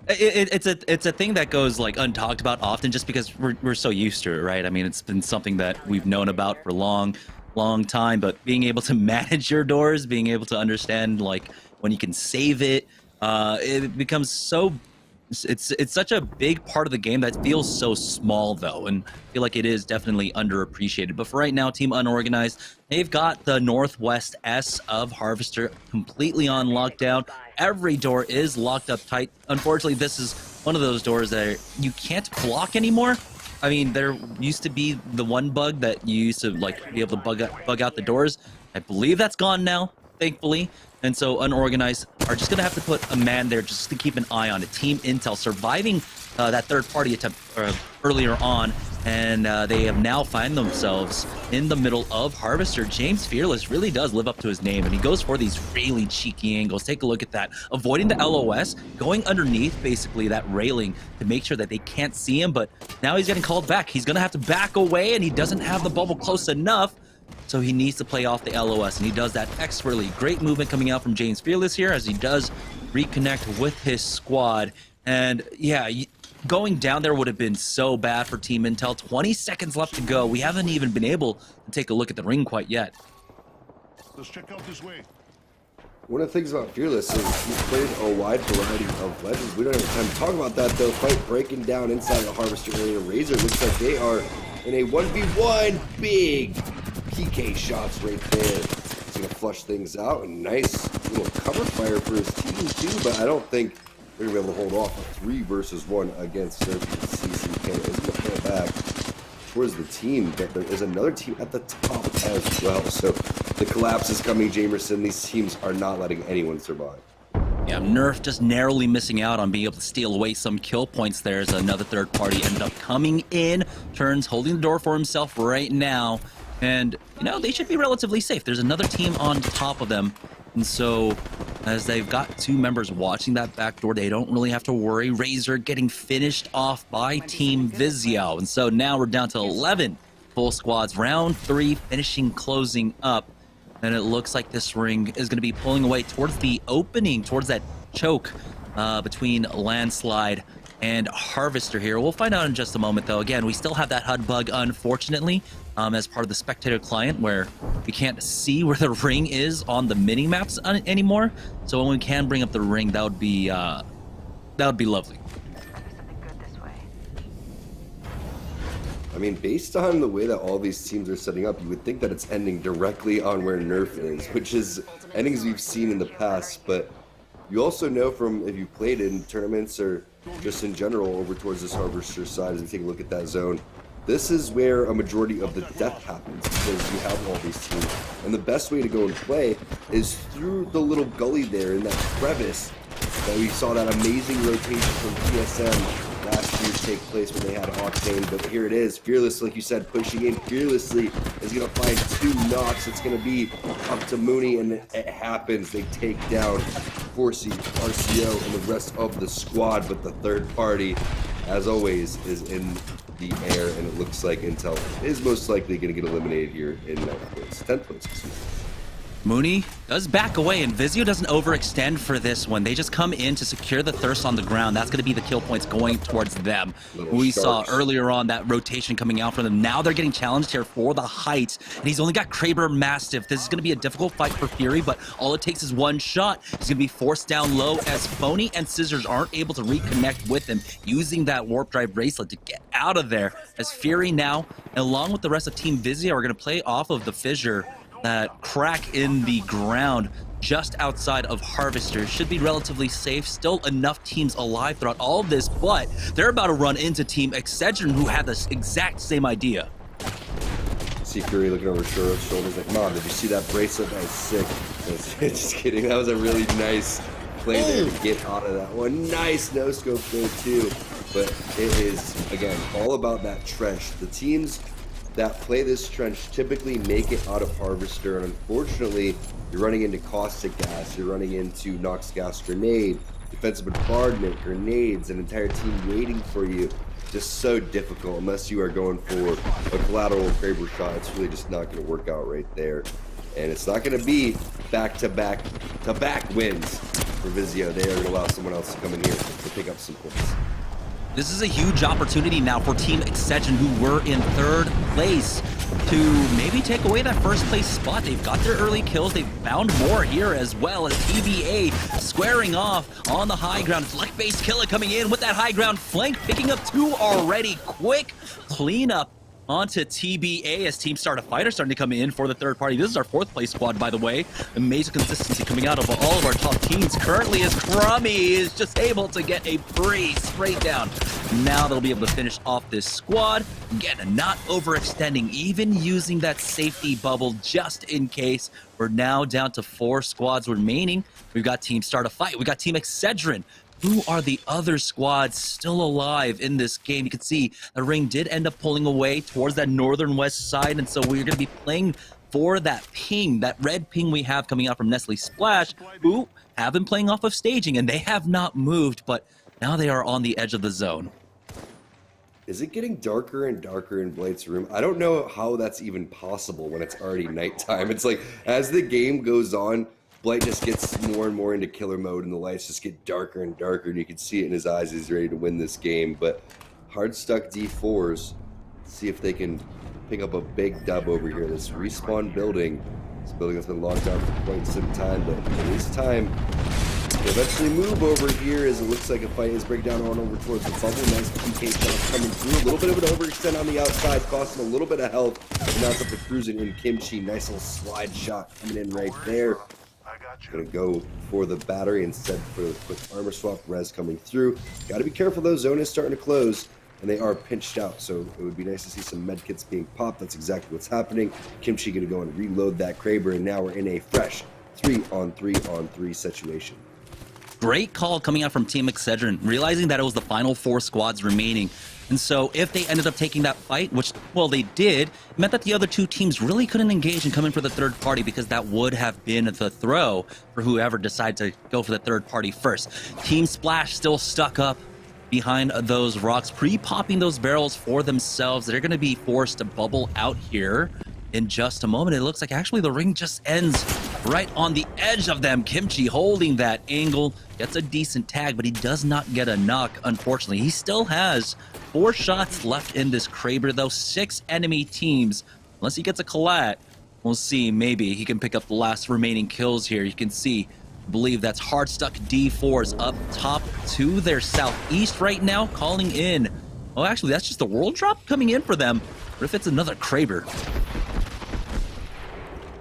it's a thing that goes like untalked about often, just because we're so used to it, right? I mean, it's been something that we've known about for a long time, but being able to manage your doors, being able to understand like when you can save it, it becomes so It's such a big part of the game that feels so small though, and I feel like it is definitely underappreciated. But for right now, Team Unorganized, they've got the Northwest S of Harvester completely on lockdown. Every door is locked up tight. Unfortunately, this is one of those doors that you can't block anymore. I mean, there used to be the one bug that you used to like be able to bug out the doors. I believe that's gone now, thankfully. And so Unorganized are just going to have to put a man there just to keep an eye on it. Team Intel surviving that third-party attempt earlier on, and they have now found themselves in the middle of Harvester. James Fearless really does live up to his name, and he goes for these really cheeky angles. Take a look at that. Avoiding the LOS, going underneath basically that railing to make sure that they can't see him, but now he's getting called back. He's going to have to back away, and he doesn't have the bubble close enough. So he needs to play off the LOS, and he does that expertly. Great movement coming out from James Fearless here as he does reconnect with his squad. And yeah, going down there would have been so bad for Team Intel. 20 seconds left to go. We haven't even been able to take a look at the ring quite yet. Let's check out this way. One of the things about Fearless is he's played a wide variety of legends. We don't have time to talk about that though. Fight breaking down inside the Harvester area. Razor looks like they are in a 1v1. Big PK shots right there. He's going to flush things out. And nice little cover fire for his team too, but I don't think they're going to be able to hold off a 3 versus 1 against CCK. He's going to pull back towards the team, but there is another team at the top as well. So the collapse is coming, Jamerson. These teams are not letting anyone survive. Yeah, Nerf just narrowly missing out on being able to steal away some kill points there as another third party ended up coming in. Turns holding the door for himself right now. And, you know, they should be relatively safe. There's another team on top of them. And so, as they've got 2 members watching that back door, they don't really have to worry. Razor getting finished off by Team Vizio. And so now we're down to 11 full squads. Round 3 finishing, closing up. And it looks like this ring is going to be pulling away towards the opening, towards that choke between Landslide and Harvester here. We'll find out in just a moment, though. Again, we still have that HUD bug, unfortunately, as part of the spectator client, where we can't see where the ring is on the mini maps anymore. So when we can bring up the ring, that would be lovely. I mean, based on the way that all these teams are setting up, you would think that it's ending directly on where Nerf is, which is endings we've seen in the past. But you also know from, if you played in tournaments or just in general over towards this Harvester side, as we take a look at that zone, this is where a majority of the death happens, because you have all these teams. And the best way to go and play is through the little gully there in that crevice that we saw that amazing rotation from TSM last year take place when they had Octane. But here it is, Fearless, like you said, pushing in fearlessly, is going to find 2 knocks. It's going to be up to Mooney, and it happens. They take down Forcey, RCO, and the rest of the squad, but the third party, as always, is in the air, and it looks like Intel is most likely going to get eliminated here in 9th place, 10th place, excuse me. Mooney does back away, and Vizio doesn't overextend for this one. They just come in to secure the thirst on the ground. That's going to be the kill points going towards them. We saw earlier on that rotation coming out from them. Now they're getting challenged here for the height, and he's only got Kraber Mastiff. This is going to be a difficult fight for Fury, but all it takes is one shot. He's going to be forced down low as Phony and Scissors aren't able to reconnect with him, using that Warp Drive bracelet to get out of there. As Fury now, along with the rest of Team Vizio, are going to play off of the fissure, that crack in the ground just outside of Harvester. Should be relatively safe. Still enough teams alive throughout all of this, but they're about to run into Team Excedrin, who had the exact same idea. See Fury looking over shoulders like, Mom, did you see that bracelet? That was sick. Just kidding. That was a really nice play there to get out of that one. Nice no-scope there too. But it is, again, all about that trench. The teams that play this trench typically make it out of Harvester, and unfortunately you're running into caustic gas, you're running into Nox gas grenade, defensive bombardment, grenades, an entire team waiting for you. Just so difficult unless you are going for a collateral Kraber shot. It's really just not going to work out right there, and it's not going to be back-to-back wins for Vizio. They are going to allow someone else to come in here to pick up some points. This is a huge opportunity now for Team Excedrin, who were in 3rd place. to maybe take away that first place spot. They've got their early kills. They've found more here as well as TBA squaring off on the high ground. Fleck-based killer coming in with that high ground flank, picking up 2 already. Quick cleanup onto TBA as Team Start a Fight are starting to come in for the third party. This is our 4th place squad, by the way. Amazing consistency coming out of all of our top teams. Currently, as Crummy is just able to get a pretty straight down. Now they'll be able to finish off this squad. Again, not overextending, even using that safety bubble just in case. We're now down to 4 squads remaining. We've got Team Start a Fight. We've got Team Excedrin. Who are the other squads still alive in this game? You can see the Ring did end up pulling away towards that northern west side, and so we're going to be playing for that ping, that red ping we have coming out from Nestle Splash, who have been playing off of staging, and they have not moved, but now they are on the edge of the zone. Is it getting darker and darker in Blight's room? I don't know how that's even possible when it's already nighttime. It's like, as the game goes on, Blight just gets more and more into killer mode, and the lights just get darker and darker, and you can see it in his eyes. He's ready to win this game. But hard stuck D4s, see if they can pick up a big dub over here. This respawn building, this building has been locked down for quite some time, but this time they eventually move over here as it looks like a fight is breaking down on over towards the bubble. Nice PK shots coming through. A little bit of an overextend on the outside, costing a little bit of health. And now it's up to cruising in Kimchi. Nice little slide shot coming in right there. Gonna go for the battery instead for the quick armor swap. Res coming through. Got to be careful though. Zone is starting to close, and they are pinched out. So it would be nice to see some medkits being popped. That's exactly what's happening. Kimchi gonna go and reload that Kraber, and now we're in a fresh 3-on-3-on-3 situation. Great call coming out from Team Excedrin, realizing that it was the final 4 squads remaining. And so if they ended up taking that fight, which, well, they did, it meant that the other 2 teams really couldn't engage and come in for the third party, because that would have been the throw for whoever decided to go for the third party first. Team Splash still stuck up behind those rocks, pre-popping those barrels for themselves. They're going to be forced to bubble out here in just a moment. It looks like actually the ring just ends right on the edge of them. Kimchi holding that angle, gets a decent tag, but he does not get a knock, unfortunately. He still has 4 shots left in this Kraber, though. 6 enemy teams. Unless he gets a collat, we'll see. Maybe he can pick up the last remaining kills here. You can see, I believe that's hard stuck D4s up top to their southeast right now, calling in. Oh, actually, that's just the world drop coming in for them. What if it's another Kraber?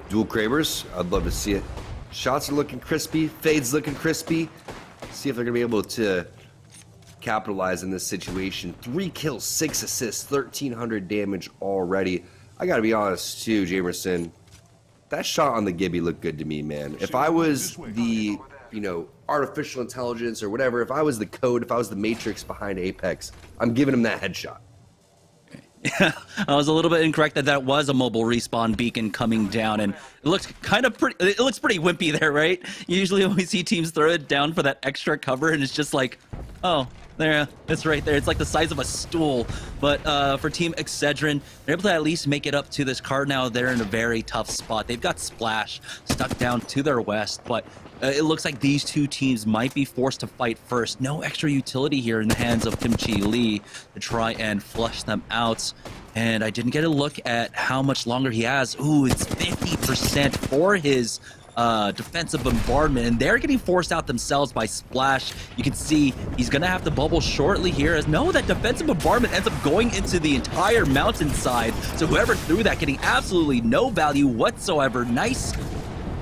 Dual Krabers, I'd love to see it. Shots are looking crispy, fades looking crispy. See if they're gonna be able to capitalize in this situation. 3 kills, 6 assists, 1,300 damage already. I gotta be honest too, Jamerson. That shot on the Gibby looked good to me, man. If I was the, artificial intelligence or whatever, if I was the code, if I was the matrix behind Apex, I'm giving him that headshot. I was a little bit incorrect that was a mobile respawn beacon coming down, and it looks kind of pretty. It looks pretty wimpy there, right? Usually when we see teams throw it down for that extra cover, and it's just like, oh, there, it's right there. It's like the size of a stool. But for Team Excedrin, they're able to at least make it up to this card now. They're in a very tough spot. They've got Splash stuck down to their west, but it looks like these 2 teams might be forced to fight first. No extra utility here in the hands of Kimchi Lee to try and flush them out. And I didn't get a look at how much longer he has. Ooh, it's 50% for his defensive bombardment, and they're getting forced out themselves by Splash. You can see he's gonna have to bubble shortly here, as no, that defensive bombardment ends up going into the entire mountainside. So whoever threw that getting absolutely no value whatsoever. Nice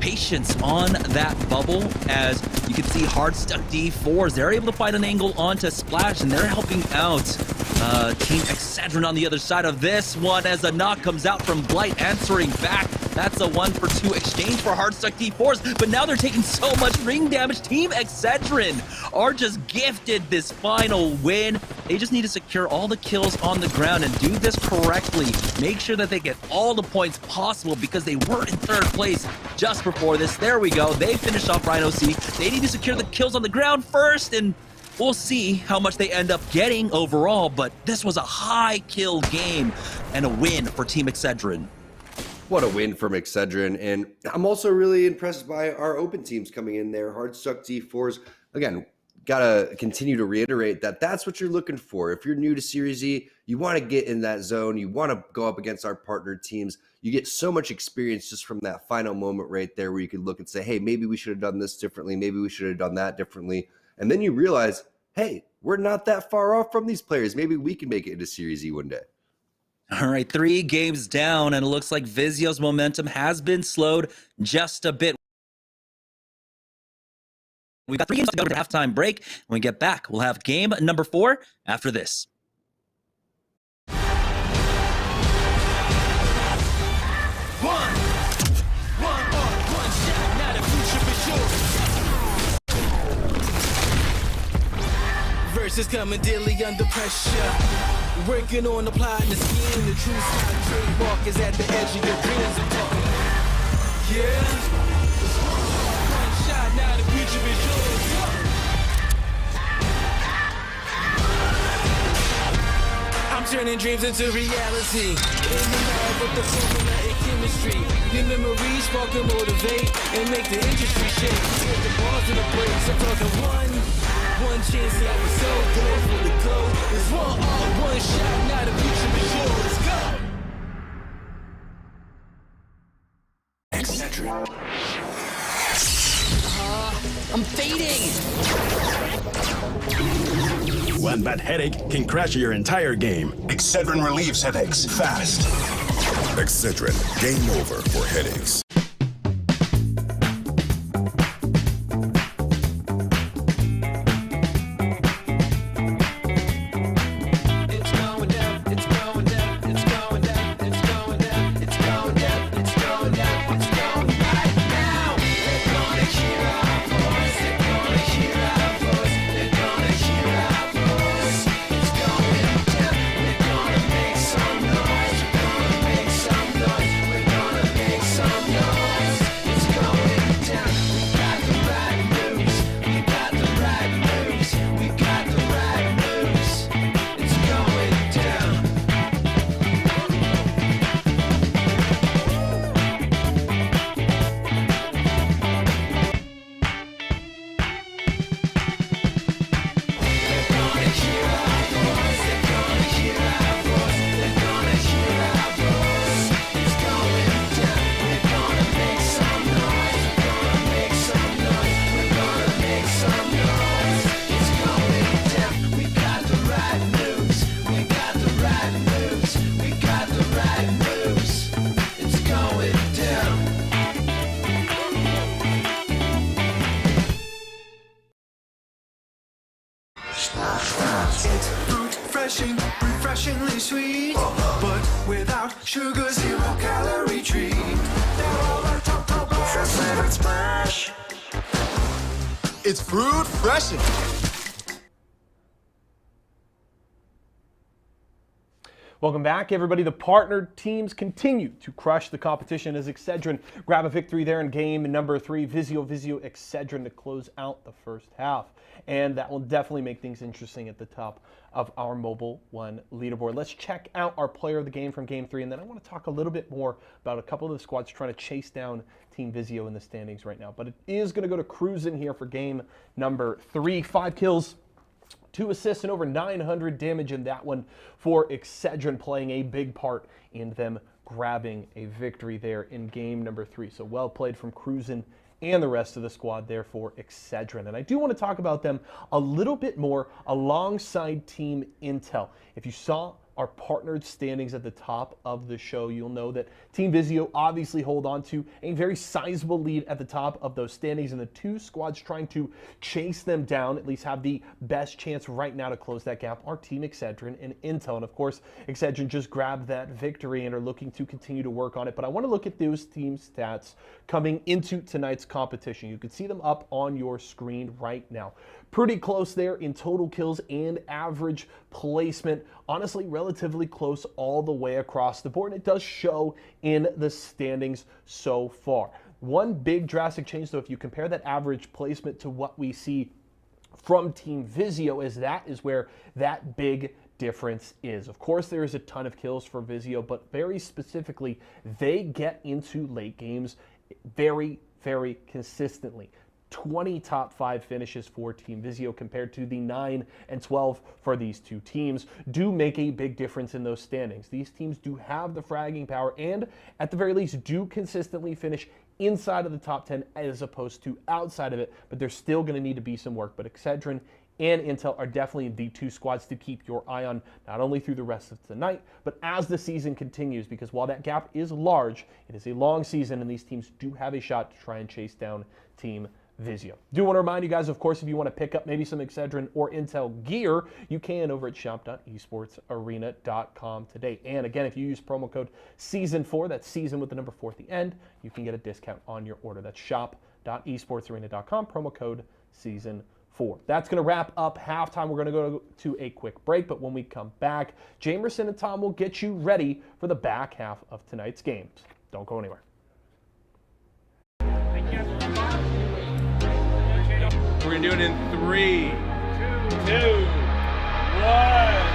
patience on that bubble, as you can see hard stuck D4s. They're able to find an angle onto Splash, and they're helping out Team Excedrin on the other side of this one, as the knock comes out from Blight answering back. That's a 1-for-2 exchange for hard stuck D4s, but now they're taking so much ring damage. Team Excedrin are just gifted this final win. They just need to secure all the kills on the ground and do this correctly. Make sure that they get all the points possible, because they were in 3rd place just before this. There we go. They finished off Rhino C. They need to secure the kills on the ground first, and we'll see how much they end up getting overall, but this was a high kill game and a win for Team Excedrin. What a win from Excedrin, and I'm also really impressed by our open teams coming in there. Hard stuck D4s. Again, gotta continue to reiterate that that's what you're looking for. If you're new to Series E, you want to get in that zone. You want to go up against our partner teams. You get so much experience just from that final moment right there where you could look and say, hey, maybe we should have done this differently. Maybe we should have done that differently. And then you realize, hey, we're not that far off from these players. Maybe we can make it into Series E one day. All right, 3 games down, and it looks like Vizio's momentum has been slowed just a bit. We've got 3 games to go to the halftime break. When we get back, we'll have game number 4 after this. Versus coming daily under pressure. Working on the plot and the scheme. The true style trademark is at the edge of your dreams. I'm talking, yeah. One shot, now the future is yours. I'm turning dreams into reality. In the lab with the formula and chemistry. Your memories spark and motivate and make the industry shake. Put the bars in the breaks. I'm talking one chance that was so good for the goal. It's one shot, now the future is yours. Go! Excedrin. I'm fading. One bad headache can crash your entire game. Excedrin relieves headaches fast. Excedrin, game over for headaches. Refreshingly sweet, but without sugar, 0 calorie treat. They're all our top flavored splash. It's fruit freshin'. Welcome back, everybody. The partnered teams continue to crush the competition as Excedrin grab a victory there in game number 3. Vizio, Excedrin to close out the first half. And that will definitely make things interesting at the top of our Mobile One leaderboard. Let's check out our player of the game from game 3, and then I want to talk a little bit more about a couple of the squads trying to chase down Team Vizio in the standings right now. But it is going to go to Cruisin here for game number 3. 5 kills, 2 assists, and over 900 damage in that one for Excedrin, playing a big part in them grabbing a victory there in game number 3. So well played from Cruisin and the rest of the squad there for Excedrin. And I do want to talk about them a little bit more alongside Team Intel. If you saw our partnered standings at the top of the show, you'll know that Team Vizio obviously hold on to a very sizable lead at the top of those standings, and the 2 squads trying to chase them down, at least have the best chance right now to close that gap, are Team Excedrin and Intel. And of course, Excedrin just grabbed that victory and are looking to continue to work on it. But I want to look at those team stats coming into tonight's competition. You can see them up on your screen right now. Pretty close there in total kills and average placement. Honestly, relatively close all the way across the board. And it does show in the standings so far. One big drastic change, though, if you compare that average placement to what we see from Team Vizio, is that is where that big difference is. Of course, there is a ton of kills for Vizio, but very specifically, they get into late games very, very consistently. 20 top 5 finishes for Team Vizio compared to the 9 and 12 for these two teams do make a big difference in those standings. These teams do have the fragging power and at the very least do consistently finish inside of the top 10 as opposed to outside of it, but there's still going to need to be some work. But Excedrin and Intel are definitely the two squads to keep your eye on, not only through the rest of tonight, but as the season continues, because while that gap is large, it is a long season, and these teams do have a shot to try and chase down Team Vizio. Do want to remind you guys, of course, if you want to pick up maybe some Excedrin or Intel gear, you can over at shop.esportsarena.com today. And again, if you use promo code SEASON4, that's season with the number 4 at the end, you can get a discount on your order. That's shop.esportsarena.com, promo code SEASON4. That's going to wrap up halftime. We're going to go to a quick break, but when we come back, Jamerson and Tom will get you ready for the back half of tonight's games. Don't go anywhere. We're going to do it in 3, 2, 1.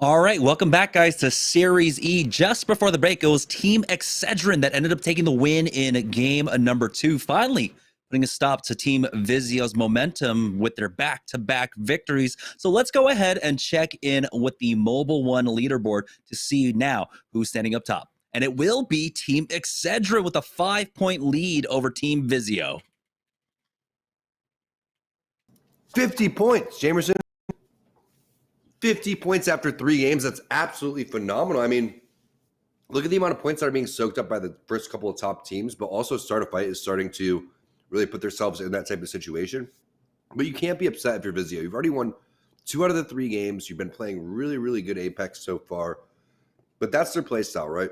All right, welcome back, guys, to Series E. Just before the break, it was Team Excedrin that ended up taking the win in game number 2, finally putting a stop to Team Vizio's momentum with their back-to-back victories. So let's go ahead and check in with the Mobile One leaderboard to see now who's standing up top. And it will be Team Excedrin with a 5-point lead over Team Vizio. 50 points, Jamerson. 50 points after 3 games. That's absolutely phenomenal. I mean, look at the amount of points that are being soaked up by the first couple of top teams, but also Start a Fight is starting to really put themselves in that type of situation. But you can't be upset if you're Vizio. You've already won 2 out of the 3 games. You've been playing really, really good Apex so far. But that's their play style, right?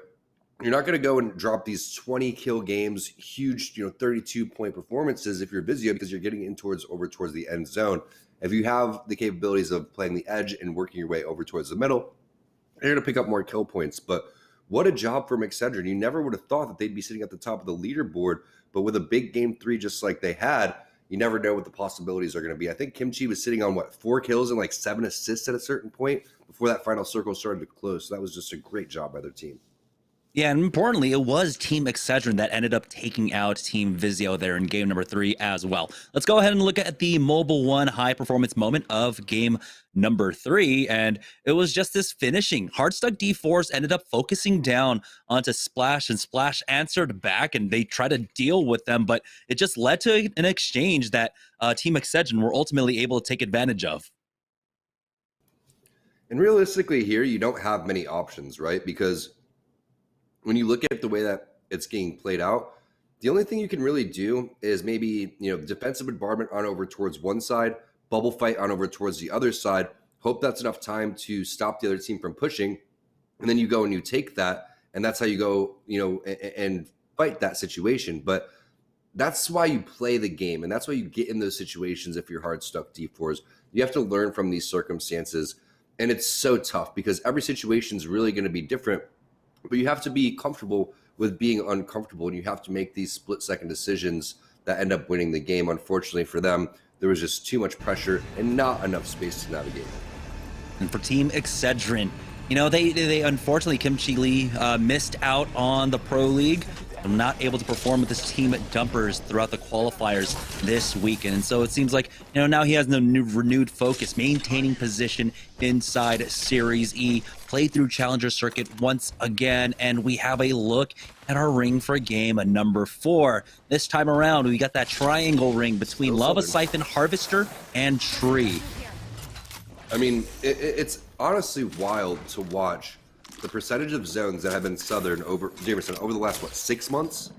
You're not going to go and drop these 20 kill games, huge, 32-point performances if you're Vizio, because you're getting in over towards the end zone. If you have the capabilities of playing the edge and working your way over towards the middle, you're going to pick up more kill points. But what a job for Excedrin. You never would have thought that they'd be sitting at the top of the leaderboard, but with a big game 3 just like they had, you never know what the possibilities are going to be. I think Kimchi was sitting on, 4 kills and like 7 assists at a certain point before that final circle started to close. So that was just a great job by their team. Yeah, and importantly, it was Team Excedrin that ended up taking out Team Vizio there in game number 3 as well. Let's go ahead and look at the Mobile One high performance moment of game number 3, and it was just this finishing. Hardstuck D-Force ended up focusing down onto Splash, and Splash answered back, and they tried to deal with them, but it just led to an exchange that Team Excedrin were ultimately able to take advantage of. And realistically here, you don't have many options, right? Because when you look at the way that it's getting played out, the only thing you can really do is maybe, defensive bombardment on over towards one side, bubble fight on over towards the other side, hope that's enough time to stop the other team from pushing, and then you go and you take that, and that's how you go, and fight that situation. But that's why you play the game, and that's why you get in those situations if you're hard stuck D4s. You have to learn from these circumstances, and it's so tough because every situation is really going to be different. But you have to be comfortable with being uncomfortable, and you have to make these split-second decisions that end up winning the game. Unfortunately for them, there was just too much pressure and not enough space to navigate. And for Team Excedrin, they unfortunately, Kimchi Lee missed out on the Pro League. I'm not able to perform with his team Dumpers throughout the qualifiers this weekend. And so it seems like, now he has no renewed focus, maintaining position inside Series E, play through Challenger Circuit once again, and we have a look at our ring for game number 4. This time around, we got that triangle ring between Lava Siphon, Harvester, and Tree. I mean, it's honestly wild to watch the percentage of zones that have been Southern over Jameson over the last 6 months.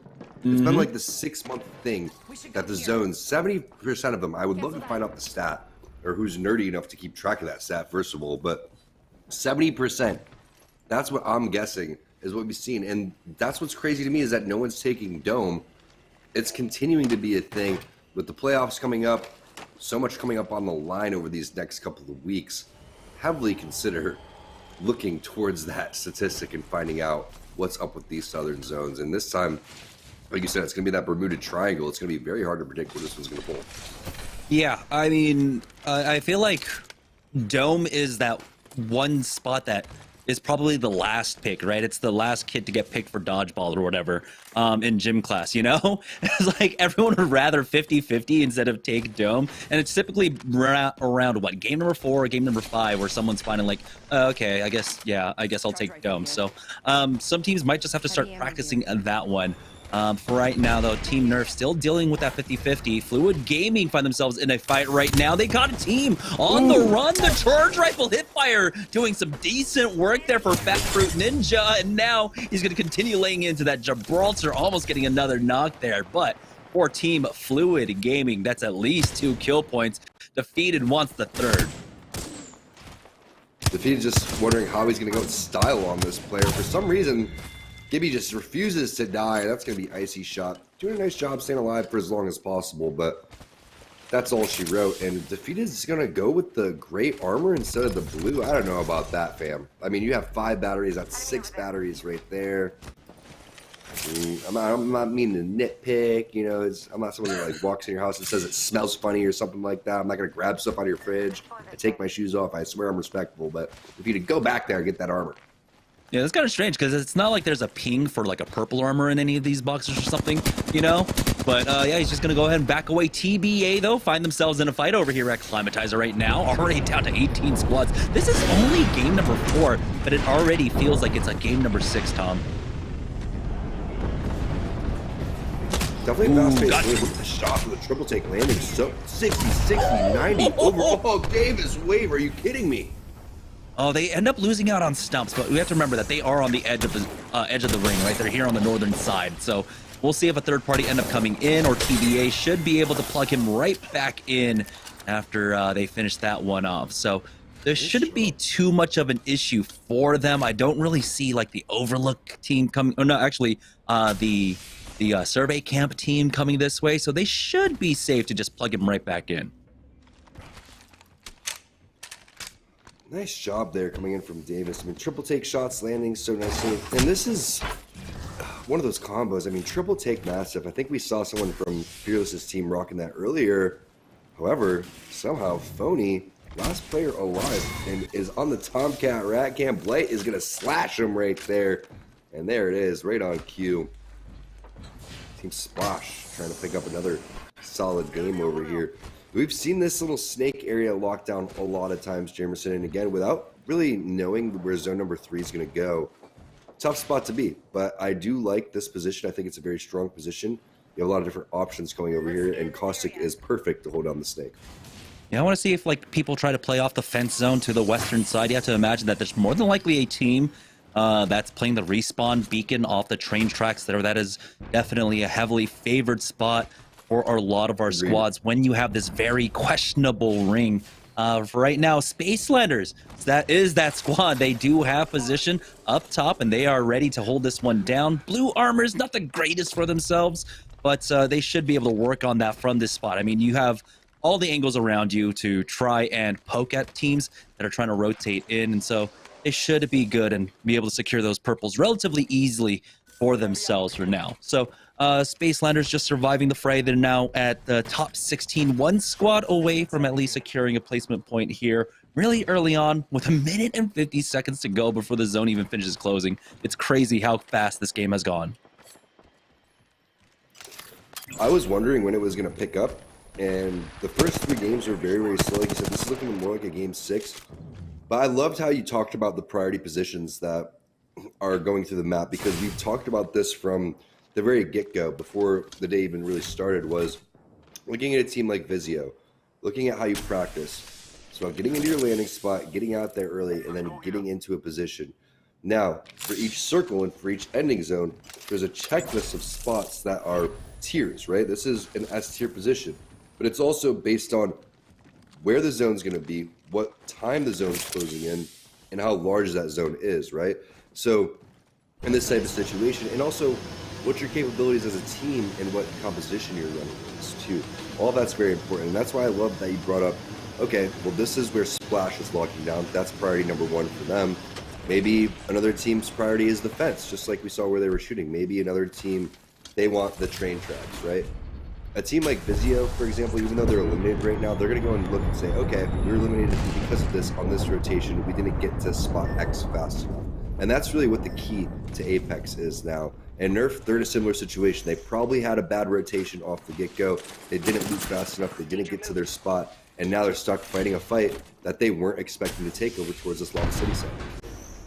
It's been like the 6-month thing that the zones, 70% of them, I would love to find out the stat or who's nerdy enough to keep track of that stat first of all, but 70%, that's what I'm guessing is what we've seen. And that's what's crazy to me is that no one's taking Dome. It's continuing to be a thing with the playoffs coming up, so much coming up on the line over these next couple of weeks. Heavily consider looking towards that statistic and finding out what's up with these Southern zones. And this time, like you said, it's going to be that Bermuda Triangle. It's going to be very hard to predict where this one's going to pull. Yeah, I mean, I feel like Dome is that one spot that is probably the last pick, right? It's the last kid to get picked for dodgeball or whatever in gym class, It's like everyone would rather 50-50 instead of take Dome. And it's typically around what, game number 4 or game number 5 where someone's finding like, okay, I guess I'll take Dome. So some teams might just have to start practicing that one. For right now, though, Team Nerf still dealing with that 50-50. Fluid Gaming find themselves in a fight right now. They got a team on the run. The Charge Rifle Hitfire doing some decent work there for Fat Fruit Ninja. And now he's going to continue laying into that Gibraltar, almost getting another knock there. But for Team Fluid Gaming, that's at least 2 kill points. Defeated wants the 3rd. Defeated just wondering how he's going to go with style on this player. For some reason, Gibby just refuses to die. That's going to be Icy Shot. Doing a nice job staying alive for as long as possible, but that's all she wrote. And Defeated is going to go with the gray armor instead of the blue. I don't know about that, fam. I mean, you have 5 batteries. That's 6 batteries right there. I'm not meaning to nitpick. I'm not someone who walks in your house and says it smells funny or something like that. I'm not going to grab stuff out of your fridge. I take my shoes off. I swear I'm respectful. But if you to go back there and get that armor. Yeah, that's kind of strange because it's not like there's a ping for like a purple armor in any of these boxes or something, But yeah, he's just going to go ahead and back away. TBA, though, find themselves in a fight over here at Climatizer right now. Already down to 18 squads. This is only game number 4, but it already feels like it's a game number 6, Tom. Definitely fast-paced wave with the shot for the triple take landing. So 60, 60, 90. Overall, Davis wave. Are you kidding me? Oh, they end up losing out on stumps, but we have to remember that they are on the edge of the ring, right? They're here on the northern side, so we'll see if a third party end up coming in, or TBA should be able to plug him right back in after they finish that one off. So there shouldn't be too much of an issue for them. I don't really see like the Overlook team coming. Oh no, actually, the Survey Camp team coming this way, so they should be safe to just plug him right back in. Nice job there coming in from Davis. I mean, triple take shots landing so nicely. And this is one of those combos. I mean, triple take massive. I think we saw someone from Fearless's team rocking that earlier. However, somehow Phony, last player alive, and is on the Tomcat Rat Cam. Blight is going to slash him right there. And there it is, right on cue. Team Splash trying to pick up another solid game over here. We've seen this little snake area locked down a lot of times, Jamerson, and again, without really knowing where zone number 3 is going to go. Tough spot to be, but I do like this position. I think it's a very strong position. You have a lot of different options going over here, and Caustic is perfect to hold down the snake. Yeah, I want to see if like people try to play off the fence zone to the western side. You have to imagine that there's more than likely a team that's playing the respawn beacon off the train tracks there. That is definitely a heavily favored spot for a lot of our squads when you have this very questionable ring. Right now, Spacelanders, that is that squad. They do have position up top, and they are ready to hold this one down. Blue Armor's not the greatest for themselves, but they should be able to work on that from this spot. I mean, you have all the angles around you to try and poke at teams that are trying to rotate in, and so they should be good and be able to secure those purples relatively easily for themselves for now. So Spacelanders just surviving the fray. They're now at the top 16, one squad away from at least securing a placement point here really early on with 1 minute and 50 seconds to go before the zone even finishes closing. It's crazy how fast this game has gone. I was wondering when it was going to pick up, and the first 3 games were very, very slow. Like you said, this is looking more like a game 6. But I loved how you talked about the priority positions that are going through the map, because we've talked about this from the very get-go before the day even really started, was looking at a team like Vizio, looking at how you practice. It's about getting into your landing spot, getting out there early, and then getting into a position. Now, for each circle and for each ending zone, there's a checklist of spots that are tiers, right? This is an S tier position, but it's also based on where the zone's going to be, what time the zone's closing in, and how large that zone is, right? So in this type of situation, and also what your capabilities as a team and what composition you're running is too. All that's very important, and that's why I love that you brought up, okay, well, this is where Splash is locking down. That's priority number 1 for them. Maybe another team's priority is the fence, just like we saw where they were shooting. Maybe another team, they want the train tracks, right? A team like Vizio, for example, even though they're eliminated right now, they're going to go and look and say, okay, we were eliminated because of this on this rotation. We didn't get to spot X fast enough. And that's really what the key to Apex is now. And Nerf, they're in a similar situation. They probably had a bad rotation off the get-go. They didn't loot fast enough. They didn't get to their spot. And now they're stuck fighting a fight that they weren't expecting to take over towards this Lava City side.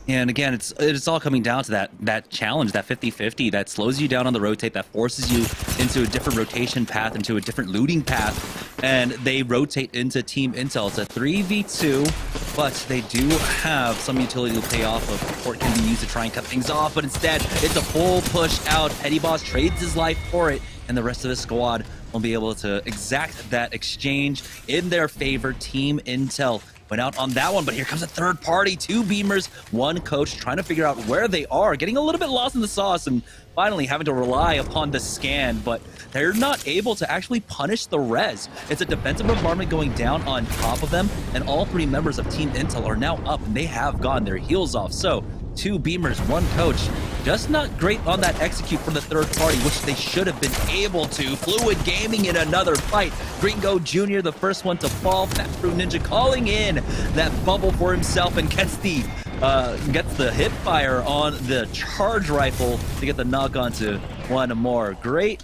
And again, it's all coming down to that challenge, that 50-50 that slows you down on the rotate, that forces you into a different rotation path, into a different looting path, and they rotate into Team Intel. It's a 3v2, but they do have some utility to pay off of. Port can be used to try and cut things off, but instead, it's a full push out. Petty Boss trades his life for it, and the rest of the squad will be able to exact that exchange in their favor. Team Intel went out on that one, but here comes a third party. 2 beamers, 1 coach, trying to figure out where they are, getting a little bit lost in the sauce, and finally having to rely upon the scan, but they're not able to actually punish the res. It's a defensive bombardment going down on top of them, and all 3 members of Team Intel are now up, and they have gotten their heels off. So 2 beamers, 1 coach. Just not great on that execute from the third party, which they should have been able to. Fluid Gaming in another fight. Gringo Jr., the first one to fall. Fat Fruit Ninja calling in that bubble for himself and gets the hip fire on the charge rifle to get the knock onto 1 more. Great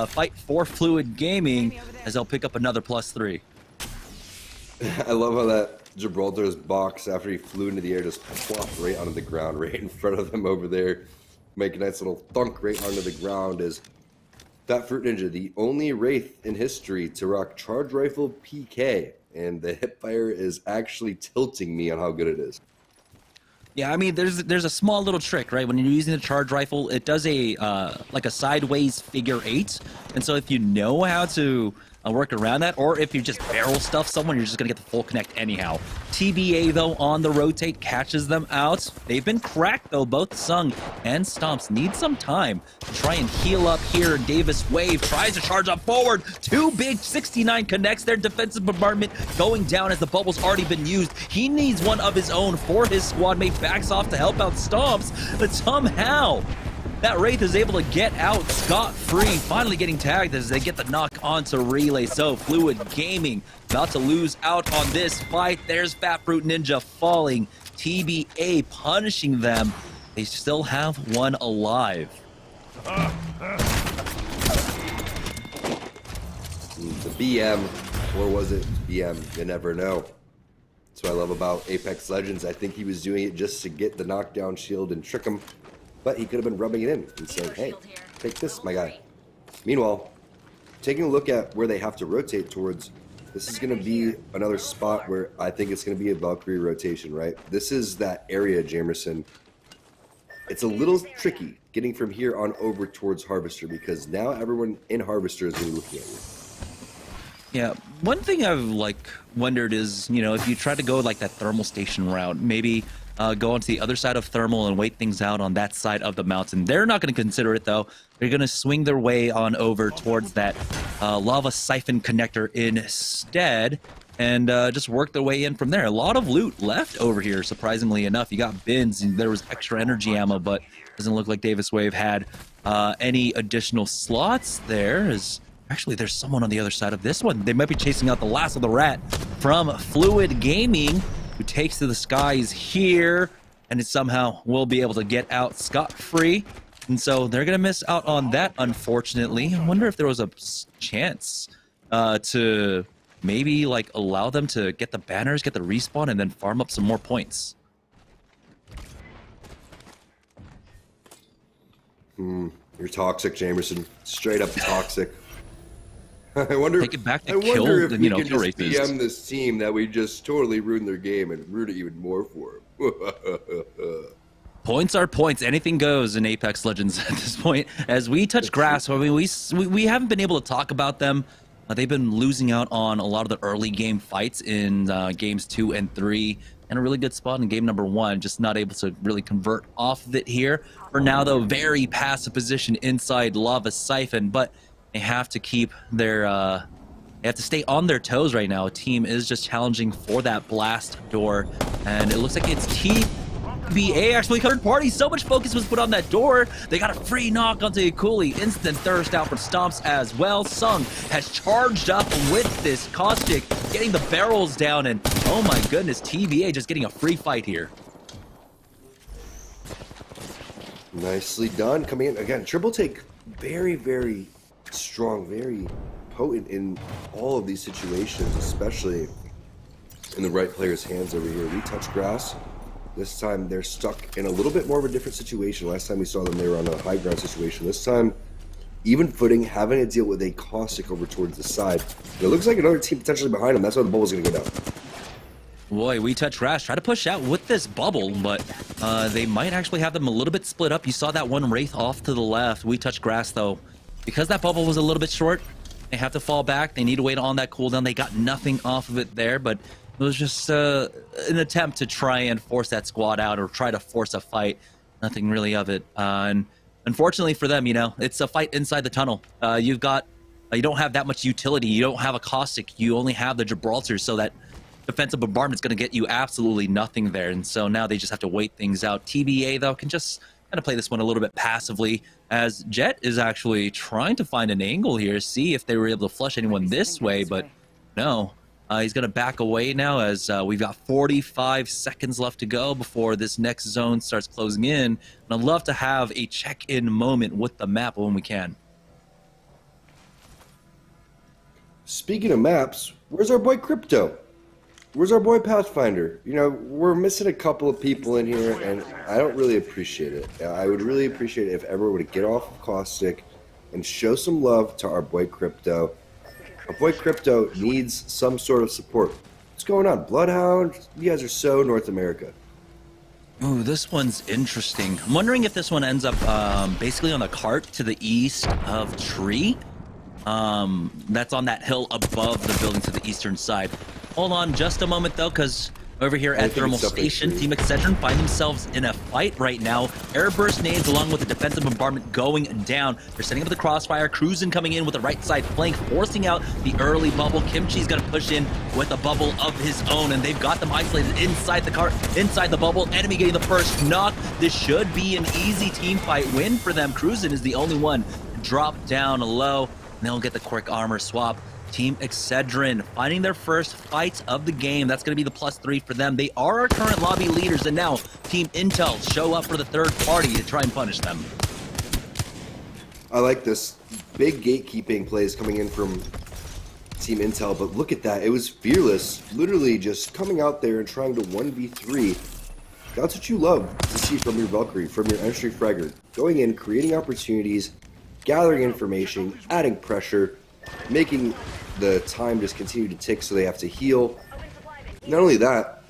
fight for Fluid Gaming as they'll pick up another +3. I love how that Gibraltar's box, after he flew into the air, just plopped right onto the ground, right in front of them over there. Make a nice little thunk right onto the ground. Is Fat Fruit Ninja the only Wraith in history to rock charge rifle PK, and the hipfire is actually tilting me on how good it is. Yeah, I mean, there's a small little trick, right? When you're using the charge rifle, it does a like a sideways figure 8, and so if you know how to work around that, or if you just barrel stuff someone, you're just gonna get the full connect anyhow. TBA though on the rotate catches them out. They've been cracked though. Both Sung and Stomps need some time to try and heal up here. Davis Wave tries to charge up forward. Too big. 69 connects their defensive bombardment, going down as the bubble's already been used. He needs one of his own for his squad mate. Backs off to help out Stomps, but somehow that Wraith is able to get out scot-free, finally getting tagged as they get the knock onto Relay. So Fluid Gaming about to lose out on this fight. There's Fat Fruit Ninja falling. TBA punishing them. They still have one alive. The BM, or was it BM? You never know. That's what I love about Apex Legends. I think he was doing it just to get the knockdown shield and trick him. But he could have been rubbing it in and saying, hey, take this, my guy. Meanwhile, taking a look at where they have to rotate towards, this is going to be another spot where I think it's going to be a Valkyrie rotation, right? This is that area, Jamerson. It's a little tricky getting from here on over towards Harvester because now everyone in Harvester is going to be looking at you. Yeah, one thing I've wondered is, if you try to go that thermal station route, maybe go onto the other side of thermal and wait things out on that side of the mountain. They're not going to consider it though. They're going to swing their way on over towards that lava siphon connector instead and just work their way in from there. A lot of loot left over here, surprisingly enough. You got bins and there was extra energy ammo, but doesn't look like Davis Wave had any additional slots there. Actually, there's someone on the other side of this one. They might be chasing out the last of the rat from Fluid Gaming, who takes to the skies here, and it somehow will be able to get out scot-free. And so they're going to miss out on that, unfortunately. I wonder if there was a chance to maybe allow them to get the banners, get the respawn, and then farm up some more points. You're toxic, Jamerson. Straight up toxic. I wonder. Take it back to I kill, wonder if we kill can just races. DM this team that we just totally ruined their game and ruined it even more for them. Points are points. Anything goes in Apex Legends at this point. As we touch grass, I mean, we haven't been able to talk about them. They've been losing out on a lot of the early game fights in games 2 and 3. And a really good spot in game number 1, just not able to really convert off of it here. For now, though, very passive position inside Lava Siphon, but they have to keep their, they have to stay on their toes right now. Team is just challenging for that blast door, and it looks like it's TBA actually third party. So much focus was put on that door. They got a free knock onto Ikuli. Instant thirst out for Stomps as well. Sung has charged up with this caustic, getting the barrels down, and oh my goodness, TBA just getting a free fight here. Nicely done. Coming in again, triple take, very, very strong, very potent in all of these situations, especially in the right player's hands over here. We touch grass. This time they're stuck in a little bit more of a different situation. Last time we saw them, they were on a high ground situation. This time, even footing, having to deal with a caustic over towards the side. And it looks like another team potentially behind them. That's why the bubble's going to go down. Boy, we touch grass. Try to push out with this bubble, but they might actually have them a little bit split up. You saw that one Wraith off to the left. We touch grass, though. Because that bubble was a little bit short, they have to fall back. They need to wait on that cooldown. They got nothing off of it there, but it was just an attempt to try and force that squad out or try to force a fight. Nothing really of it. And unfortunately for them, it's a fight inside the tunnel. You don't have that much utility. You don't have a caustic. You only have the Gibraltar, so that defensive bombardment's going to get you absolutely nothing there. And so now they just have to wait things out. TBA, though, can just kind of play this one a little bit passively, as Jet is actually trying to find an angle here, see if they were able to flush anyone this way, but no. He's going to back away now as we've got 45 seconds left to go before this next zone starts closing in. And I'd love to have a check-in moment with the map when we can. Speaking of maps, where's our boy Crypto? Where's our boy Pathfinder? We're missing a couple of people in here, and I don't really appreciate it. I would really appreciate it if everyone would get off of Caustic and show some love to our boy Crypto. Our boy Crypto needs some sort of support. What's going on? Bloodhound? You guys are so North America. Ooh, this one's interesting. I'm wondering if this one ends up basically on the cart to the east of Tree. That's on that hill above the building to the eastern side. Hold on just a moment, though, because over here at Thermal Station, Team Excedrin find themselves in a fight right now. Airburst nades along with the defensive bombardment going down. They're setting up the crossfire. Cruisin coming in with the right side flank, forcing out the early bubble. Kimchi's going to push in with a bubble of his own, and they've got them isolated inside the car, inside the bubble. Enemy getting the first knock. This should be an easy team fight win for them. Cruisin is the only one to drop down low, and they'll get the quick armor swap. Team Excedrin finding their first fight of the game. That's going to be the +3 for them. They are our current lobby leaders, and now Team Intel show up for the third party to try and punish them. I like this. Big gatekeeping plays coming in from Team Intel, but look at that. It was Fearless, literally just coming out there and trying to 1v3. That's what you love to see from your Valkyrie, from your entry fragger. Going in, creating opportunities, gathering information, adding pressure, making the time just continue to tick so they have to heal. Not only that,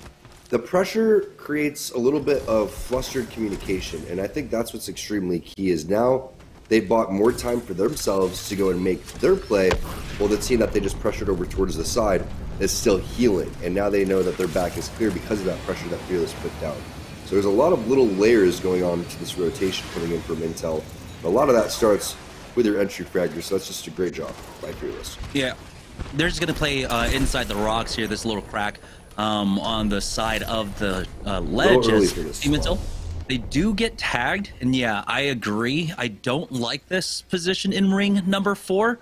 the pressure creates a little bit of flustered communication, and I think that's what's extremely key is now they bought more time for themselves to go and make their play, while the team that they just pressured over towards the side is still healing, and now they know that their back is clear because of that pressure that Fearless put down. So there's a lot of little layers going on to this rotation coming in from Intel. A lot of that starts with their entry fragger, so that's just a great job by Fearless. Yeah, they're just going to play inside the rocks here, this little crack on the side of the ledge. Team Intel, they do get tagged, and yeah, I agree. I don't like this position in ring number 4,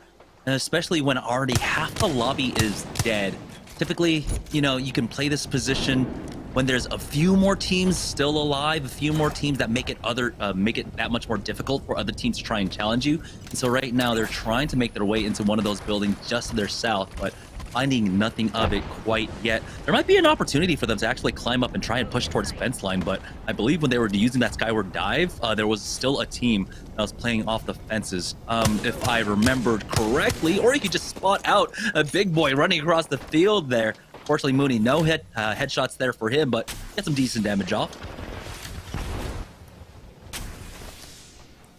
especially when already half the lobby is dead. Typically, you know, you can play this position when there's a few more teams still alive, a few more teams that make it that much more difficult for other teams to try and challenge you. And so right now they're trying to make their way into one of those buildings just to their south, but finding nothing of it quite yet. There might be an opportunity for them to actually climb up and try and push towards fence line, but I believe when they were using that skyward dive, there was still a team that was playing off the fences, if I remembered correctly, or you could just spot out a big boy running across the field there. Fortunately, Mooney, no headshots there for him, but get some decent damage off.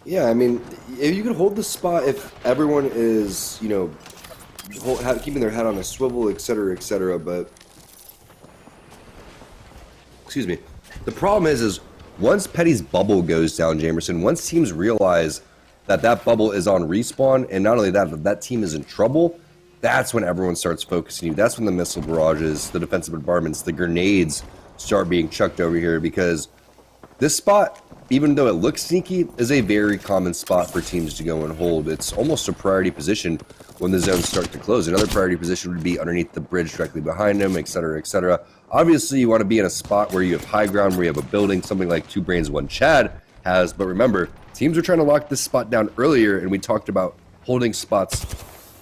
Yeah, I mean, if you could hold the spot, if everyone is, you know, keeping their head on a swivel, etc., but excuse me. The problem is once Petty's bubble goes down, Jamerson, once teams realize that that bubble is on respawn, and not only that, but that team is in trouble, that's when everyone starts focusing you. That's when the missile barrages, the defensive bombardments, the grenades start being chucked over here, because this spot, even though it looks sneaky, is a very common spot for teams to go and hold. It's almost a priority position when the zones start to close. Another priority position would be underneath the bridge directly behind them, etc., etc. Obviously, you want to be in a spot where you have high ground, where you have a building, something like 2 Brains 1 Chad has. But remember, teams were trying to lock this spot down earlier, and we talked about holding spots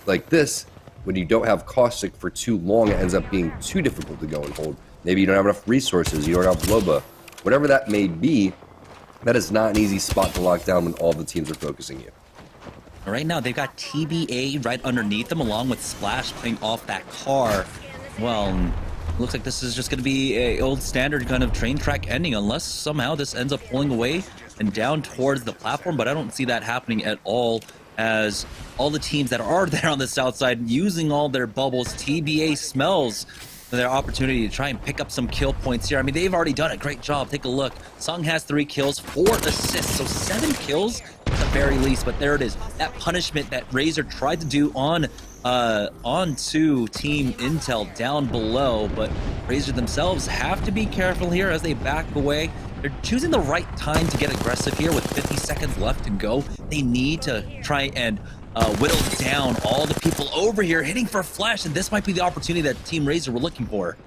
like this. When you don't have Caustic for too long, it ends up being too difficult to go and hold. Maybe you don't have enough resources, you don't have Loba. Whatever that may be, that is not an easy spot to lock down when all the teams are focusing you. Right now, they've got TBA right underneath them, along with Splash playing off that car. Well, looks like this is just going to be a old standard kind of train track ending, unless somehow this ends up pulling away and down towards the platform, but I don't see that happening at all, as all the teams that are there on the south side using all their bubbles. TBA smells their opportunity to try and pick up some kill points here. I mean, they've already done a great job. Take a look. Sung has 3 kills, 4 assists, so 7 kills at the very least. But there it is. That punishment that Razor tried to do onto Team Intel down below, but Razor themselves have to be careful here as they back away. They're choosing the right time to get aggressive here with 50 seconds left to go. They need to try and whittle down all the people over here hitting for flash, and this might be the opportunity that Team Razor were looking for.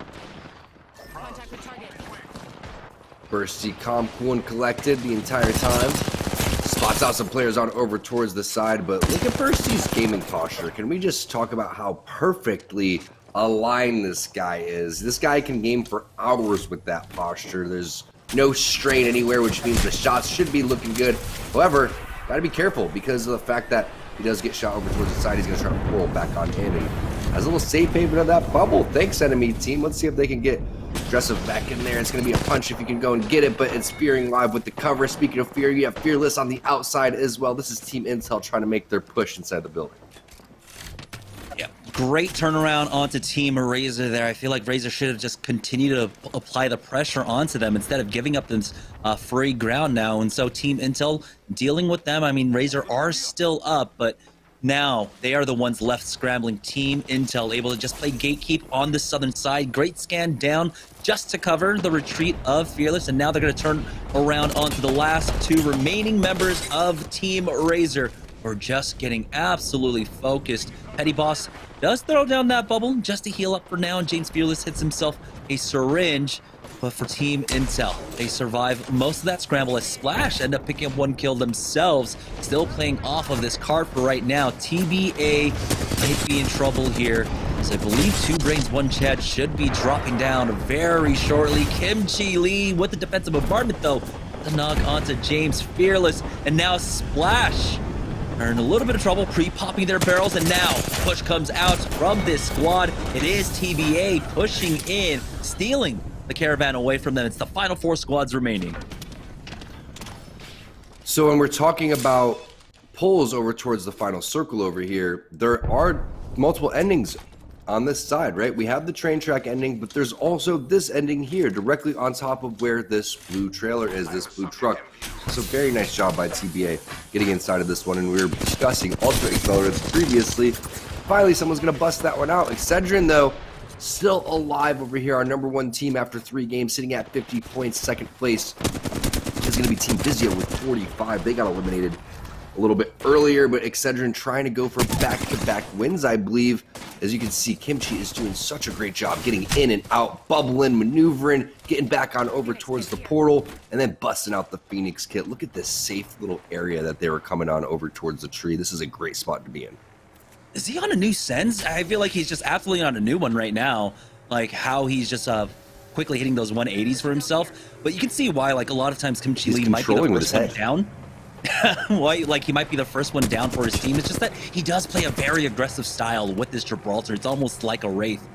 Bursty calm, cool and collected the entire time. Spots out some players on over towards the side, but look at Bursty's gaming posture. Can we just talk about how perfectly aligned this guy is? This guy can game for hours with that posture. There's no strain anywhere, which means the shots should be looking good. However, gotta be careful because of the fact that he does get shot over towards the side. He's gonna try to pull back on in, and has a little safe haven of that bubble. Thanks, enemy team. Let's see if they can get Aggressive back in there. It's gonna be a punch if you can go and get it, but it's Fearing live with the cover. Speaking of Fear, you have Fearless on the outside as well. This is Team Intel trying to make their push inside the building. Great turnaround onto Team Razor there. I feel like Razor should have just continued to apply the pressure onto them instead of giving up this free ground now. And so Team Intel dealing with them. I mean, Razor are still up, but now they are the ones left scrambling. Team Intel able to just play gatekeep on the southern side. Great scan down just to cover the retreat of Fearless. And now they're going to turn around onto the last two remaining members of Team Razor. We're just getting absolutely focused. Petty Boss does throw down that bubble just to heal up for now, and James Fearless hits himself a syringe. But for Team Intel, they survive most of that scramble as Splash end up picking up one kill themselves. Still playing off of this card for right now. TBA might be in trouble here, as I believe 2 Brains 1 Chad should be dropping down very shortly. Kimchi Lee with the defensive bombardment though. The knock onto James Fearless, and now Splash are in a little bit of trouble pre-popping their barrels, and now push comes out from this squad. It is TBA pushing in, stealing the caravan away from them. It's the final 4 squads remaining. So when we're talking about pulls over towards the final circle over here, there are multiple endings on this side, right? We have the train track ending, but there's also this ending here directly on top of where this blue trailer is, this blue truck. So very nice job by TBA getting inside of this one, and we were discussing Ultimate Accelerants previously. Finally, someone's going to bust that one out. Excedrin, though, still alive over here. Our #1 team after 3 games, sitting at 50 points. Second place is going to be Team Vizio with 45. They got eliminated a little bit earlier, but Excedrin trying to go for back-to-back wins, I believe. As you can see, Kimchi is doing such a great job getting in and out, bubbling, maneuvering, getting back on over towards the portal, and then busting out the Phoenix kit. Look at this safe little area that they were coming on over towards the tree. This is a great spot to be in. Is he on a new sense? I feel like he's just absolutely on a new one right now. Like how he's just quickly hitting those 180s for himself. But you can see why, like, a lot of times Kimchi Lee might be the first one down. Why, like, he might be the first one down for his team. It's just that he does play a very aggressive style with this Gibraltar. It's almost like a Wraith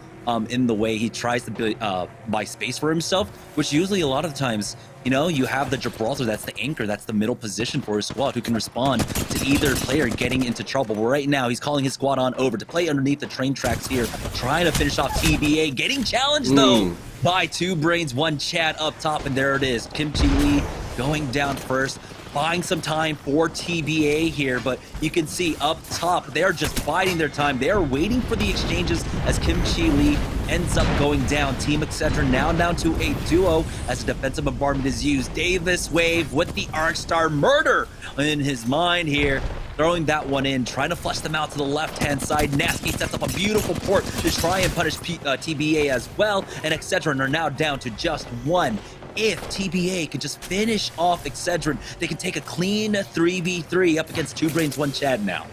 in the way he tries to buy space for himself, which usually a lot of times, you know, you have the Gibraltar, that's the anchor, that's the middle position for his squad who can respond to either player getting into trouble. But right now, he's calling his squad on over to play underneath the train tracks here, trying to finish off TBA, getting challenged though by 2 Brains 1 Chad up top, and there it is. Kimchi Lee going down first, buying some time for TBA here, but you can see up top, they're just biding their time. They're waiting for the exchanges as Kimchi Lee ends up going down. Team Excedrin now down to a duo as a defensive bombardment is used. Davis Wave with the Arcstar murder in his mind here, throwing that one in, trying to flush them out to the left-hand side. Nasky sets up a beautiful port to try and punish TBA as well, and Excedrin are now down to just 1. If TBA could just finish off Excedrin, they can take a clean 3v3 up against 2 Brains 1 Chad now.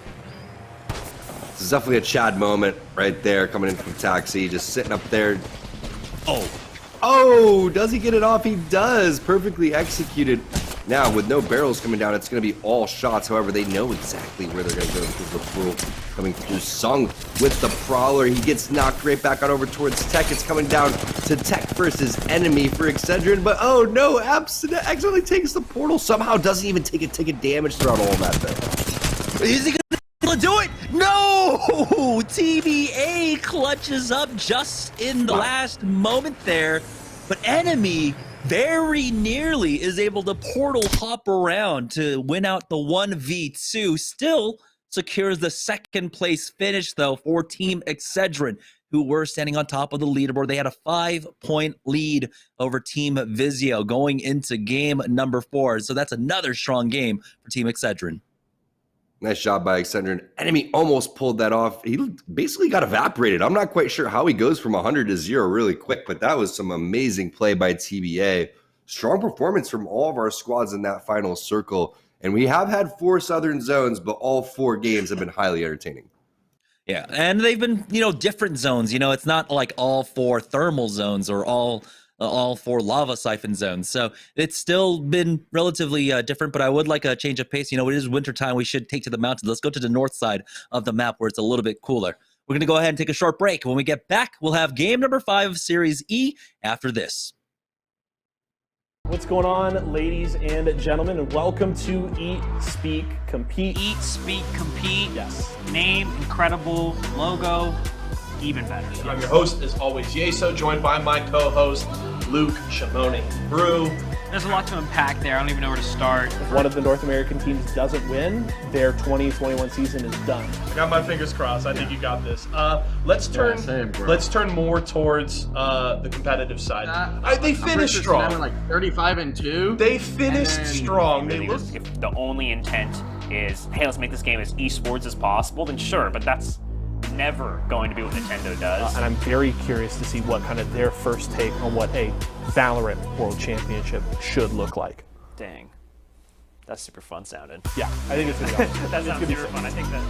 This is definitely a Chad moment right there, coming in from Taxi, just sitting up there. Oh, does he get it off? He does. Perfectly executed. Now, with no barrels coming down, it's going to be all shots. However, they know exactly where they're going to go because the portal coming through. Sung with the Prowler. He gets knocked right back on over towards Tech. It's coming down to Tech versus enemy for Excedrin. But, oh, no. Accidentally takes the portal. Somehow doesn't even take a damage throughout all of that, though. Is he going to be able to do it? No! TBA clutches up just in the last moment there. But enemy very nearly is able to portal hop around to win out the 1v2. Still secures the second place finish, though, for Team Excedrin, who were standing on top of the leaderboard. They had a 5-point lead over Team Vizio going into game number 4. So that's another strong game for Team Excedrin. Nice job by Excedrin. Enemy almost pulled that off. He basically got evaporated. I'm not quite sure how he goes from 100 to 0 really quick, but that was some amazing play by TBA. Strong performance from all of our squads in that final circle. And we have had 4 Southern zones, but all 4 games have been highly entertaining. Yeah, and they've been, you know, different zones. You know, it's not like all 4 thermal zones or all 4 lava siphon zones. So it's still been relatively different, but I would like a change of pace. You know, it is wintertime. We should take to the mountains. Let's go to the north side of the map where it's a little bit cooler. We're going to go ahead and take a short break. When we get back, we'll have game number 5 of Series E after this. What's going on, ladies and gentlemen, and welcome to Eat, Speak, Compete. Eat, Speak, Compete. Yes. Name, incredible. Logo, even better. I'm your host, as always, Yeso, joined by my co-host, Luke Shimoni. Brew. There's a lot to unpack there. I don't even know where to start. If one of the North American teams doesn't win, their 2021 season is done. I got my fingers crossed. I think you got this. Let's turn more towards the competitive side. They finished strong. Like 35-2. They finished strong. They looked. If the only intent is, hey, let's make this game as esports as possible, then sure, but that's never going to be what Nintendo does. And I'm very curious to see what kind of their first take on what a Valorant World Championship should look like. Dang. That's super fun sounding. Yeah, I think it's going to be awesome. That sounds super fun. I think that,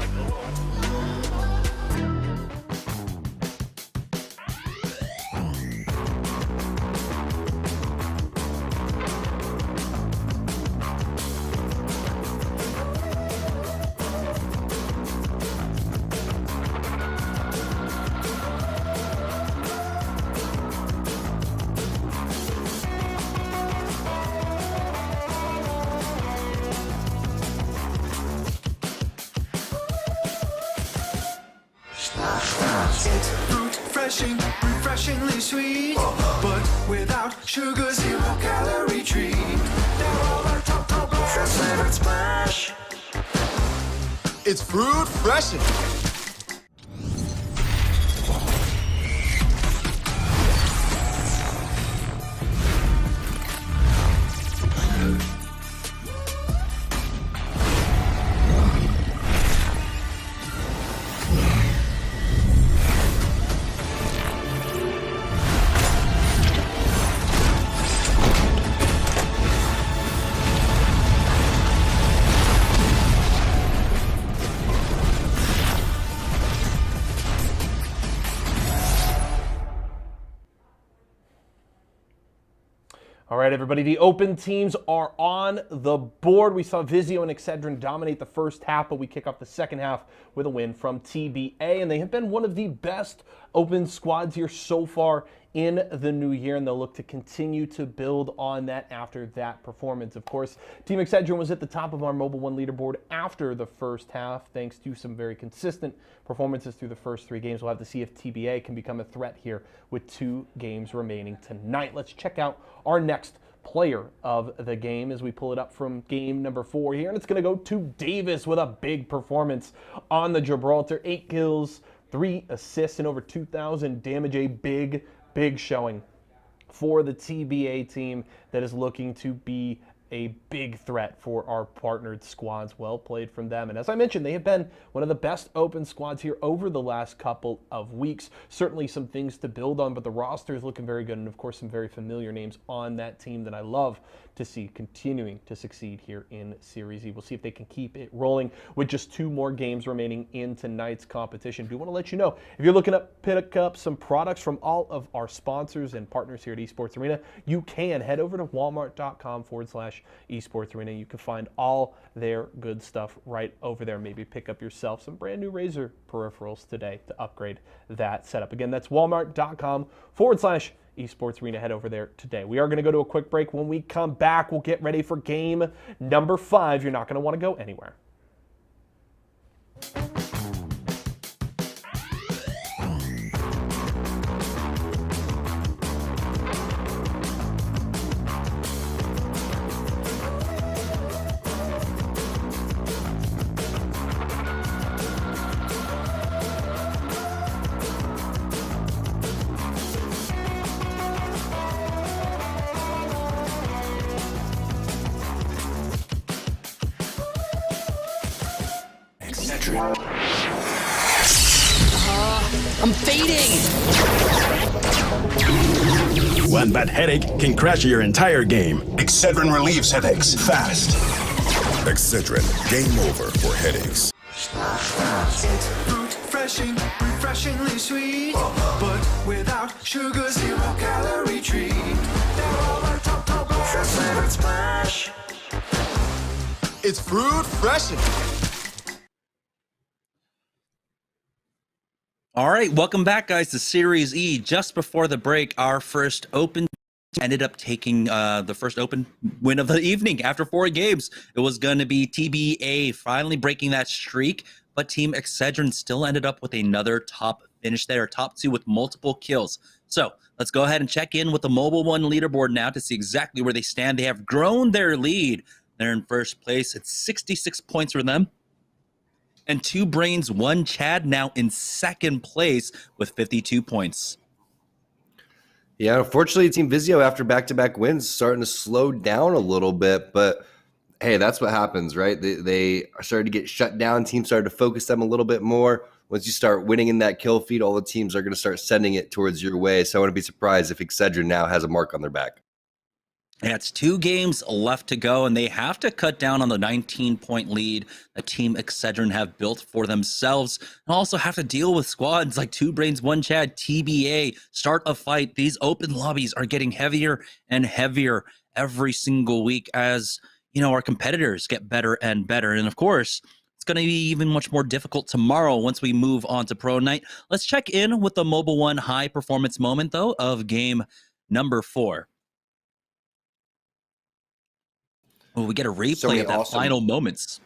Refreshingly sweet, but without sugar, 0 calorie treat. They're all our top flavored splash. It's fruit freshin'. All right, everybody, the open teams are on the board. We saw Vizio and Excedrin dominate the first half, but we kick off the second half with a win from TBA, and they have been one of the best open squads here so far in the new year, and they'll look to continue to build on that after that performance. Of course, Team Excedrin was at the top of our Mobile One leaderboard after the first half, thanks to some very consistent performances through the first 3 games. We'll have to see if TBA can become a threat here with 2 games remaining tonight. Let's check out our next player of the game as we pull it up from game number 4 here, and it's going to go to Davis with a big performance on the Gibraltar. 8 kills, 3 assists, and over 2,000 damage. A big showing for the TBA team that is looking to be a big threat for our partnered squads. Well played from them. And as I mentioned, they have been one of the best open squads here over the last couple of weeks. Certainly some things to build on, but the roster is looking very good. And of course, some very familiar names on that team that I love to see continuing to succeed here in Series E. We'll see if they can keep it rolling with just 2 more games remaining in tonight's competition. Do want to let you know, if you're looking to pick up some products from all of our sponsors and partners here at Esports Arena, you can head over to walmart.com/Esports Arena. You can find all their good stuff right over there. Maybe pick up yourself some brand new Razer peripherals today to upgrade that setup. Again, that's walmart.com/Esports Arena. Head over there today. We are going to go to a quick break. When we come back, we'll get ready for game number 5. You're not going to want to go anywhere. I'm fading. One bad headache can crash your entire game. Excedrin relieves headaches fast. Excedrin, game over for headaches. Fruit refreshingly sweet, but without sugar, 0 calorie treat. They're all our top flavored splash. It's fruit freshin'. All right, welcome back, guys, to Series E. Just before the break, our first open ended up taking the first open win of the evening after 4 games. It was going to be TBA finally breaking that streak, but Team Excedrin still ended up with another top finished there, top 2 with multiple kills. So let's go ahead and check in with the Mobile One leaderboard now to see exactly where they stand. They have grown their lead. They're in first place. It's 66 points for them. And 2 Brains, 1 Chad now in second place with 52 points. Yeah, unfortunately, Team Vizio, after back-to-back wins, starting to slow down a little bit. But, hey, that's what happens, right? They started to get shut down. Teams started to focus them a little bit more. Once you start winning in that kill feed, all the teams are going to start sending it towards your way. So I wouldn't be surprised if Excedrin now has a mark on their back. Yeah, it's 2 games left to go, and they have to cut down on the 19-point lead that Team Excedrin have built for themselves, and also have to deal with squads like 2 Brains, 1 Chad, TBA, start a fight. These open lobbies are getting heavier and heavier every single week as, our competitors get better and better. And of course, it's going to be even much more difficult tomorrow once we move on to Pro Night. Let's check in with the Mobile One high performance moment, though, of game number 4. Oh, we get a replay of that final moments.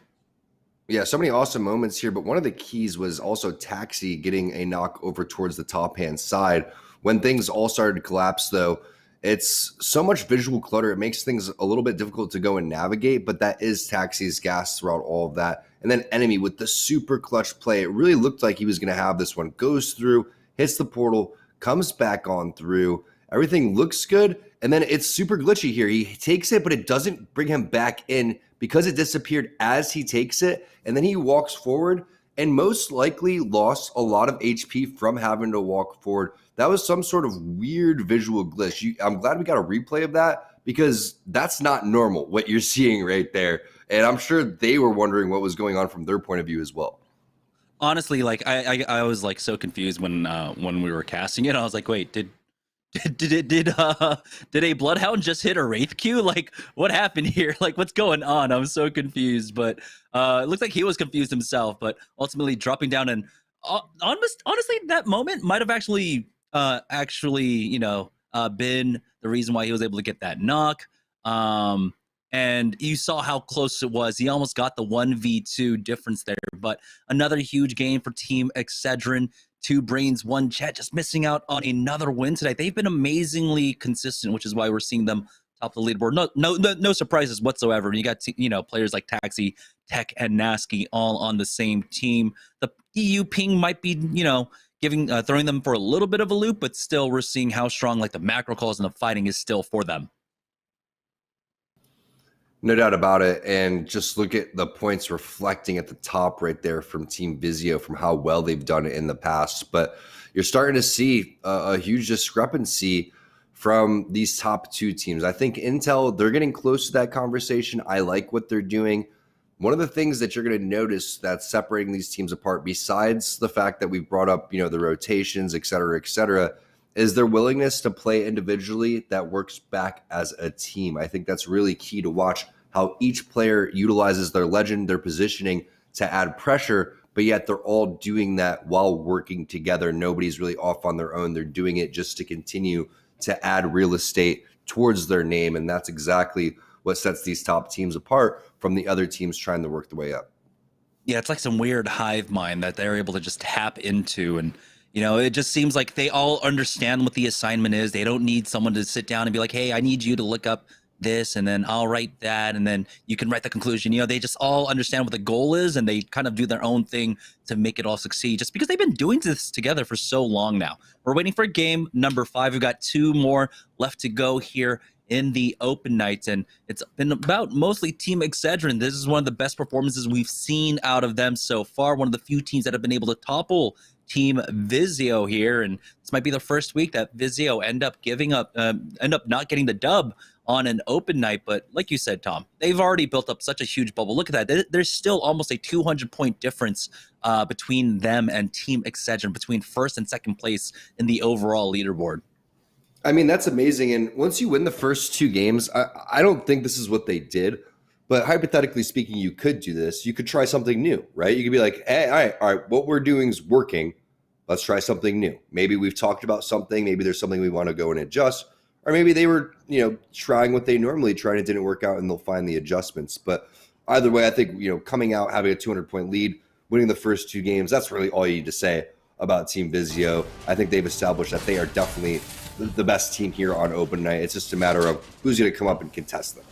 Yeah, so many awesome moments here, but one of the keys was also Taxi getting a knock over towards the top-hand side. When things all started to collapse, though, it's so much visual clutter. It makes things a little bit difficult to go and navigate, but that is Taxi's gas throughout all of that. And then Enemy with the super clutch play. It really looked like he was going to have this one. Goes through, hits the portal, comes back on through. Everything looks good. And then it's super glitchy here. He takes it, but it doesn't bring him back in because it disappeared as he takes it. And then he walks forward and most likely lost a lot of HP from having to walk forward. That was some sort of weird visual glitch. I'm glad we got a replay of that because that's not normal, what you're seeing right there. And I'm sure they were wondering what was going on from their point of view as well. Honestly, like I was like so confused when we were casting it. I was like, wait, did a Bloodhound just hit a Wraith Q? Like, what happened here? Like, what's going on? I'm so confused. But it looks like he was confused himself. But ultimately, dropping down and honestly, that moment might have actually been the reason why he was able to get that knock. And you saw how close it was. He almost got the 1v2 difference there. But another huge game for Team Excedrin. 2 Brains, 1 Chat, just missing out on another win today. They've been amazingly consistent, which is why we're seeing them top the leaderboard. No surprises whatsoever. You got players like Taxi, Tech, and Nasky all on the same team. The EU ping might be throwing them for a little bit of a loop, but still we're seeing how strong like the macro calls and the fighting is still for them. No doubt about it. And just look at the points reflecting at the top right there from Team Vizio, from how well they've done it in the past. But you're starting to see a huge discrepancy from these top 2 teams. I think Intel, they're getting close to that conversation. I like what they're doing. One of the things that you're going to notice that's separating these teams apart, besides the fact that we've brought up, the rotations, et cetera, is their willingness to play individually that works back as a team. I think that's really key to watch how each player utilizes their legend, their positioning to add pressure, but yet they're all doing that while working together. Nobody's really off on their own. They're doing it just to continue to add real estate towards their name, and that's exactly what sets these top teams apart from the other teams trying to work their way up. Yeah, it's like some weird hive mind that they're able to just tap into, and it just seems like they all understand what the assignment is. They don't need someone to sit down and be like, hey, I need you to look up this, and then I'll write that, and then you can write the conclusion. They just all understand what the goal is, and they kind of do their own thing to make it all succeed, just because they've been doing this together for so long now. We're waiting for game number 5. We've got 2 more left to go here in the open nights, and it's been about mostly Team Excedrin. This is one of the best performances we've seen out of them so far. One of the few teams that have been able to topple Team Vizio here, and this might be the first week that Vizio end up not getting the dub on an open night. But like you said, Tom, they've already built up such a huge bubble. Look at that. There's still almost a 200-point difference between them and Team Excedrin, between first and second place in the overall leaderboard. I mean, that's amazing. And once you win the first 2 games, I don't think this is what they did. But hypothetically speaking, you could do this. You could try something new, right? You could be like, hey, all right, what we're doing is working. Let's try something new. Maybe we've talked about something. Maybe there's something we want to go and adjust. Or maybe they were, trying what they normally try and it didn't work out and they'll find the adjustments. But either way, I think, coming out, having a 200-point lead, winning the first 2 games, that's really all you need to say. about Team Vizio. I think they've established that they are definitely the best team here on open night. It's just a matter of who's going to come up and contest them.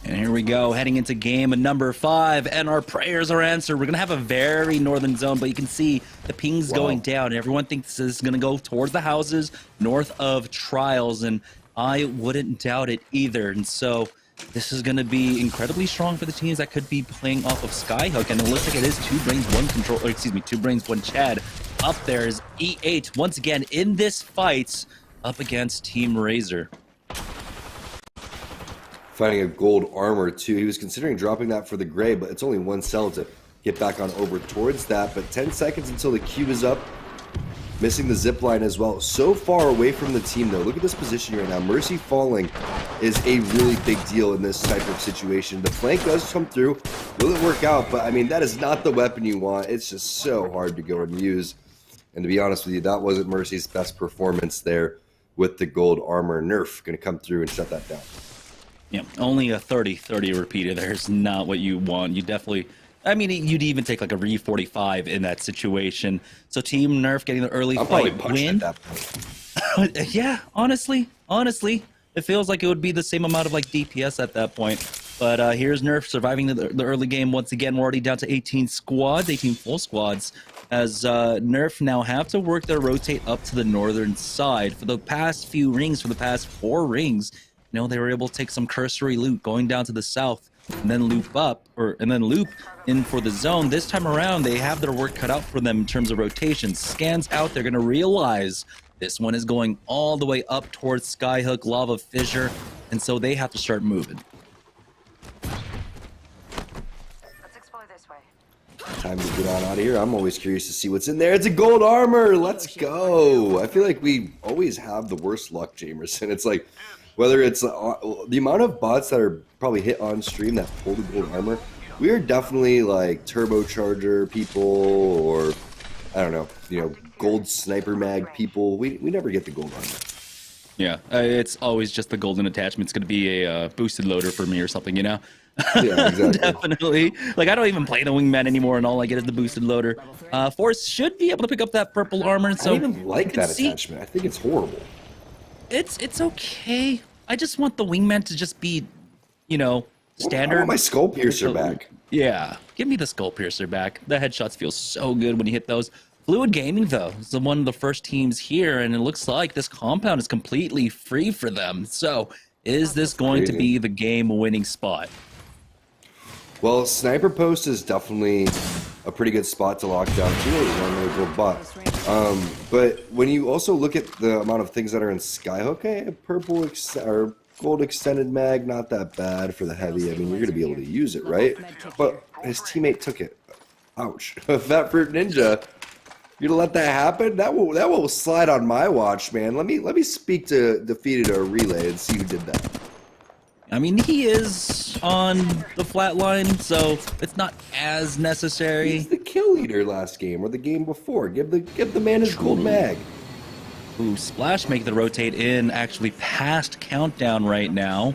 And here we go, heading into game number 5, and our prayers are answered. We're going to have a very northern zone, but you can see the ping's going down. Everyone thinks this is going to go towards the houses north of Trials, and I wouldn't doubt it either. And so this is going to be incredibly strong for the teams that could be playing off of Skyhook, and it looks like it is 2 brains, 1 control, or excuse me, 2 brains, 1 Chad. Up there is E8 once again in this fight up against Team Razor. Finding a gold armor too. He was considering dropping that for the gray, but it's only 1 cell to get back on over towards that. But 10 seconds until the queue is up. Missing the zip line as well. So far away from the team though. Look at this position right now. Mercy falling is a really big deal in this type of situation. The flank does come through. Will it work out? But I mean, that is not the weapon you want. It's just so hard to go and use. And to be honest with you, that wasn't Mercy's best performance there with the gold armor. Nerf going to come through and shut that down. Yeah, only a 30-30 repeater there is not what you want. You definitely, I mean, you'd even take like a re-45 in that situation. So Team Nerf getting the early fight win. At that point. Yeah, honestly, it feels like it would be the same amount of like DPS at that point. But here's Nerf surviving the early game once again. We're already down to 18 squads, 18 full squads, as Nerf now have to work their rotate up to the northern side. For the past few rings, for the past 4 rings, you know, they were able to take some cursory loot going down to the south and then loop up, and then loop in for the zone. This time around, they have their work cut out for them in terms of rotation. Scans out, they're going to realize this one is going all the way up towards Skyhook, Lava Fissure, and so they have to start moving. Time to get on out of here. I'm always curious to see what's in there. It's a gold armor. Let's go. I feel like we always have the worst luck, Jamerson. It's like, whether it's the amount of bots that are probably hit on stream that pull the gold armor, we are definitely like turbocharger people, or I don't know, you know, gold sniper mag people. We never get the gold armor. Yeah, it's always just the golden attachment. It's going to be a boosted loader for me or something, you know? Yeah, exactly. Definitely. Like, I don't even play the wingman anymore, and all I get is the boosted loader. Force should be able to pick up that purple armor. So I don't even like that attachment. I think it's horrible. It's okay. I just want the wingman to just be, you know, standard. I want my skull piercer back. Yeah, give me the skull piercer back. The headshots feel so good when you hit those. Fluid Gaming, though, is one of the first teams here, and it looks like this compound is completely free for them. So, is this going to be the game-winning spot? Well, Sniper Post is definitely a pretty good spot to lock down too. One really good bot. But when you also look at the amount of things that are in Skyhook, purple or gold extended mag, not that bad for the heavy. I mean, you're gonna be able to use it, right? But his teammate took it. Ouch. Fat Fruit Ninja. You're gonna let that happen? That will slide on my watch, man. Let me speak to Defeated or Relay and see who did that. I mean, he is on the flat line, so it's not as necessary. He's the kill leader last game or the game before. Give the man his gold mag. Ooh, Splash make the rotate in actually past Countdown right now.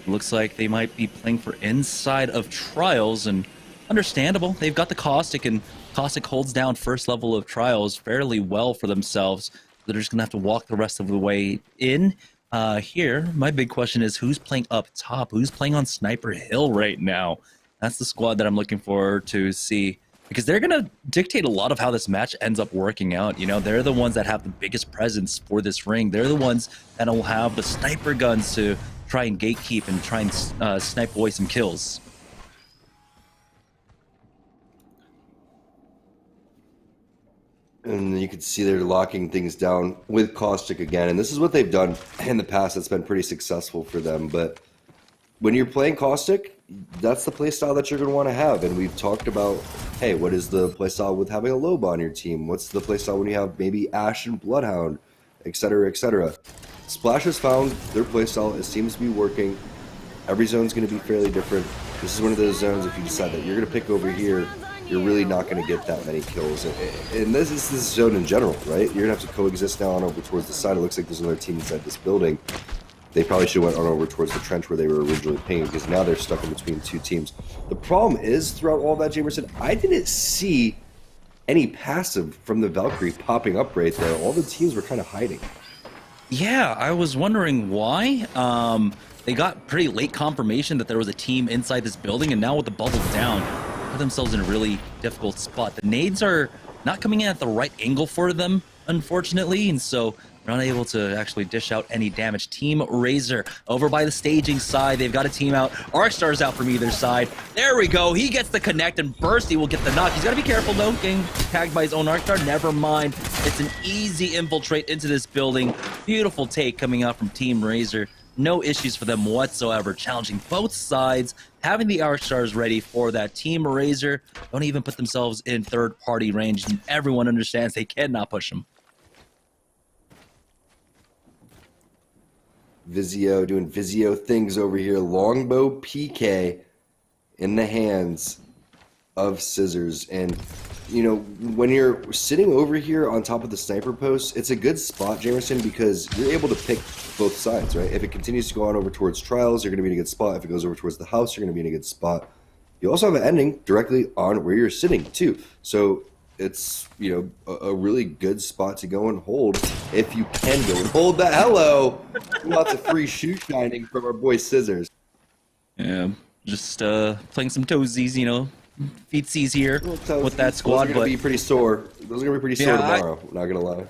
Looks like they might be playing for inside of Trials, and understandable. They've got the Caustic, and Caustic holds down first level of Trials fairly well for themselves. They're just going to have to walk the rest of the way in. Here, my big question is who's playing up top? Who's playing on Sniper Hill right now? That's the squad that I'm looking forward to see, because they're going to dictate a lot of how this match ends up working out. You know, they're the ones that have the biggest presence for this ring. They're the ones that will have the sniper guns to try and gatekeep and try and snipe away some kills. And you can see they're locking things down with Caustic again. And this is what they've done in the past that's been pretty successful for them. But when you're playing Caustic, that's the playstyle that you're going to want to have. And we've talked about, hey, what is the playstyle with having a Loba on your team? What's the playstyle when you have maybe Ashe and Bloodhound, etc., etc.? Splash has found their playstyle. It seems to be working. Every zone's going to be fairly different. This is one of those zones, if you decide that you're going to pick over here, you're really not going to get that many kills. And this is this zone in general, right? You're going to have to coexist now on over towards the side. It looks like there's another team inside this building. They probably should have went on over towards the trench where they were originally pinging, because now they're stuck in between two teams. The problem is, throughout all that, Jamerson, I didn't see any passive from the Valkyrie popping up right there. All the teams were kind of hiding. Yeah, I was wondering why. They got pretty late confirmation that there was a team inside this building, and now with the bubble down, put themselves in a really difficult spot. The nades are not coming in at the right angle for them, unfortunately, and so they're not able to actually dish out any damage. Team Razor over by the staging side. They've got a team out. Arcstar's out from either side. There we go. He gets the connect, and Bursty will get the knock. He's got to be careful, though. Getting tagged by his own Arcstar. Never mind. It's an easy infiltrate into this building. Beautiful take coming out from Team Razor. No issues for them whatsoever. Challenging both sides. Having the Arcstars ready for that. Team Razor don't even put themselves in third-party range. And everyone understands they cannot push them. Vizio doing Vizio things over here. Longbow PK in the hands of Scissors. And, you know, when you're sitting over here on top of the sniper post, it's a good spot, Jamerson, because you're able to pick both sides, right? If it continues to go on over towards Trials, you're going to be in a good spot. If it goes over towards the house, you're going to be in a good spot. You also have an ending directly on where you're sitting, too. So it's, you know, a really good spot to go and hold if you can go and hold that. Hello! Lots of free shoe shining from our boy Scissors. Yeah, just playing some toesies, you know, feetsies here with that squad. Those are going to be pretty sore. Those are going to be pretty sore tomorrow, not going to lie.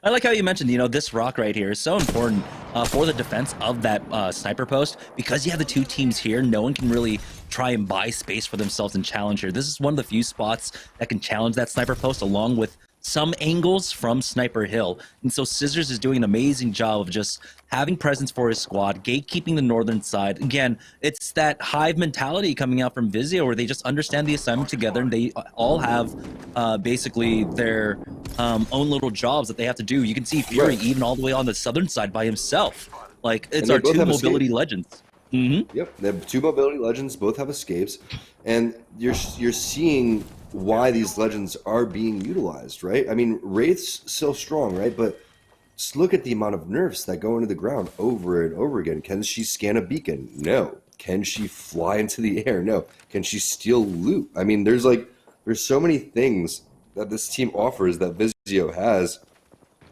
I like how you mentioned, you know, this rock right here is so important for the defense of that sniper post, because you have the two teams here. No one can really try and buy space for themselves and challenge here. This is one of the few spots that can challenge that sniper post, along with some angles from Sniper Hill. And so Scissors is doing an amazing job of just having presence for his squad, gatekeeping the northern side. Again, it's that hive mentality coming out from Vizio, where they just understand the assignment together, and they all have basically their own little jobs that they have to do. You can see Fury even all the way on the southern side by himself. Like, it's our two mobility legends. Mm-hmm. Yep, they have two mobility legends, both have escapes, and you're seeing why these legends are being utilized, right? I mean, Wraith's still strong, right? But just look at the amount of nerfs that go into the ground over and over again. Can she scan a beacon? No. Can she fly into the air? No. Can she steal loot? I mean, there's so many things that this team offers that Vizio has.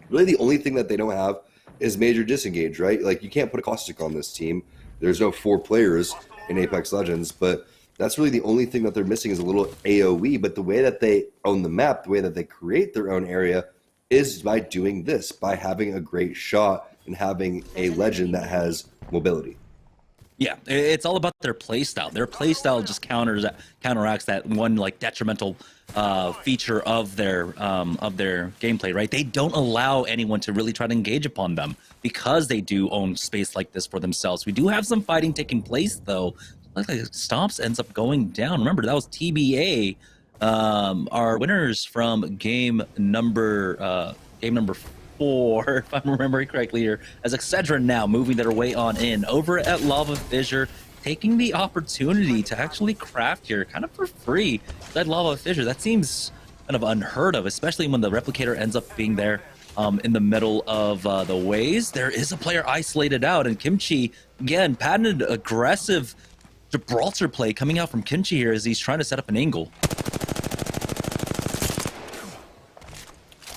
Really, the only thing that they don't have is major disengage, right? Like, you can't put a caustic on this team. There's no 4 players in Apex Legends, but that's really the only thing that they're missing is a little AoE. But the way that they own the map, the way that they create their own area, is by doing this, by having a great shot and having a legend that has mobility. Yeah, it's all about their playstyle. Their playstyle just counteracts that one like detrimental feature of their gameplay, right? They don't allow anyone to really try to engage upon them because they do own space like this for themselves. We do have some fighting taking place, though. Like Stomps ends up going down. Remember, that was TBA. Our winners from game number 4, if I'm remembering correctly here, as Excedrin now moving their way on in over at Lava Fissure, taking the opportunity to actually craft here kind of for free. That Lava Fissure, that seems kind of unheard of, especially when the replicator ends up being there in the middle of the ways. There is a player isolated out, and Kimchi, again, patented aggressive Gibraltar play coming out from Kimchi here as he's trying to set up an angle.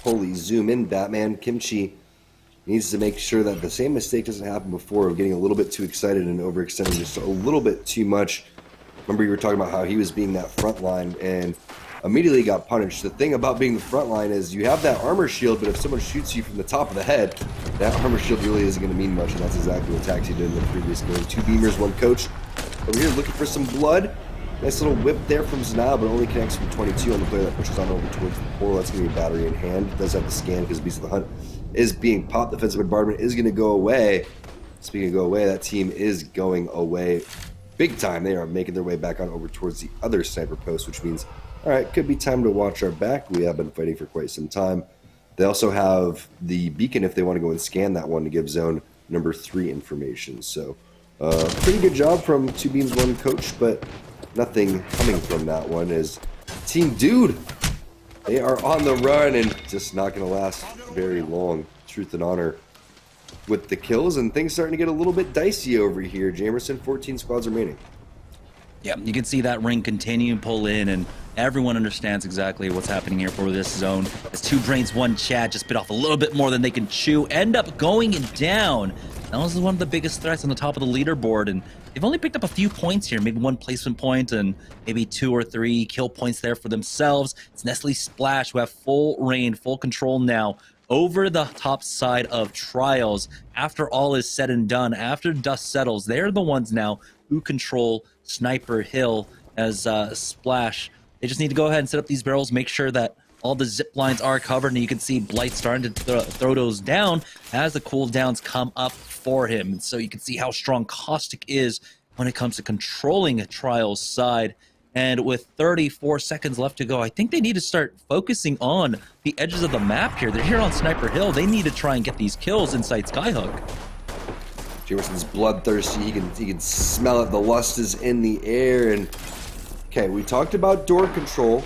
Holy zoom in, Batman. Kimchi needs to make sure that the same mistake doesn't happen before of getting a little bit too excited and overextending just a little bit too much. Remember, you were talking about how he was being that front line and immediately got punished. The thing about being the front line is you have that armor shield, but if someone shoots you from the top of the head, that armor shield really isn't going to mean much, and that's exactly what Taxi did in the previous game. 2 beamers, 1 coach. Over here looking for some blood. Nice little whip there from Zanile, but only connects from 22 on the player that pushes on over towards the portal. That's going to be a battery in hand. It does have the scan because Beast of the Hunt is being popped. Defensive bombardment is going to go away. Speaking of go away, that team is going away big time. They are making their way back on over towards the other sniper post, which means, all right, could be time to watch our back. We have been fighting for quite some time. They also have the beacon if they want to go and scan that one to give zone number 3 information. So pretty good job from 2 beams, 1 coach, but nothing coming from that one is Team Dude. They are on the run and just not going to last very long. Truth and honor with the kills, and things starting to get a little bit dicey over here. Jamerson, 14 squads remaining. Yeah, you can see that ring continue to pull in, and everyone understands exactly what's happening here for this zone. As 2 brains, 1 Chad just bit off a little bit more than they can chew, end up going down. That was one of the biggest threats on the top of the leaderboard, and they've only picked up a few points here, maybe 1 placement point and maybe 2 or 3 kill points there for themselves. It's Nestle Splash who have full reign, full control now over the top side of Trials. After all is said and done, after dust settles, they're the ones now who control Sniper Hill as Splash. They just need to go ahead and set up these barrels, make sure that all the zip lines are covered, and you can see Blight starting to throw those down as the cooldowns come up for him. And so you can see how strong Caustic is when it comes to controlling a Trials side. And with 34 seconds left to go, I think they need to start focusing on the edges of the map here. They're here on Sniper Hill. They need to try and get these kills inside Skyhook. Jamerson's bloodthirsty. He can smell it. The lust is in the air. And okay, we talked about door control,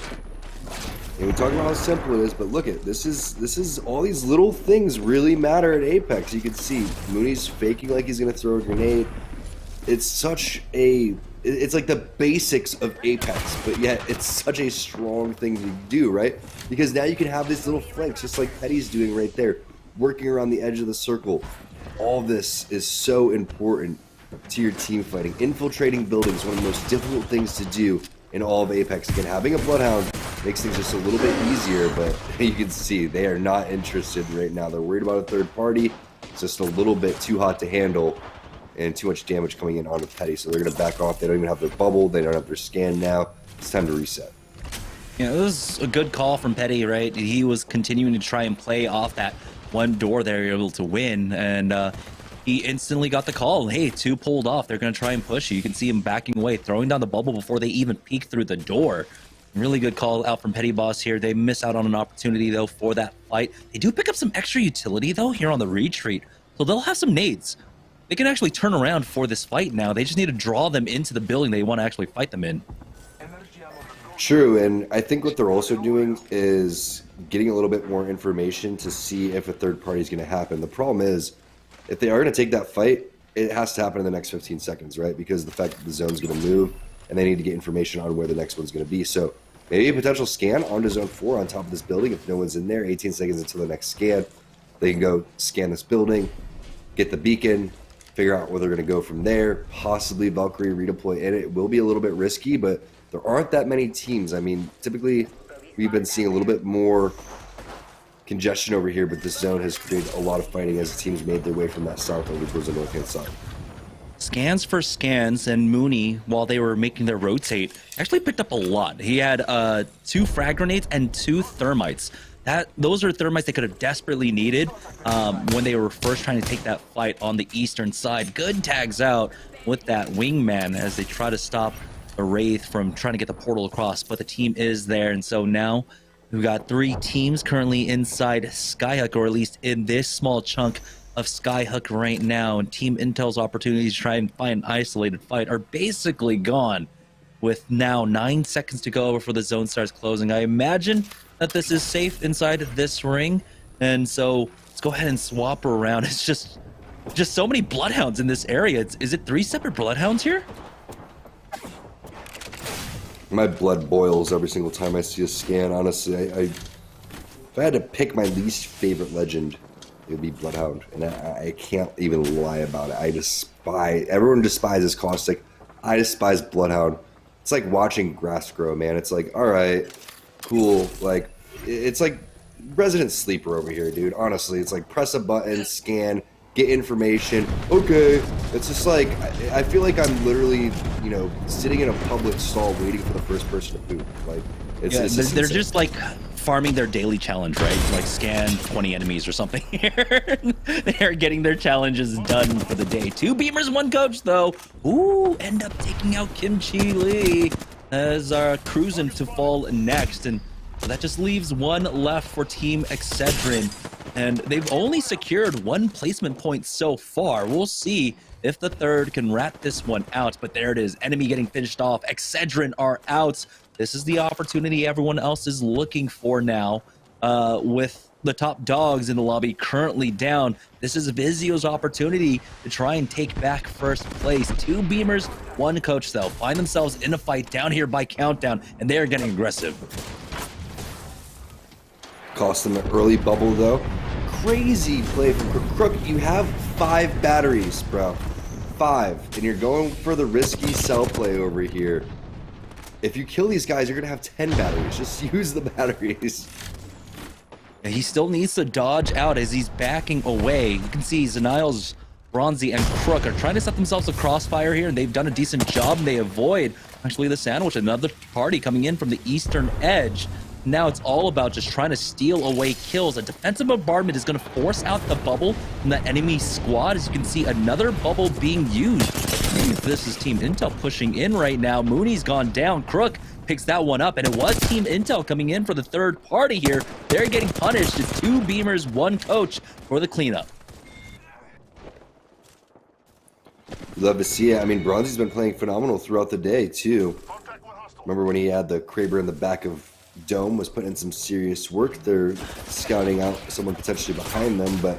and we talked about how simple it is. But look at this is all these little things really matter at Apex. You can see Mooney's faking like he's gonna throw a grenade. It's like the basics of Apex, but yet it's such a strong thing to do, right? Because now you can have these little flanks, just like Petty's doing right there, working around the edge of the circle. All this is so important to your team fighting. Infiltrating buildings is one of the most difficult things to do in all of Apex. Again, having a Bloodhound makes things just a little bit easier, but you can see they are not interested right now. They're worried about a third party. It's just a little bit too hot to handle and too much damage coming in onto Petty, so they're going to back off. They don't even have their bubble. They don't have their scan now. It's time to reset. Yeah, it was a good call from Petty, right? He was continuing to try and play off that one door they were able to win, and he instantly got the call. Hey, 2 pulled off. They're going to try and push you. You can see him backing away, throwing down the bubble before they even peek through the door. Really good call out from Petty Boss here. They miss out on an opportunity, though, for that fight. They do pick up some extra utility, though, here on the retreat, so they'll have some nades. They can actually turn around for this fight now. They just need to draw them into the building they want to actually fight them in. True, and I think what they're also doing is getting a little bit more information to see if a third party is going to happen. The problem is, if they are going to take that fight, it has to happen in the next 15 seconds, right? Because the fact that the zone's going to move, and they need to get information on where the next one's going to be. So maybe a potential scan onto zone 4 on top of this building. If no one's in there, 18 seconds until the next scan, they can go scan this building, get the beacon, figure out where they're going to go from there, possibly Valkyrie redeploy in it. It will be a little bit risky, but there aren't that many teams. I mean, typically we've been seeing a little bit more congestion over here, but this zone has created a lot of fighting as the teams made their way from that south over towards the north-hand side. Scans for scans, and Mooney, while they were making their rotate, actually picked up a lot. He had 2 frag grenades and 2 thermites. Those are thermites they could have desperately needed when they were first trying to take that fight on the eastern side. Good tags out with that wingman as they try to stop the Wraith from trying to get the portal across, but the team is there, and so now we've got 3 teams currently inside Skyhook, or at least in this small chunk of Skyhook right now, and Team Intel's opportunities to try and find an isolated fight are basically gone, with now 9 seconds to go before the zone starts closing. I imagine that this is safe inside this ring, and so let's go ahead and swap around. It's just so many Bloodhounds in this area. Is it 3 separate Bloodhounds here? My blood boils every single time I see a scan, honestly. If I had to pick my least favorite legend, it would be Bloodhound, and I can't even lie about it. Everyone despises Caustic. I despise Bloodhound. It's like watching grass grow, man. It's like, all right, cool. Like, it's like resident sleeper over here, dude. Honestly, it's like press a button, scan, get information. Okay, it's just like I feel like I'm literally, sitting in a public stall waiting for the first person to poop. Like, they're just like farming their daily challenge, right? Like scan 20 enemies or something here. They're getting their challenges done for the day. 2 beamers, 1 coach, though. Ooh, end up taking out Kimchi Lee as cruising to fall next, and so that just leaves 1 left for Team Excedrin, and they've only secured 1 placement point so far. We'll see if the third can rat this one out, but there it is. Enemy getting finished off. Excedrin are out. This is the opportunity everyone else is looking for now, with the top dogs in the lobby currently down. This is Vizio's opportunity to try and take back first place. 2 Beamers, 1 coach though, find themselves in a fight down here by Countdown, and they are getting aggressive. Cost them an early bubble though. Crazy play from Crook. You have 5 batteries, bro. 5, and you're going for the risky cell play over here. If you kill these guys, you're gonna have 10 batteries. Just use the batteries. He still needs to dodge out as he's backing away. You can see Zaniles, Bronzy, and Crook are trying to set themselves a crossfire here, and they've done a decent job, and they avoid actually the sandwich. Another party coming in from the eastern edge. Now it's all about just trying to steal away kills. A defensive bombardment is going to force out the bubble from the enemy squad. As you can see, another bubble being used. This is Team Intel pushing in right now. Mooney's gone down. Crook picks that one up, and it was Team Intel coming in for the third party here. They're getting punished. It's 2 Beamers, 1 coach for the cleanup. Love to see it. I mean, Bronzy's been playing phenomenal throughout the day too. Remember when he had the Kraber in the back of Dome, was putting in some serious work. They're scouting out someone potentially behind them, but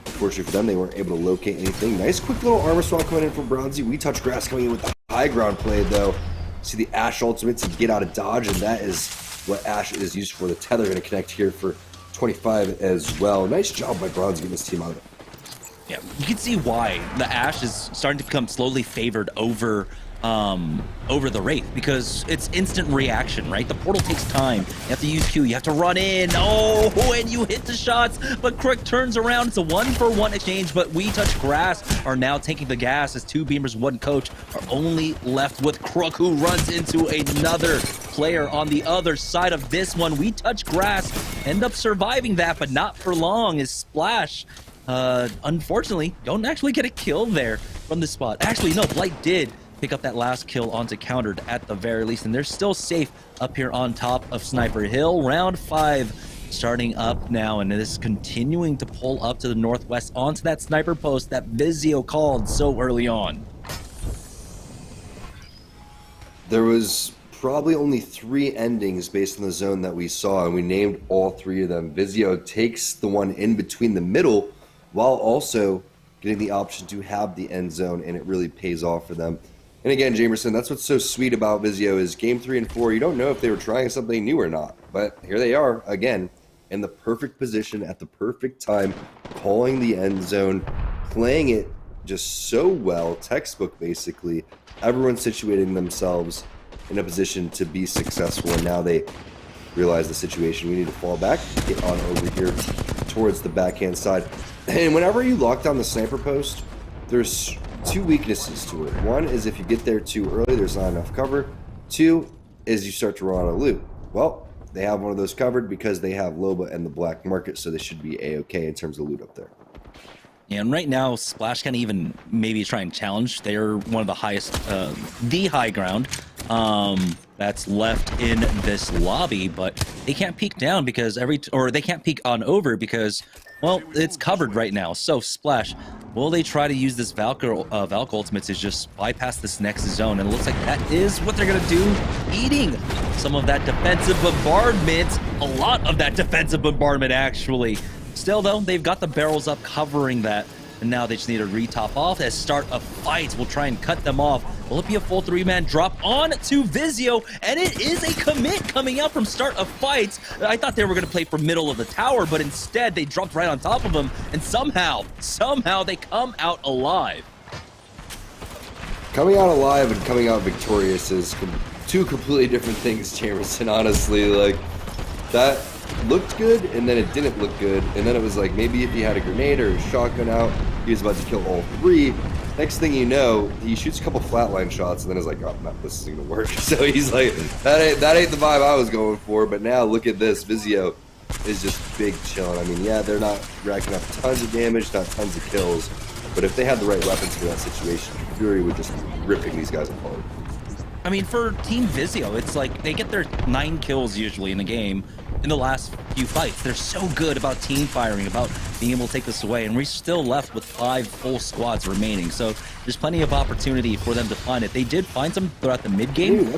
unfortunately for them, they weren't able to locate anything. Nice quick little armor swap coming in from Bronzy. We touch grass coming in with the high ground play though. See the Ash ultimate to get out of dodge, and that is what Ash is used for. The tether going to connect here for 25 as well. Nice job by Bronzy getting this team out of it. Yeah, you can see why the Ash is starting to become slowly favored over the Wraith, because it's instant reaction, right? The portal takes time. You have to use Q. You have to run in. Oh, and you hit the shots, but Crook turns around. It's a 1-for-1 exchange, but We Touch Grass are now taking the gas as 2 Beamers, 1 coach are only left with Crook, who runs into another player on the other side of this one. We Touch Grass end up surviving that, but not for long, as Splash unfortunately don't actually get a kill there from the spot. Actually, no, Blight did pick up that last kill onto Countered at the very least, and they're still safe up here on top of Sniper Hill. Round 5 starting up now, and it is continuing to pull up to the northwest onto that sniper post that Vizio called so early on. There was probably only 3 endings based on the zone that we saw, and we named all 3 of them. Vizio takes the one in between the middle while also getting the option to have the end zone, and it really pays off for them. And again, Jamerson, that's what's so sweet about Vizio is game 3 and 4, you don't know if they were trying something new or not. But here they are, again, in the perfect position at the perfect time, calling the end zone, playing it just so well, textbook basically. Everyone's situating themselves in a position to be successful, and now they realize the situation. We need to fall back, get on over here towards the backhand side. And whenever you lock down the sniper post, there's 2 weaknesses to it. One is if you get there too early, there's not enough cover. 2 is you start to run out of loot. Well, they have one of those covered because they have Loba and the black market, so they should be a-okay in terms of loot up there. Yeah, and right now, Splash can't even maybe try and challenge. They're one of the highest, the high ground that's left in this lobby, but they can't peek down because they can't peek on over because, well, it's covered right now. So Splash, will they try to use this Valk ultimate to just bypass this next zone? And it looks like that is what they're gonna do, eating some of that defensive bombardment, a lot of that defensive bombardment actually. Still though, they've got the barrels up covering that, and now they just need to re-top off as start a fight. We'll try and cut them off. Will it be a full 3-man drop on to Vizio? And it is a commit coming out from start of fights. I thought they were going to play for middle of the tower, but instead they dropped right on top of him, and somehow they come out alive. Coming out alive and coming out victorious is 2 completely different things, Jamerson, honestly. Like, that looked good, and then it didn't look good, and then it was like maybe if he had a grenade or a shotgun out, he was about to kill all 3. Next thing you know, he shoots a couple flatline shots, and then is like, oh no, this isn't gonna work. So he's like, that ain't the vibe I was going for. But now look at this, Vizio is just big chilling. I mean, yeah, they're not racking up tons of damage, not tons of kills, but if they had the right weapons for that situation, Fury would just be ripping these guys apart. I mean, for Team Vizio, it's like they get their 9 kills usually in a game in the last few fights. They're so good about team firing, about being able to take this away, and we're still left with 5 full squads remaining. So there's plenty of opportunity for them to find it. They did find some throughout the mid game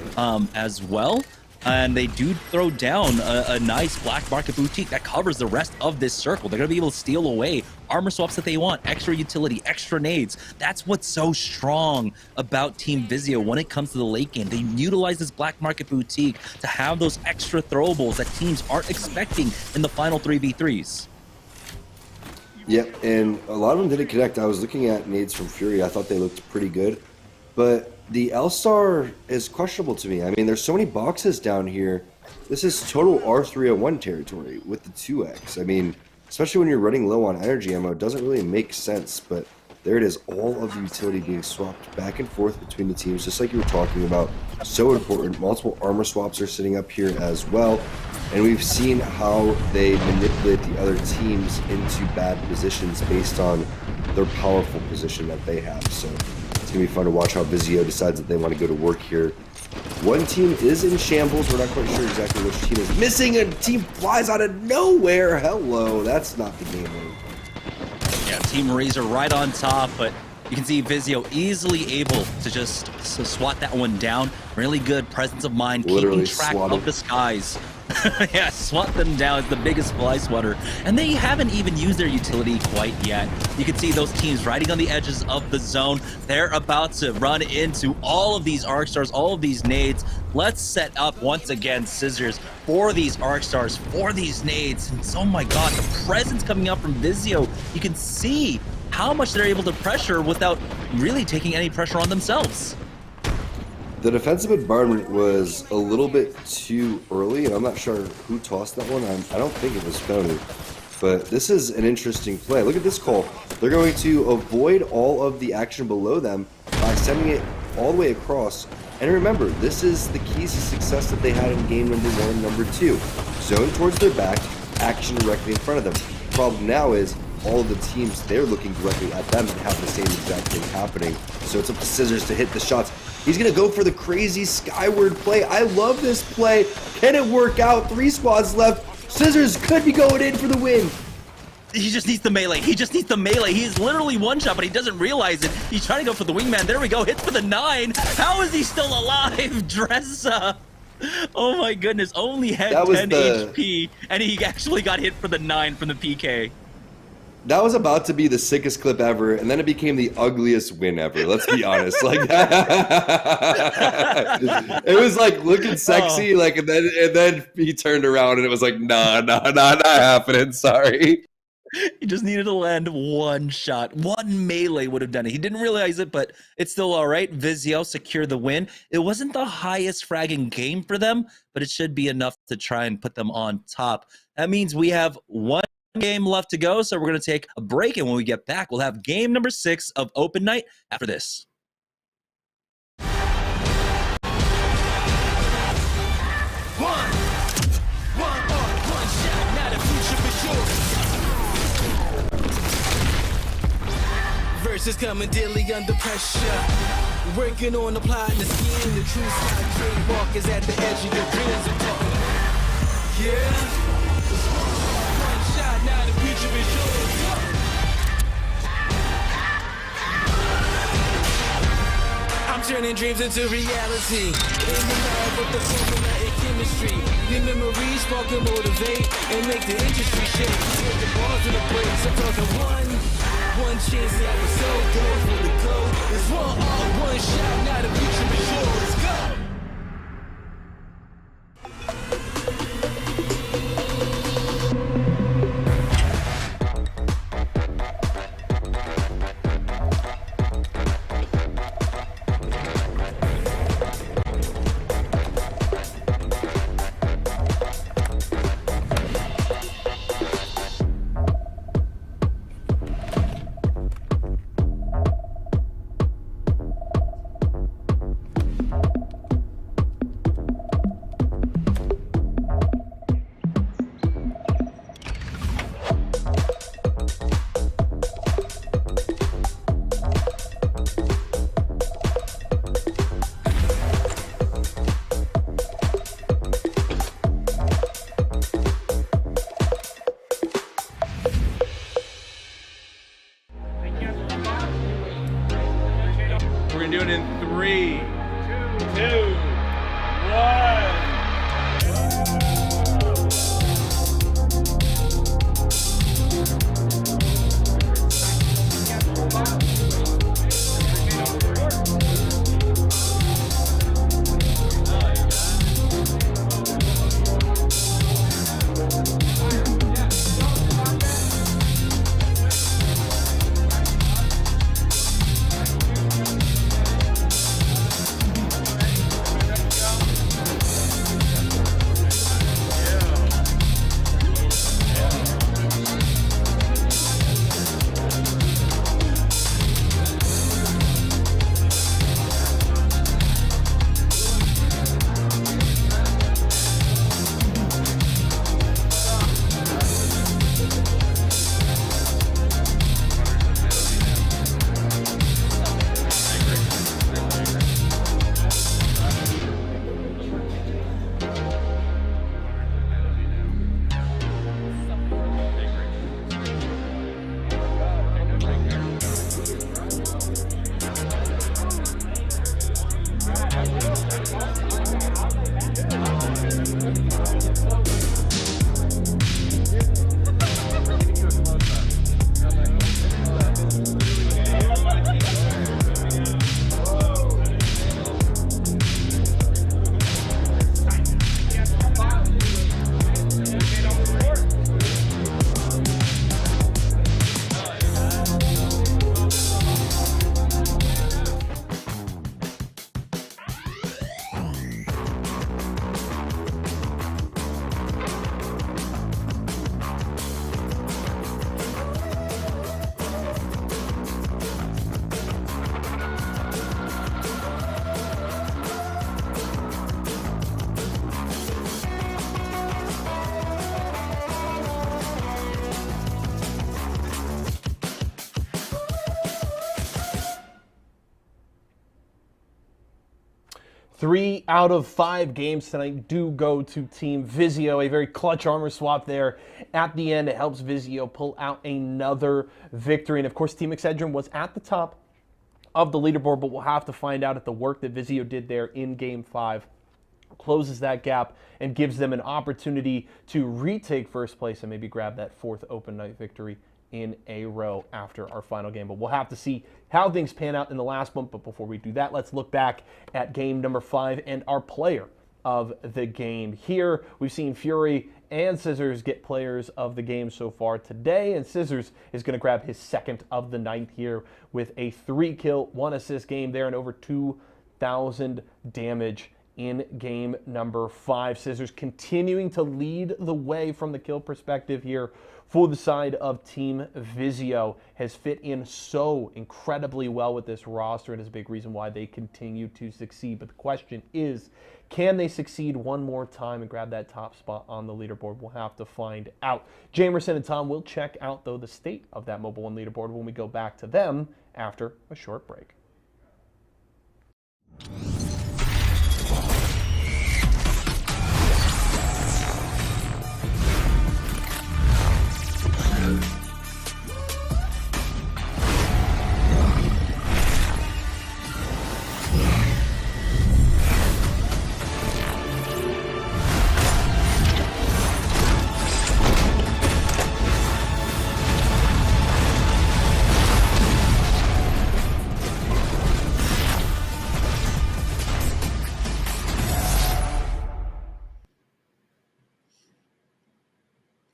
as well, and they do throw down a nice black market boutique that covers the rest of this circle. They're going to be able to steal away armor swaps that they want, extra utility, extra nades. That's what's so strong about Team Vizio when it comes to the late game. They utilize this black market boutique to have those extra throwables that teams aren't expecting in the final 3v3s. Yep, and a lot of them didn't connect. I was looking at nades from Fury. I thought they looked pretty good, but the L-Star is questionable to me. I mean, there's so many boxes down here. This is total R301 territory with the 2x. I mean, especially when you're running low on energy ammo, it doesn't really make sense, but there it is, all of the utility being swapped back and forth between the teams, just like you were talking about. So important. Multiple armor swaps are sitting up here as well, and we've seen how they manipulate the other teams into bad positions based on their powerful position that they have. So it's going to be fun to watch how Vizio decides that they want to go to work here. One team is in shambles. We're not quite sure exactly which team is missing. A team flies out of nowhere. Hello, that's not the game mode. Yeah, Team Razor right on top, but you can see Vizio easily able to just swat that one down. Really good presence of mind, Literally keeping track swatted. of the skies. Yeah, swat them down. It's the biggest fly swatter. And they haven't even used their utility quite yet. You can see those teams riding on the edges of the zone. They're about to run into all of these arc stars, all of these nades. Let's set up once again scissors for these arc stars, for these nades. And oh my god, the presence coming up from Vizio. You can see how much they're able to pressure without really taking any pressure on themselves. The defensive bombardment was a little bit too early, and I'm not sure who tossed that one. I don't think it was Phony. But this is an interesting play. Look at this call. They're going to avoid all of the action below them by sending it all the way across. And remember, this is the keys to success that they had in game number 1 and number 2. Zone towards their back, action directly in front of them. The problem now is all of the teams, they're looking directly at them and have the same exact thing happening. So it's up to Scissors to hit the shots. He's going to go for the crazy skyward play. I love this play. Can it work out? 3 squads left. Scissors could be going in for the win. He just needs the melee. He just needs the melee. He is literally one shot, but he doesn't realize it. He's trying to go for the wingman. There we go. Hits for the 9. How is he still alive? Dressa. Oh my goodness. Only had 10 HP, and he actually got hit for the 9 from the PK. That was about to be the sickest clip ever, and then it became the ugliest win ever. Let's be honest. Like, it was like looking sexy, like, and then he turned around and it was like, nah, not happening. Sorry. He just needed to land one shot. One melee would have done it. He didn't realize it, but it's still all right. Vizio secured the win. It wasn't the highest fragging game for them, but it should be enough to try and put them on top. That means we have one game left to go, so we're going to take a break, and when we get back, we'll have game number 6 of Open Night after this. Versus coming daily under pressure. Working on applying the scheme. The true side trademark is at the edge of your dreams. Yeah. One shot, now the future is yours. I'm turning dreams into reality. In the lab with the formula and chemistry. The memories spark and motivate and make the industry shake. Put the bars in the place. I'm talking one chance that was so good for the goal. It's one shot, now the future is yours. Go! 3 out of 5 games tonight do go to Team Vizio. A very clutch armor swap there at the end. It helps Vizio pull out another victory. And of course, Team Excedrin was at the top of the leaderboard, but we'll have to find out if the work that Vizio did there in Game 5 closes that gap and gives them an opportunity to retake first place and maybe grab that 4th open night victory in a row after our final game. But we'll have to see how things pan out in the last one. But before we do that, let's look back at game number 5 and our player of the game. Here, we've seen Fury and Scissors get players of the game so far today, and Scissors is going to grab his 2nd of the night here with a 3-kill, 1-assist game there and over 2,000 damage in game number 5. Scissors continuing to lead the way from the kill perspective here for the side of Team Vizio. Has fit in so incredibly well with this roster and is a big reason why they continue to succeed. But the question is, can they succeed one more time and grab that top spot on the leaderboard? We'll have to find out. Jamerson and Tom will check out, though, the state of that Mobile One leaderboard when we go back to them after a short break.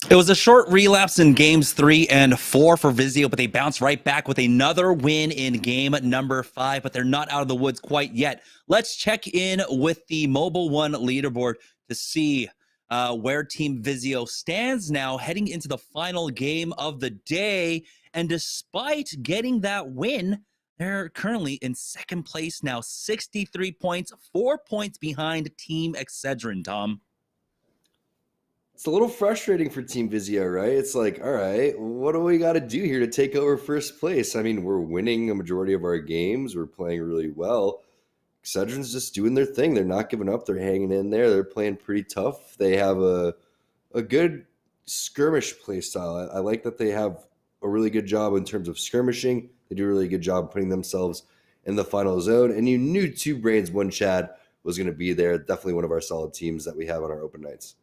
It was a short relapse in games 3 and 4 for Vizio, but they bounced right back with another win in game number 5, but they're not out of the woods quite yet. Let's check in with the Mobile One leaderboard to see where Team Vizio stands now heading into the final game of the day. And despite getting that win, they're currently in 2nd place now, 63 points, 4 points behind Team Excedrin, Tom. It's a little frustrating for Team Vizio, right? It's like, all right, what do we got to do here to take over first place? I mean, we're winning a majority of our games. We're playing really well. Excedrin's just doing their thing. They're not giving up. They're hanging in there. They're playing pretty tough. They have a good skirmish play style. I like that they have a really good job in terms of skirmishing. They do a really good job putting themselves in the final zone. And you knew 2 Brains, 1 Chad was going to be there. Definitely one of our solid teams that we have on our open nights.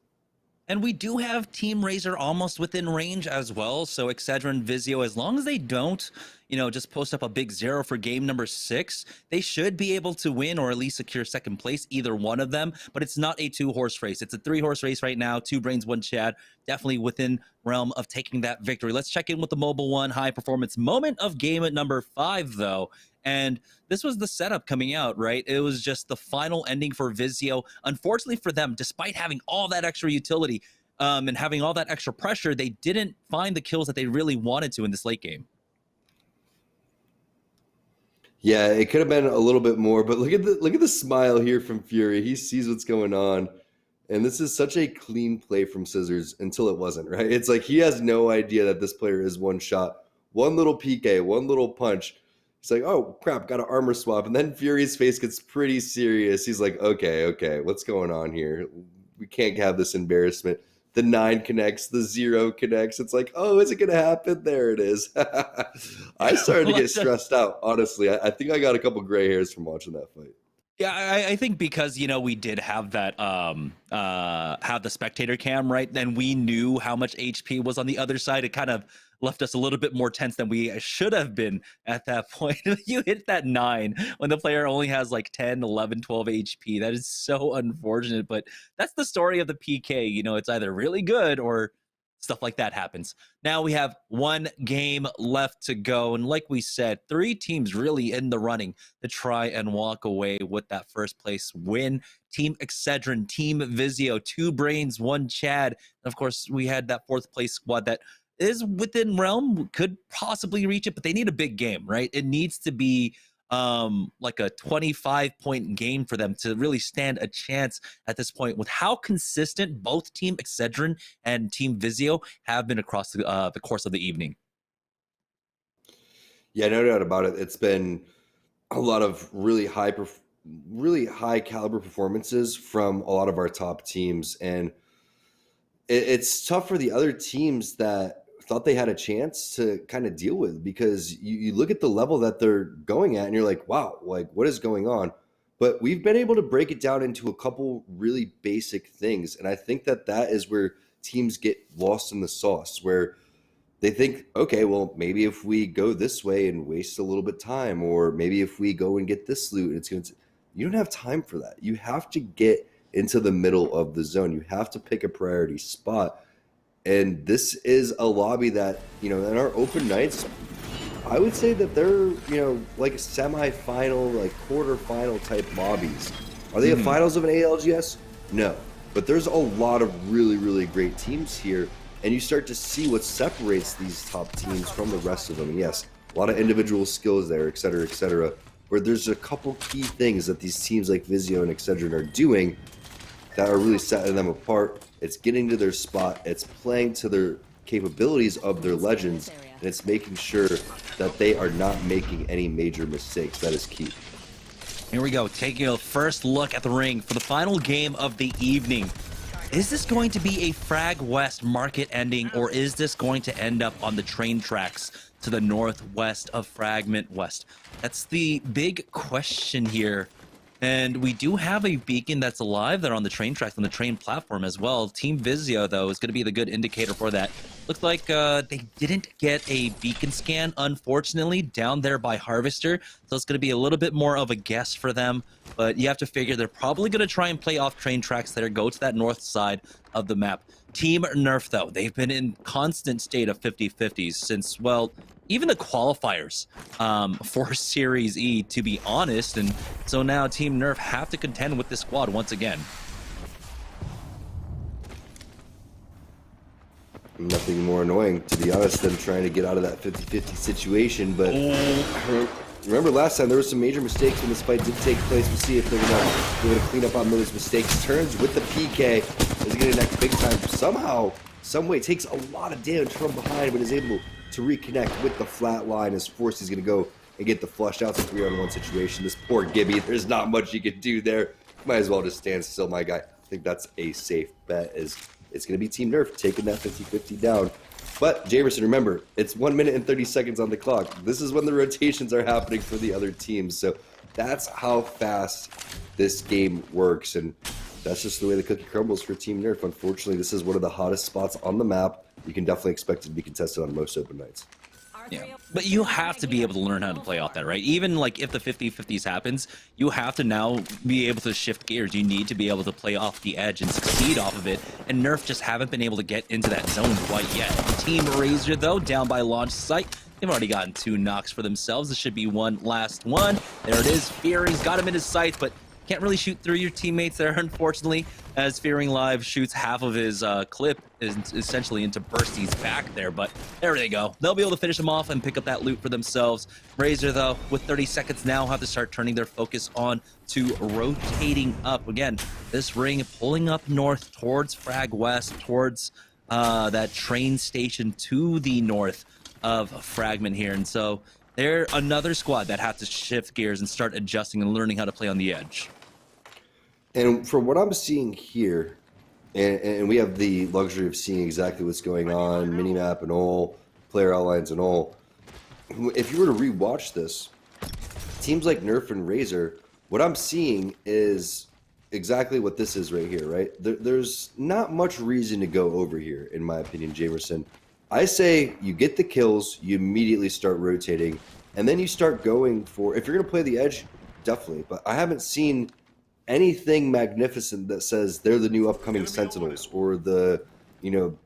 And we do have Team Razor almost within range as well. So Excedrin, Vizio, as long as they don't, just post up a big 0 for game number 6, they should be able to win or at least secure 2nd place, either one of them. But it's not a 2-horse race. It's a 3-horse race right now. 2 Brains, 1 Chad, definitely within realm of taking that victory. Let's check in with the Mobile One high performance moment of game at number 5, though. And this was the setup coming out, right? It was just the final ending for Vizio. Unfortunately for them, despite having all that extra utility and having all that extra pressure, they didn't find the kills that they really wanted to in this late game. Yeah, it could have been a little bit more, but look at the smile here from Fury. He sees what's going on. And this is such a clean play from Scissors until it wasn't, right? It's like he has no idea that this player is one shot, one little PK, one little punch. He's like, oh, crap, got an armor swap. And then Fury's face gets pretty serious. He's like, okay, what's going on here? We can't have this embarrassment. The 9 connects, the 0 connects. It's like, oh, is it going to happen? There it is. I started to get stressed out, honestly. I think I got a couple gray hairs from watching that fight. Yeah, I think because, we did have that, have the spectator cam, right? Then we knew how much HP was on the other side. It kind of left us a little bit more tense than we should have been at that point. You hit that 9 when the player only has like 10, 11, 12 HP. That is so unfortunate, but that's the story of the PK. It's either really good or stuff like that happens. Now we have 1 game left to go. And like we said, 3 teams really in the running to try and walk away with that first place win. Team Excedrin, Team Vizio, 2 Brains, 1 Chad. And of course, we had that 4th place squad that is within realm, could possibly reach it, but they need a big game, right? It needs to be like a 25-point game for them to really stand a chance at this point with how consistent both Team Excedrin and Team Vizio have been across the course of the evening. Yeah, no doubt about it. It's been a lot of really high really high caliber performances from a lot of our top teams, and it's tough for the other teams that thought they had a chance to kind of deal with, because you look at the level that they're going at and you're like, wow, like what is going on? But we've been able to break it down into a couple really basic things. And I think that is where teams get lost in the sauce, where they think, okay, well, maybe if we go this way and waste a little bit of time, or maybe if we go and get this loot, it's going to, you don't have time for that. You have to get into the middle of the zone. You have to pick a priority spot. And this is a lobby that, in our open nights, I would say that they're, like a semi-final, like quarter-final type lobbies. Are they a finals of an ALGS? No. But there's a lot of really, really great teams here, and you start to see what separates these top teams from the rest of them. Yes, a lot of individual skills there, et cetera, where there's a couple key things that these teams like Vizio and Excedrin are doing that are really setting them apart. It's getting to their spot, it's playing to their capabilities of their legends, and it's making sure that they are not making any major mistakes. That is key. Here we go, taking a first look at the ring for the final game of the evening. Is this going to be a Frag West market ending, or is this going to end up on the train tracks to the northwest of Fragment West? That's the big question here. And we do have a beacon that's alive there on the train tracks, on the train platform as well. Team Vizio, though, is going to be the good indicator for that. Looks like they didn't get a beacon scan, unfortunately, down there by Harvester. So it's going to be a little bit more of a guess for them. But you have to figure they're probably going to try and play off train tracks there, go to that north side of the map. Team Nerf, though, they've been in constant state of 50-50s since, well, even the qualifiers for Series E, to be honest. And so now Team Nerf have to contend with this squad once again. Nothing more annoying, to be honest, than trying to get out of that 50-50 situation. But remember last time there were some major mistakes when this fight did take place. We'll see if they're gonna clean up on those mistakes. Turns with the PK, is getting that big time. Somehow, some way, takes a lot of damage from behind, but is able to reconnect with the flat line as Force is going to go and get the flush out. It's a 3-on-1 situation. This poor Gibby, there's not much you can do there. Might as well just stand still, my guy. I think that's a safe bet, as it's going to be Team Nerf taking that 50-50 down. But, Jamerson, remember, it's 1 minute and 30 seconds on the clock. This is when the rotations are happening for the other teams. So that's how fast this game works. And that's just the way the cookie crumbles for Team Nerf. Unfortunately, this is one of the hottest spots on the map. You can definitely expect it to be contested on most open nights. Yeah, but you have to be able to learn how to play off that, right? Even like if the 50-50s happens, you have to now be able to shift gears. You need to be able to play off the edge and succeed off of it. And Nerf just haven't been able to get into that zone quite yet. Team Razor, though, down by launch site. They've already gotten 2 knocks for themselves. This should be one last one. There it is. Fearing's got him in his sights, but can't really shoot through your teammates there, unfortunately, as Fearing Live shoots half of his clip essentially into Bursty's back there. But there they go. They'll be able to finish him off and pick up that loot for themselves. Razor, though, with 30 seconds now, have to start turning their focus on to rotating up. Again, this ring pulling up north towards Frag West, towards that train station to the north of Fragment here. And so they're another squad that have to shift gears and start adjusting and learning how to play on the edge. And from what I'm seeing here, and we have the luxury of seeing exactly what's going on, minimap and all, player outlines and all. If you were to rewatch this, teams like Nerf and Razor, what I'm seeing is exactly what this is right here, right? There's not much reason to go over here, in my opinion, Jamerson. I say you get the kills, you immediately start rotating, and then you start going for, if you're going to play the edge, definitely. But I haven't seen anything magnificent that says they're the new upcoming Sentinels, or the, new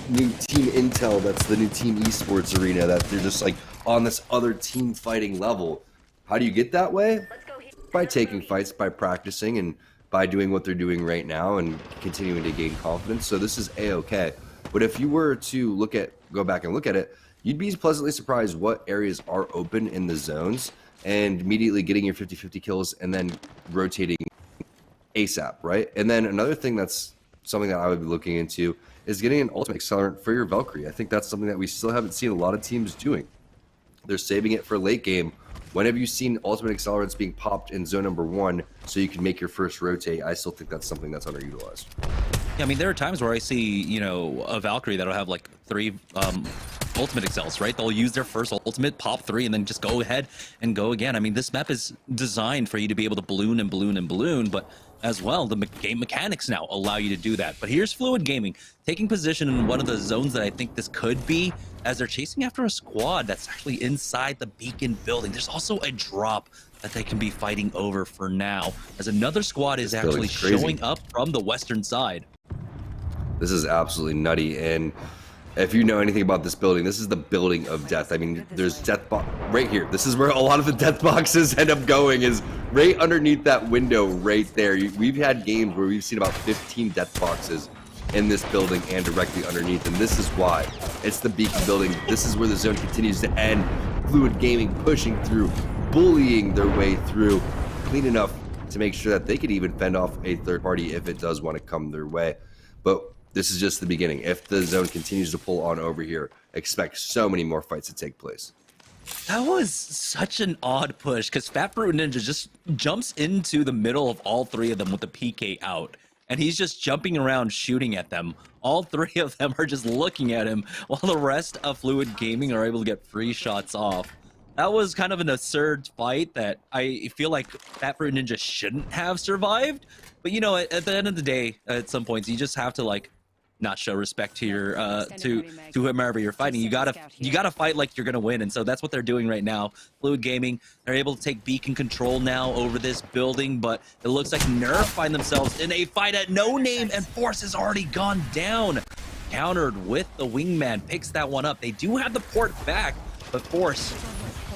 Team Intel that's the new Team Esports arena, that they're just like on this other team fighting level. How do you get that way? By taking fights, by practicing, and by doing what they're doing right now and continuing to gain confidence. So this is A-okay. But if you were to go back and look at it, you'd be pleasantly surprised what areas are open in the zones, and immediately getting your 50-50 kills and then rotating ASAP, right? And then another thing that's something that I would be looking into is getting an ultimate accelerant for your Valkyrie. I think that's something that we still haven't seen a lot of teams doing. They're saving it for late game, When have you seen ultimate accelerants being popped in zone number 1 so you can make your first rotate? I still think that's something that's underutilized. Yeah, I mean, there are times where I see, you know, a Valkyrie that'll have like 3 ultimate excels, right? They'll use their first ultimate, pop 3, and then just go ahead and go again. I mean, this map is designed for you to be able to balloon and balloon and balloon, but as well, the game mechanics now allow you to do that. But here's Fluid Gaming taking position in one of the zones that I think this could be, as they're chasing after a squad that's actually inside the beacon building. There's also a drop that they can be fighting over for now, as another squad is actually showing up from the western side. This is absolutely nutty, and if you know anything about this building, this is the building of death. I mean, there's death box right here. This is where a lot of the death boxes end up going, is right underneath that window right there. We've had games where we've seen about 15 death boxes in this building and directly underneath, and this is why. It's the beacon building. This is where the zone continues to end. Fluid Gaming pushing through, bullying their way through, clean enough to make sure that they could even fend off a third party if it does want to come their way. But this is just the beginning. If the zone continues to pull on over here, expect so many more fights to take place. That was such an odd push, because Fat Fruit Ninja just jumps into the middle of all 3 of them with the PK out. And he's just jumping around shooting at them. All 3 of them are just looking at him, while the rest of Fluid Gaming are able to get free shots off. That was kind of an absurd fight that I feel like Fat Fruit Ninja shouldn't have survived. But, you know, at the end of the day, at some points, you just have to, like, not show respect to your to whomever you're fighting. You gotta fight like you're gonna win, and so that's what they're doing right now. Fluid Gaming, they're able to take beacon control now over this building, but it looks like Nerf find themselves in a fight at no name, and Force has already gone down. Countered with the wingman, picks that one up. They do have the port back, but Force,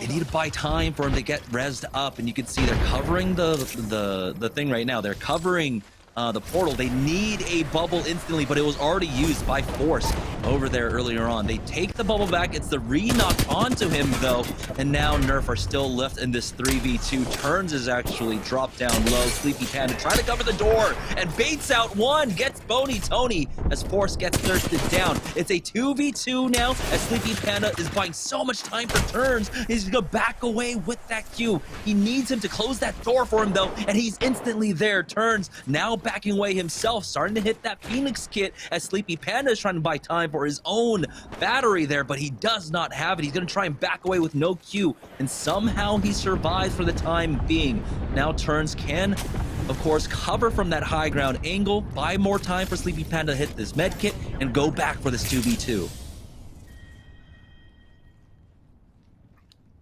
they need to buy time for him to get rezzed up, and you can see they're covering the thing right now. They're covering the portal. They need a bubble instantly, but it was already used by Force over there earlier on. They take the bubble back. It's the re-knock onto him, though, and now Nerf are still left in this 3v2. Turns is actually dropped down low. Sleepy Panda trying to cover the door and baits out one, gets Bony Tony as Force gets thirsted down. It's a 2v2 now, as Sleepy Panda is buying so much time for Turns. He's gonna back away with that Q. He needs him to close that door for him, though, and he's instantly there. Turns now backing away himself, starting to hit that Phoenix kit, as Sleepy Panda is trying to buy time for his own battery there, but he does not have it. He's going to try and back away with no Q, and somehow he survives for the time being. Now Turns can, of course, cover from that high ground angle, buy more time for Sleepy Panda to hit this med kit, and go back for this 2v2.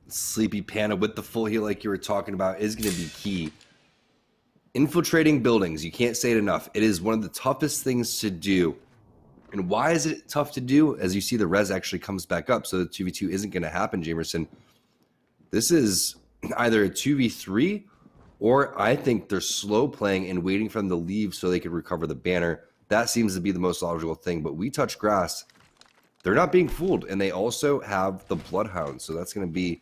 Sleepy Panda with the full heal like you were talking about is going to be key. Infiltrating buildings, you can't say it enough. It is one of the toughest things to do. And why is it tough to do? As you see, the res actually comes back up, so the 2v2 isn't going to happen, Jamerson. This is either a 2v3, or I think they're slow playing and waiting for them to leave so they can recover the banner. That seems to be the most logical thing, but We Touch Grass, they're not being fooled, and they also have the Bloodhound, so that's going to be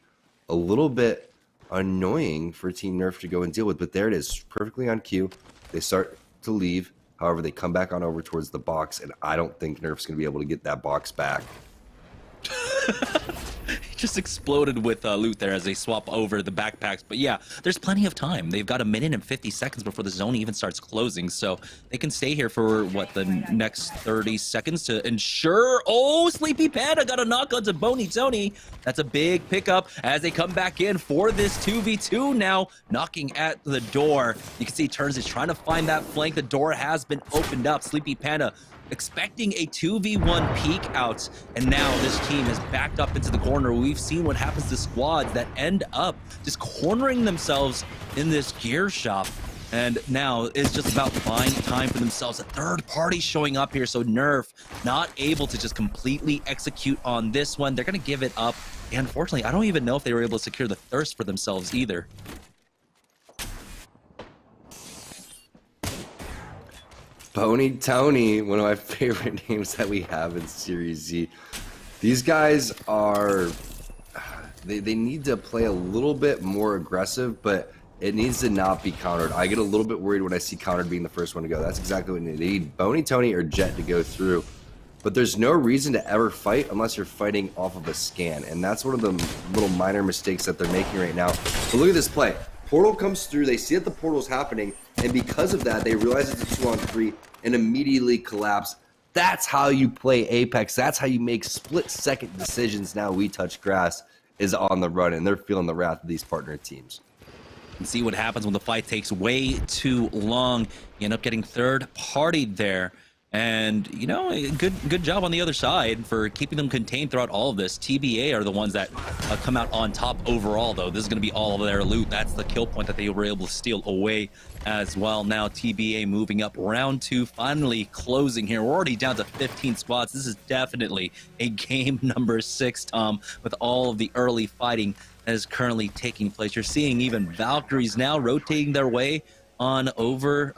a little bit annoying for Team Nerf to go and deal with, but there it is, perfectly on cue. They start to leave. However, they come back on over towards the box, and I don't think Nerf's going to be able to get that box back. He just exploded with loot there as they swap over the backpacks. But yeah, there's plenty of time. They've got 1 minute and 50 seconds before the zone even starts closing. So they can stay here for, what, the next 30 seconds to ensure... Oh, Sleepy Panda got a knock onto Bony Tony. That's a big pickup as they come back in for this 2v2 now, knocking at the door. You can see Turns is trying to find that flank. The door has been opened up. Sleepy Panda expecting a 2v1 peek out, and now this team is backed up into the corner. We've seen what happens to squads that end up just cornering themselves in this gear shop, and now it's just about buying time for themselves. A third party showing up here, so Nerf not able to just completely execute on this one. They're gonna give it up, and unfortunately I don't even know if they were able to secure the thirst for themselves either. Bony Tony, one of my favorite names that we have in Series Z. These guys are, they need to play a little bit more aggressive, but it needs to not be countered. I get a little bit worried when I see countered being the first one to go. That's exactly what they need. They need Bony Tony or Jet to go through. but there's no reason to ever fight unless you're fighting off of a scan. And that's one of the little minor mistakes that they're making right now. But look at this play. Portal comes through, they see that the portal's happening, and because of that, they realize it's a 2-on-3 and immediately collapse. That's how you play Apex. That's how you make split-second decisions. Now We Touch Grass is on the run, and they're feeling the wrath of these partner teams. And see what happens when the fight takes way too long. You end up getting third-partied there. And, you know, good job on the other side for keeping them contained throughout all of this. TBA are the ones that come out on top overall, though. This is going to be all of their loot. That's the kill point that they were able to steal away as well. Now TBA moving up round 2, finally closing here. We're already down to 15 squads. This is definitely a game number 6, Tom, with all of the early fighting that is currently taking place. You're seeing even Valkyries now rotating their way on over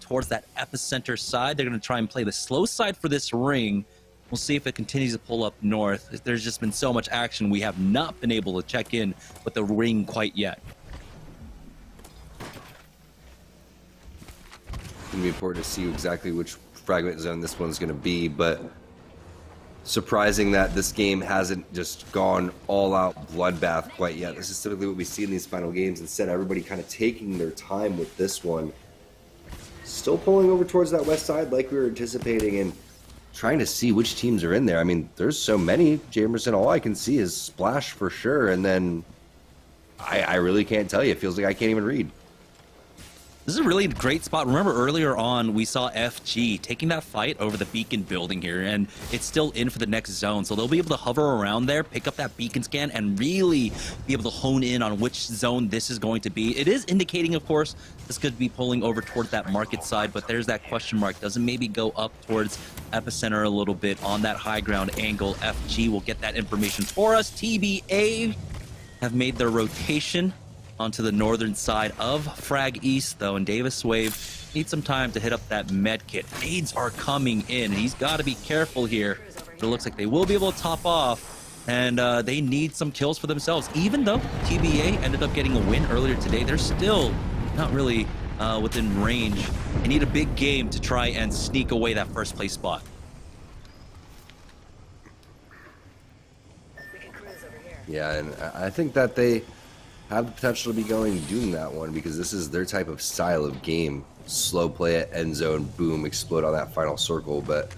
towards that epicenter side. They're going to try and play the slow side for this ring. We'll see if it continues to pull up north. There's just been so much action. We have not been able to check in with the ring quite yet. It's going to be important to see exactly which fragment zone this one's going to be, but surprising that this game hasn't just gone all-out bloodbath quite yet. This is typically what we see in these final games. Instead, everybody kind of taking their time with this one. Still pulling over towards that west side like we were anticipating and trying to see which teams are in there. I mean, there's so many. Jamerson, all I can see is Splash for sure, and then I really can't tell you. It feels like I can't even read. This is a really great spot. Remember earlier on, we saw FG taking that fight over the beacon building here, and it's still in for the next zone. So they'll be able to hover around there, pick up that beacon scan, and really be able to hone in on which zone this is going to be. It is indicating, of course, this could be pulling over towards that market side, but there's that question mark. Does it maybe go up towards epicenter a little bit on that high ground angle? FG will get that information for us. TBA have made their rotation onto the northern side of Frag East, though, and Davis Wave needs some time to hit up that med kit. Nades are coming in. He's got to be careful here. But it looks like they will be able to top off, and they need some kills for themselves. Even though TBA ended up getting a win earlier today, they're still not really within range. They need a big game to try and sneak away that first place spot. Yeah, and I think that they have the potential to be doing that one because this is their type of style of game. Slow play at end zone, boom, explode on that final circle. But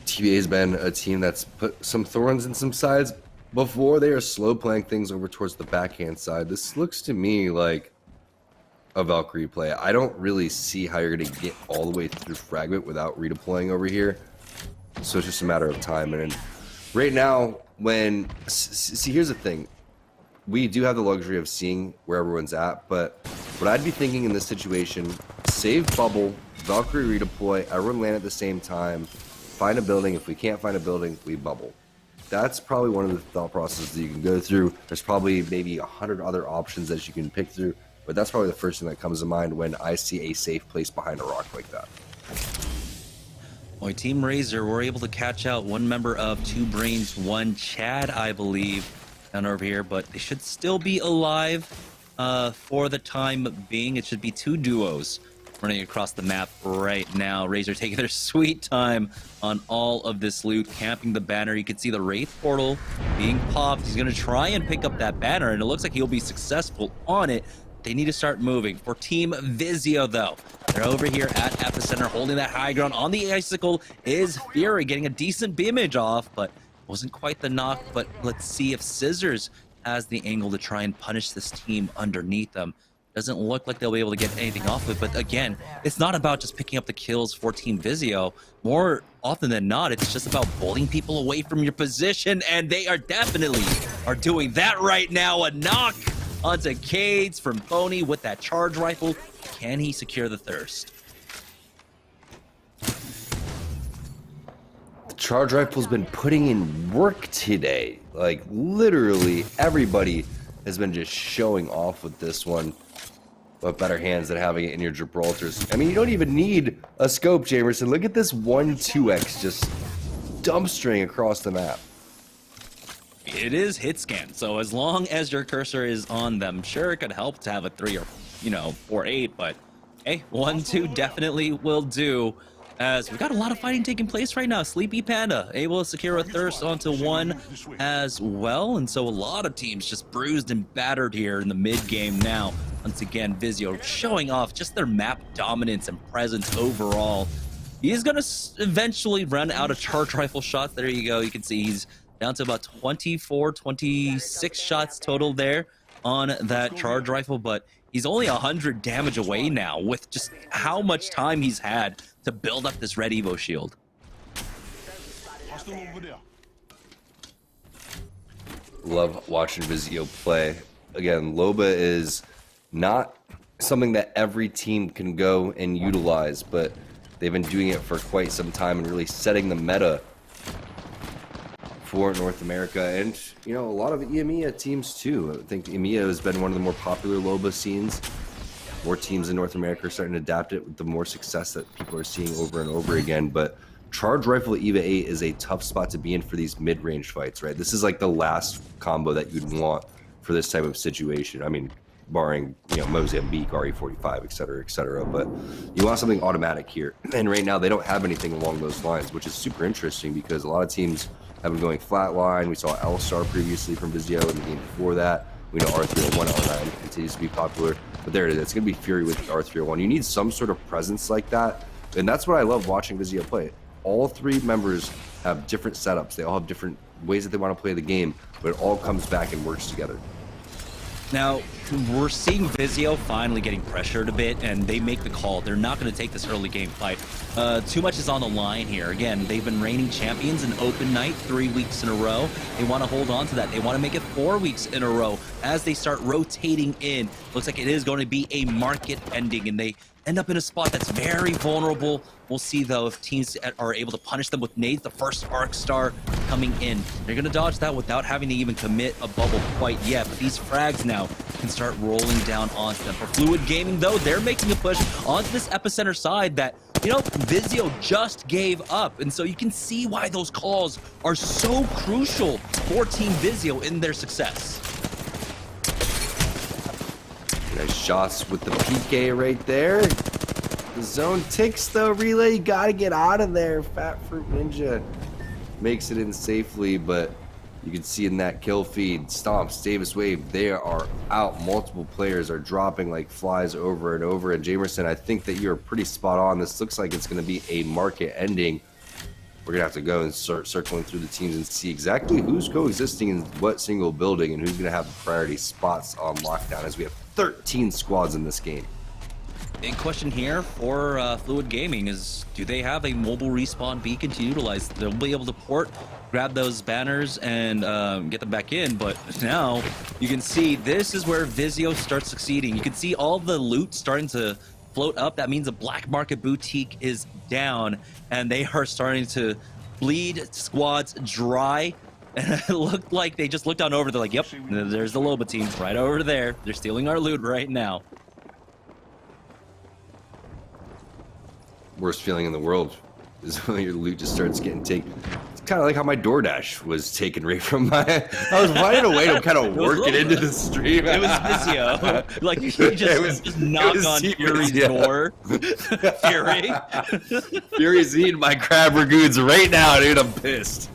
TBA has been a team that's put some thorns in some sides before. They are slow playing things over towards the backhand side. This looks to me like a Valkyrie play. I don't really see how you're going to get all the way through Fragment without redeploying over here. So it's just a matter of time. And right now, see, here's the thing. We do have the luxury of seeing where everyone's at, but what I'd be thinking in this situation, save bubble, Valkyrie redeploy, everyone land at the same time, find a building. If we can't find a building, we bubble. That's probably one of the thought processes that you can go through. There's probably maybe 100 other options that you can pick through, but that's probably the first thing that comes to mind when I see a safe place behind a rock like that. Boy, Team Razor were able to catch out one member of Two Brains, one Chad, I believe, down over here, but they should still be alive for the time being. It should be two duos running across the map right now. Razor taking their sweet time on all of this loot, camping the banner. You can see the Wraith portal being popped. He's going to try and pick up that banner, and it looks like he'll be successful on it. They need to start moving. For Team Vizio, though, they're over here at Epicenter, holding that high ground. On the icicle is Fury, getting a decent beamage off, but wasn't quite the knock. But let's see if Scissors has the angle to try and punish this team underneath them. Doesn't look like they'll be able to get anything off of it, but again, it's not about just picking up the kills for Team Vizio. More often than not, it's just about bullying people away from your position, and they are definitely doing that right now. A knock onto Cades from Boney with that charge rifle. Can he secure the thirst? The charge rifle's been putting in work today. Like, literally, everybody has been just showing off with this one. But better hands than having it in your Gibraltars. I mean, you don't even need a scope, Jamerson. Look at this 1-2x just dumpstering across the map. It is hit scan, so as long as your cursor is on them, sure, it could help to have a 3 or 4-8, but hey, 1-2 definitely will do. as we got a lot of fighting taking place right now. Sleepy Panda able to secure a thirst onto one as well, and so a lot of teams just bruised and battered here in the mid game now. Once again, Vizio showing off just their map dominance and presence overall. He's gonna eventually run out of charge rifle shots. There you go. You can see he's down to about 24, 26 shots total there on that charge rifle, but he's only 100 damage away now with just how much time he's had to build up this red Evo shield. Love watching Vizio play. Again, Loba is not something that every team can go and utilize, but they've been doing it for quite some time and really setting the meta for North America and, you know, a lot of EMEA teams too. I think EMEA has been one of the more popular Loba scenes. More teams in North America are starting to adapt it with the more success that people are seeing over and over again. But Charge Rifle EVA 8 is a tough spot to be in for these mid-range fights, right? This is like the last combo that you'd want for this type of situation. I mean, barring, you know, Mozambique, RE45, et cetera, but you want something automatic here. And right now they don't have anything along those lines, which is super interesting because a lot of teams have been going flatline. We saw L-Star previously from Vizio in the game before that. We know R301, L9 continues to be popular, but there it is. It's going to be Fury with R301. You need some sort of presence like that, and that's what I love watching Vizio play. All three members have different setups. They all have different ways that they want to play the game, but it all comes back and works together. Now, we're seeing Vizio finally getting pressured a bit, and they make the call. They're not going to take this early game fight. Too much is on the line here. Again, they've been reigning champions in open night 3 weeks in a row. They want to hold on to that. They want to make it 4 weeks in a row as they start rotating in. Looks like it is going to be a market ending, and they end up in a spot that's very vulnerable. We'll see, though, if teams are able to punish them with nades. The first Arc Star coming in. They're going to dodge that without having to even commit a bubble quite yet. But these frags now can start rolling down onto them. For Fluid Gaming, though, they're making a push onto this epicenter side that, you know, Vizio just gave up. And so you can see why those calls are so crucial for Team Vizio in their success. Nice shots with the PK right there. The zone ticks though, Relay. You gotta get out of there. Fat Fruit Ninja makes it in safely, but you can see in that kill feed, Stomps, Davis Wave, they are out. Multiple players are dropping like flies over and over. And Jamerson, I think that you're pretty spot on. This looks like it's gonna be a market ending. We're gonna have to go and start circling through the teams and see exactly who's coexisting in what single building and who's gonna have the priority spots on lockdown, as we have 13 squads in this game. Big question here for Fluid Gaming is, do they have a mobile respawn beacon to utilize? They'll be able to port, grab those banners, and get them back in. But now you can see this is where Vizio starts succeeding. You can see all the loot starting to float up. That means the black market boutique is down, and they are starting to bleed squads dry. And it looked like they just looked on over. They're like, yep, there's the Loba team right over there. They're stealing our loot right now. Worst feeling in the world is when your loot just starts getting taken. It's kind of like how my DoorDash was taken right from my... I was finding a way to kind of work it into the stream. It was Vizio. Like, you just knock on Fury's door. Fury. Fury's eating my crab ragoons right now, dude. I'm pissed.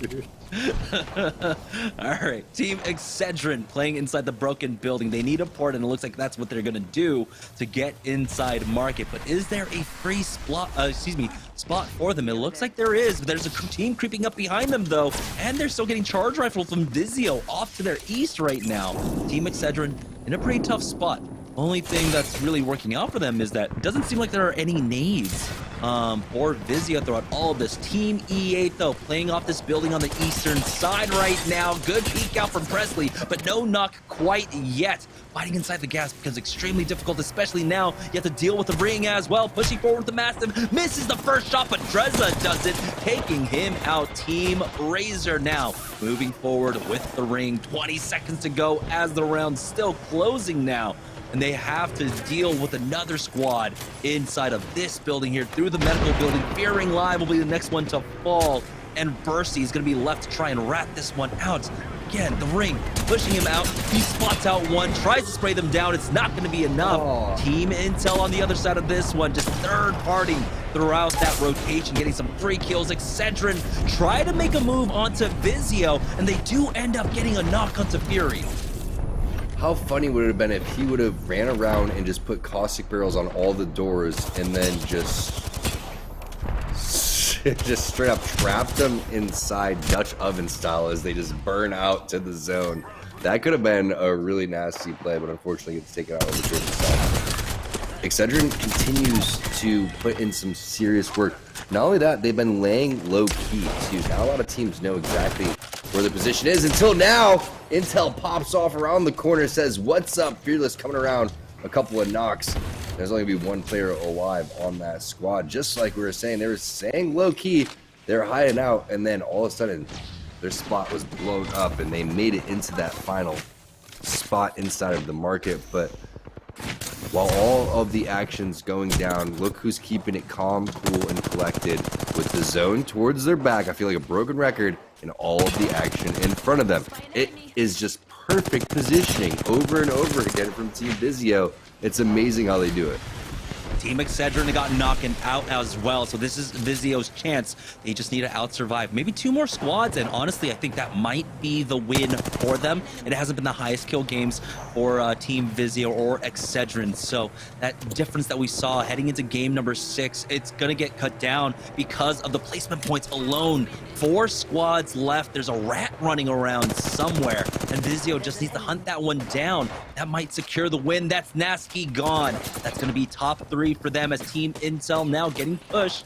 All right, Team Excedrin playing inside the broken building. They need a port, and it looks like that's what they're gonna do to get inside market. But is there a free spot for them? It looks like there is. There's a team creeping up behind them, though, and they're still getting charge rifle from Vizio off to their east right now. Team Excedrin in a pretty tough spot. Only thing that's really working out for them is that it doesn't seem like there are any nades for Vizio throughout all of this. Team E8, though, playing off this building on the eastern side right now. Good peek out from Presley, but no knock quite yet. Fighting inside the gas becomes extremely difficult, especially now. You have to deal with the ring as well. Pushing forward with the Mastiff. Misses the first shot, but Dreza does it, taking him out. Team Razor now moving forward with the ring. 20 seconds to go as the round's still closing now. And they have to deal with another squad inside of this building here through the medical building. Fearing Live will be the next one to fall. And Bursty is going to be left to try and rat this one out. again, the ring, pushing him out. He spots out one, tries to spray them down. It's not going to be enough. Team Intel on the other side of this one, just third-partying throughout that rotation, getting some free kills. Excedrin try to make a move onto Vizio, and they do end up getting a knock onto Fury. How funny would it have been if he would have ran around and just put caustic barrels on all the doors and then just straight up trapped them inside Dutch oven style as they just burn out to the zone. That could have been a really nasty play, but unfortunately gets taken out over towards the side. Excedrin continues to put in some serious work. Not only that, they've been laying low key too. Now a lot of teams know exactly where the position is until now. Intel pops off around the corner, says, "What's up, Fearless?" Coming around, a couple of knocks. There's only gonna be one player alive on that squad. Just like we were saying, they were saying low key, they're hiding out, and then all of a sudden, their spot was blown up, and they made it into that final spot inside of the market. But while all of the action's going down, look who's keeping it calm, cool, and collected with the zone towards their back. I feel like a broken record in all of the action in front of them. It is just perfect positioning over and over again from Team Vizio. It's amazing how they do it. Team Excedrin got knocked out as well, so this is Vizio's chance. They just need to out-survive. Maybe 2 more squads, and honestly, I think that might be the win for them. It hasn't been the highest kill games for Team Vizio or Excedrin, so that difference that we saw heading into game number 6, it's going to get cut down because of the placement points alone. 4 squads left. There's a rat running around somewhere, and Vizio just needs to hunt that one down. That might secure the win. That's Nasky gone. That's going to be top 3 for them as Team Intel now getting pushed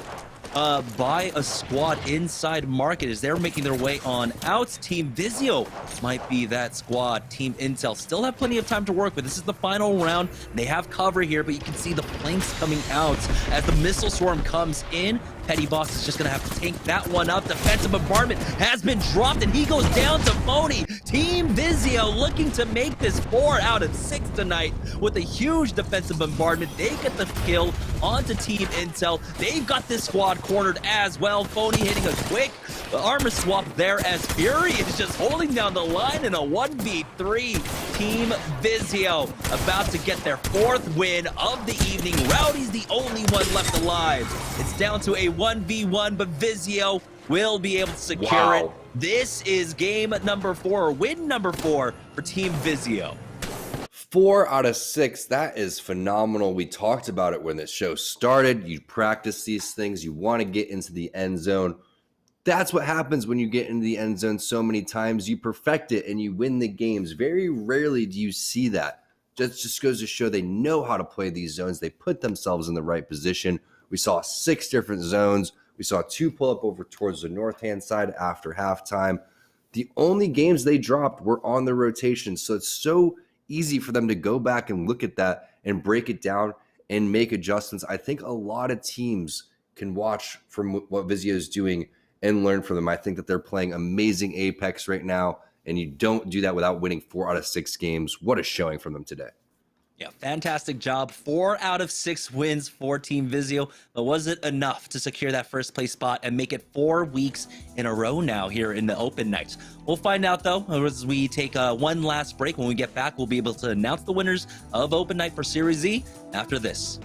by a squad inside market as they're making their way on out. Team Vizio might be that squad. Team Intel still have plenty of time to work with. This is the final round. They have cover here, but you can see the flanks coming out as the missile swarm comes in. Petty Boss is just going to have to tank that one up. Defensive bombardment has been dropped, and he goes down to Phony. Team Vizio looking to make this 4 out of 6 tonight with a huge defensive bombardment. They get the kill onto Team Intel. They've got this squad cornered as well. Phony hitting a quick armor swap there as Fury is just holding down the line in a 1v3. Team Vizio about to get their 4th win of the evening. Rowdy's the only one left alive. It's down to a 1v1, but Vizio will be able to secure it. This is game number 4, win number 4 for Team Vizio. 4 out of 6, that is phenomenal. We talked about it when this show started. You practice these things. You want to get into the end zone. That's what happens when you get into the end zone so many times. You perfect it and you win the games. Very rarely do you see that. Just goes to show they know how to play these zones. They put themselves in the right position. We saw 6 different zones. We saw 2 pull up over towards the north-hand side after halftime. The only games they dropped were on the rotation, so it's so easy for them to go back and look at that and break it down and make adjustments. I think a lot of teams can watch from what Vizio is doing and learn from them. I think that they're playing amazing Apex right now, and you don't do that without winning 4 out of 6 games. What a showing from them today. Yeah, fantastic job. 4 out of 6 wins for Team Vizio, but was it enough to secure that first place spot and make it 4 weeks in a row now here in the Open Nights? We'll find out, though, as we take one last break. When we get back, we'll be able to announce the winners of Open Night for Series Z after this.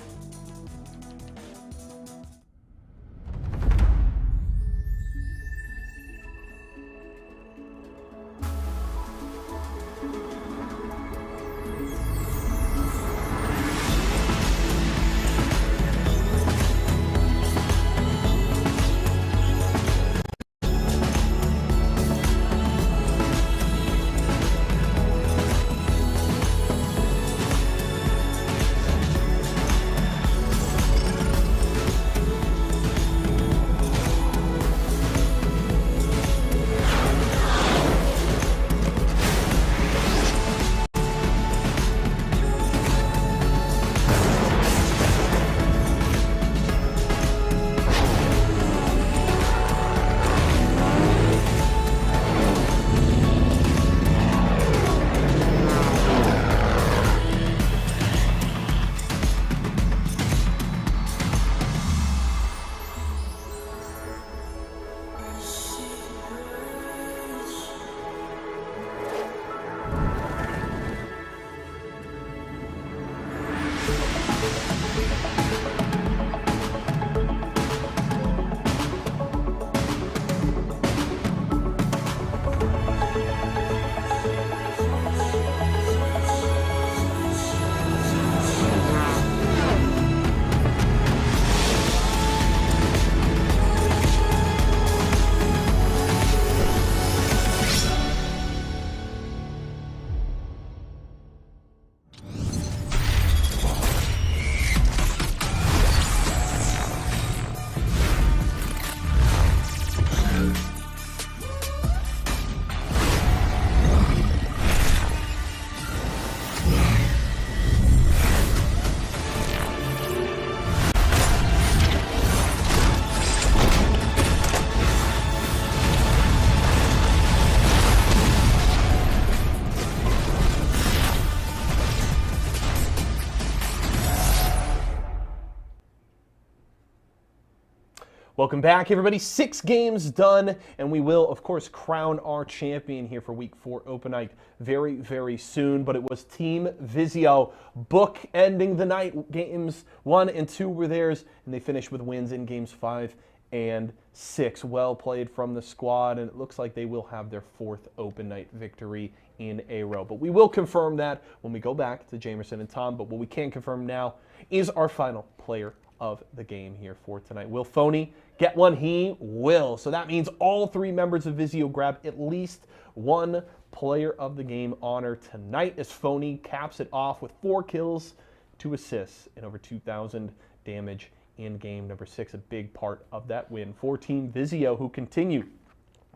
Welcome back, everybody. 6 games done, and we will, of course, crown our champion here for Week 4 Open Night very, very soon. But it was Team Vizio book-ending the night. Games 1 and 2 were theirs, and they finished with wins in Games 5 and 6. Well played from the squad, and it looks like they will have their 4th Open Night victory in a row. But we will confirm that when we go back to Jamerson and Tom. But what we can confirm now is our final player of the game here for tonight. Will Phony get one? He will. So that means all 3 members of Vizio grab at least one player of the game honor tonight, as Phony caps it off with 4 kills, 2 assists, and over 2,000 damage in game number 6. A big part of that win for Team Vizio, who continue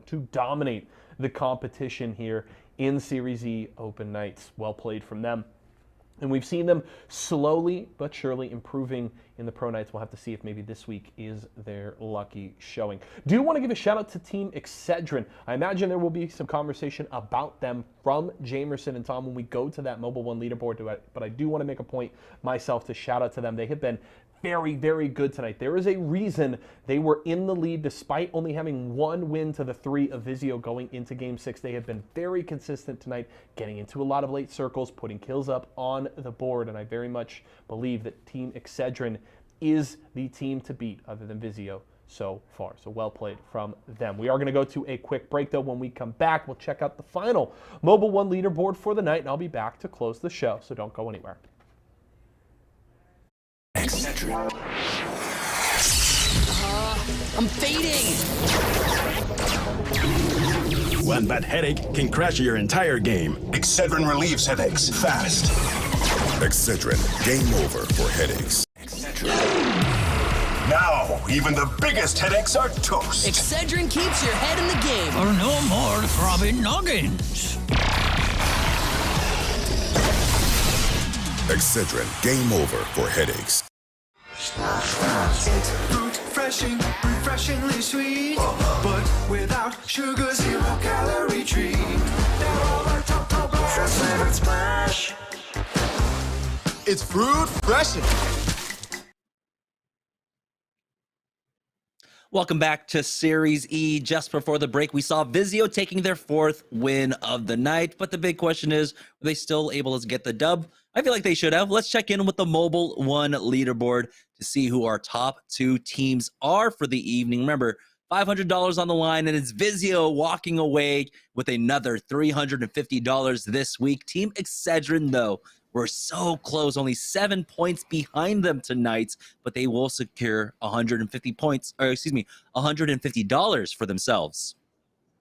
to dominate the competition here in Series E Open Nights. Well played from them. And we've seen them slowly but surely improving in the Pro Nights. We'll have to see if maybe this week is their lucky showing. Do want to give a shout out to Team Excedrin. I imagine there will be some conversation about them from Jamerson and Tom when we go to that Mobile One leaderboard, but I do want to make a point myself to shout out to them. They have been very, very good tonight. There is a reason they were in the lead despite only having 1 win to the 3 of Vizio going into Game 6. They have been very consistent tonight, getting into a lot of late circles, putting kills up on the board, and I very much believe that Team Excedrin is the team to beat other than Vizio so far. So well played from them. We are going to go to a quick break, though. When we come back, we'll check out the final Mobile One leaderboard for the night, and I'll be back to close the show, so don't go anywhere. I'm fading. One bad headache can crash your entire game. Excedrin relieves headaches fast. Excedrin, game over for headaches. Now, even the biggest headaches are toast. Excedrin keeps your head in the game. For no more throbbing noggins. Excedrin, game over for headaches. Refreshing, refreshingly sweet, but without sugar, 0 calorie treat. They're all our top bars. Flavored splash. It's fruit freshin'. Welcome back to Series E. Just before the break, we saw Vizio taking their 4th win of the night, but the big question is, were they still able to get the dub? I feel like they should have. Let's check in with the Mobile One leaderboard to see who our top 2 teams are for the evening. Remember, $500 on the line, and it's Vizio walking away with another $350 this week. Team Excedrin, though, we're so close, only 7 points behind them tonight, but they will secure $150 for themselves.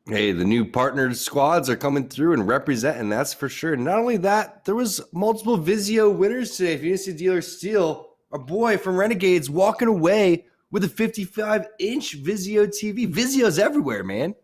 Hey, the new partnered squads are coming through and representing, that's for sure. Not only that, there was multiple Vizio winners today. If you didn't see Dealer Steel, our boy from Renegades walking away with a 55-inch Vizio TV. Vizio's everywhere, man.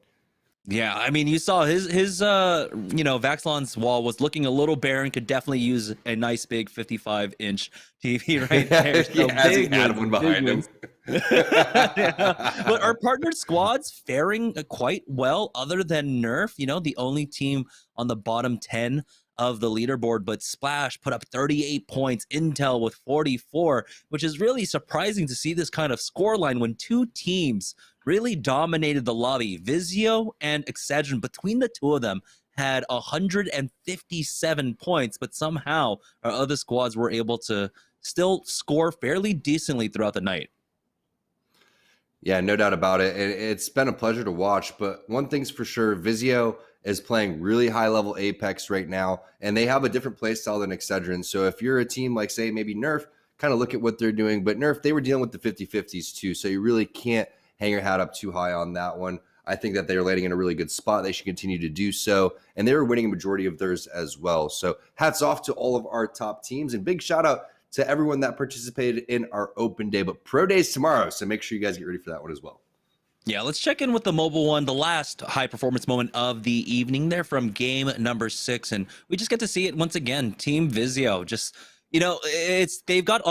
Yeah, I mean, you saw his Vaxlon's wall was looking a little barren. Could definitely use a nice big 55-inch TV right there. So yeah, he had one behind him. Yeah. But our partnered squads faring quite well, other than Nerf. The only team on the bottom 10 of the leaderboard, but Splash put up 38 points, Intel with 44, which is really surprising to see this kind of scoreline when 2 teams really dominated the lobby. Vizio and Excedrin, between the 2 of them, had 157 points, but somehow our other squads were able to still score fairly decently throughout the night. Yeah, no doubt about it. It's been a pleasure to watch, but one thing's for sure, Vizio is playing really high-level Apex right now, and they have a different play style than Excedrin. So if you're a team like, say, maybe Nerf, kind of look at what they're doing. But Nerf, they were dealing with the 50-50s too, so you really can't hang your hat up too high on that one. I think that they're landing in a really good spot. They should continue to do so, and they were winning a majority of theirs as well. So hats off to all of our top teams, and big shout-out to everyone that participated in our open day. But Pro Day's tomorrow, so make sure you guys get ready for that one as well. Yeah, let's check in with the Mobile One, the last high-performance moment of the evening there from game number 6, and we just get to see it once again. Team Vizio just... they've got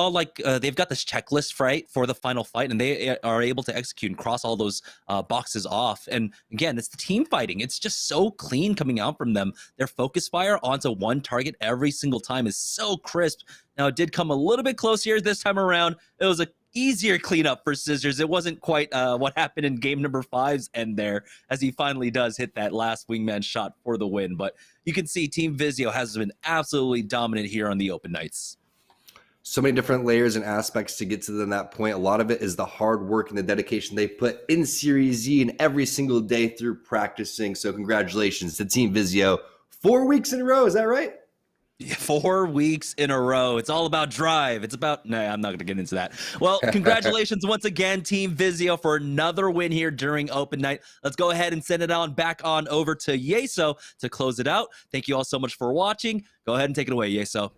they've got this checklist, right, for the final fight, and they are able to execute and cross all those boxes off. And again, it's the team fighting. It's just so clean coming out from them. Their focus fire onto one target every single time is so crisp. Now, it did come a little bit close here this time around. It was a easier cleanup for Scissors. It wasn't quite what happened in game number 5's end there, as he finally does hit that last wingman shot for the win. But you can see Team Vizio has been absolutely dominant here on the open nights. So many different layers and aspects to get to them that point. A lot of it is the hard work and the dedication they put in Series E and every single day through practicing. So congratulations to Team Vizio. 4 weeks in a row, is that right? 4 weeks in a row. It's all about drive. It's about... No, I'm not going to get into that. Well, congratulations once again, Team Vizio, for another win here during Open Night. Let's go ahead and send it on back on over to Yeso to close it out. Thank you all so much for watching. Go ahead and take it away, Yeso.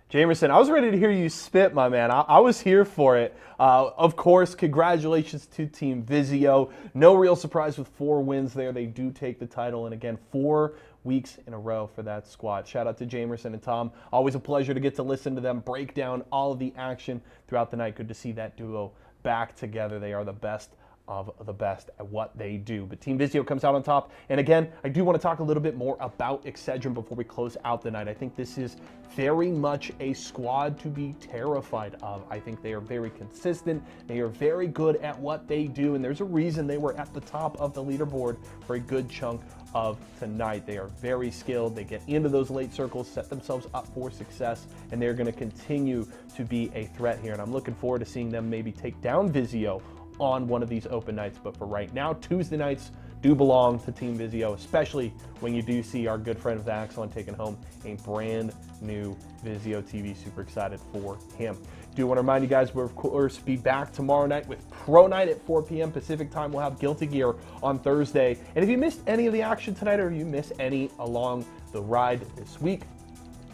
Jamerson, I was ready to hear you spit, my man. I was here for it. Of course, congratulations to Team Vizio. No real surprise with 4 wins there. They do take the title. And again, 4 weeks in a row for that squad. Shout out to Jamerson and Tom. Always a pleasure to get to listen to them break down all of the action throughout the night. Good to see that duo back together. They are the best of the best at what they do. But Team Vizio comes out on top. And again, I do want to talk a little bit more about Excedrin before we close out the night. I think this is very much a squad to be terrified of. I think they are very consistent. They are very good at what they do. And there's a reason they were at the top of the leaderboard for a good chunk of tonight. They are very skilled. They get into those late circles, set themselves up for success, and they're going to continue to be a threat here. And I'm looking forward to seeing them maybe take down Vizio on one of these open nights. But for right now, Tuesday nights do belong to Team Vizio, especially when you do see our good friend with Axelon taking home a brand new Vizio TV. Super excited for him. Do want to remind you guys, we'll of course be back tomorrow night with Pro Night at 4 p.m. Pacific time. We'll have Guilty Gear on Thursday. And if you missed any of the action tonight, or you missed any along the ride this week,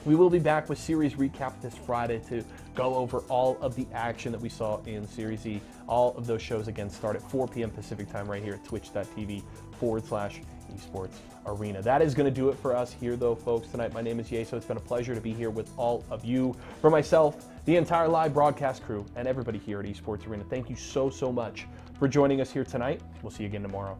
we will be back with Series Recap this Friday to go over all of the action that we saw in Series E. All of those shows, again, start at 4 p.m. Pacific time right here at twitch.tv/esports arena. That is going to do it for us here, though, folks, tonight. My name is Yeso. It's been a pleasure to be here with all of you. For myself, the entire live broadcast crew, and everybody here at Esports Arena, thank you so, so much for joining us here tonight. We'll see you again tomorrow.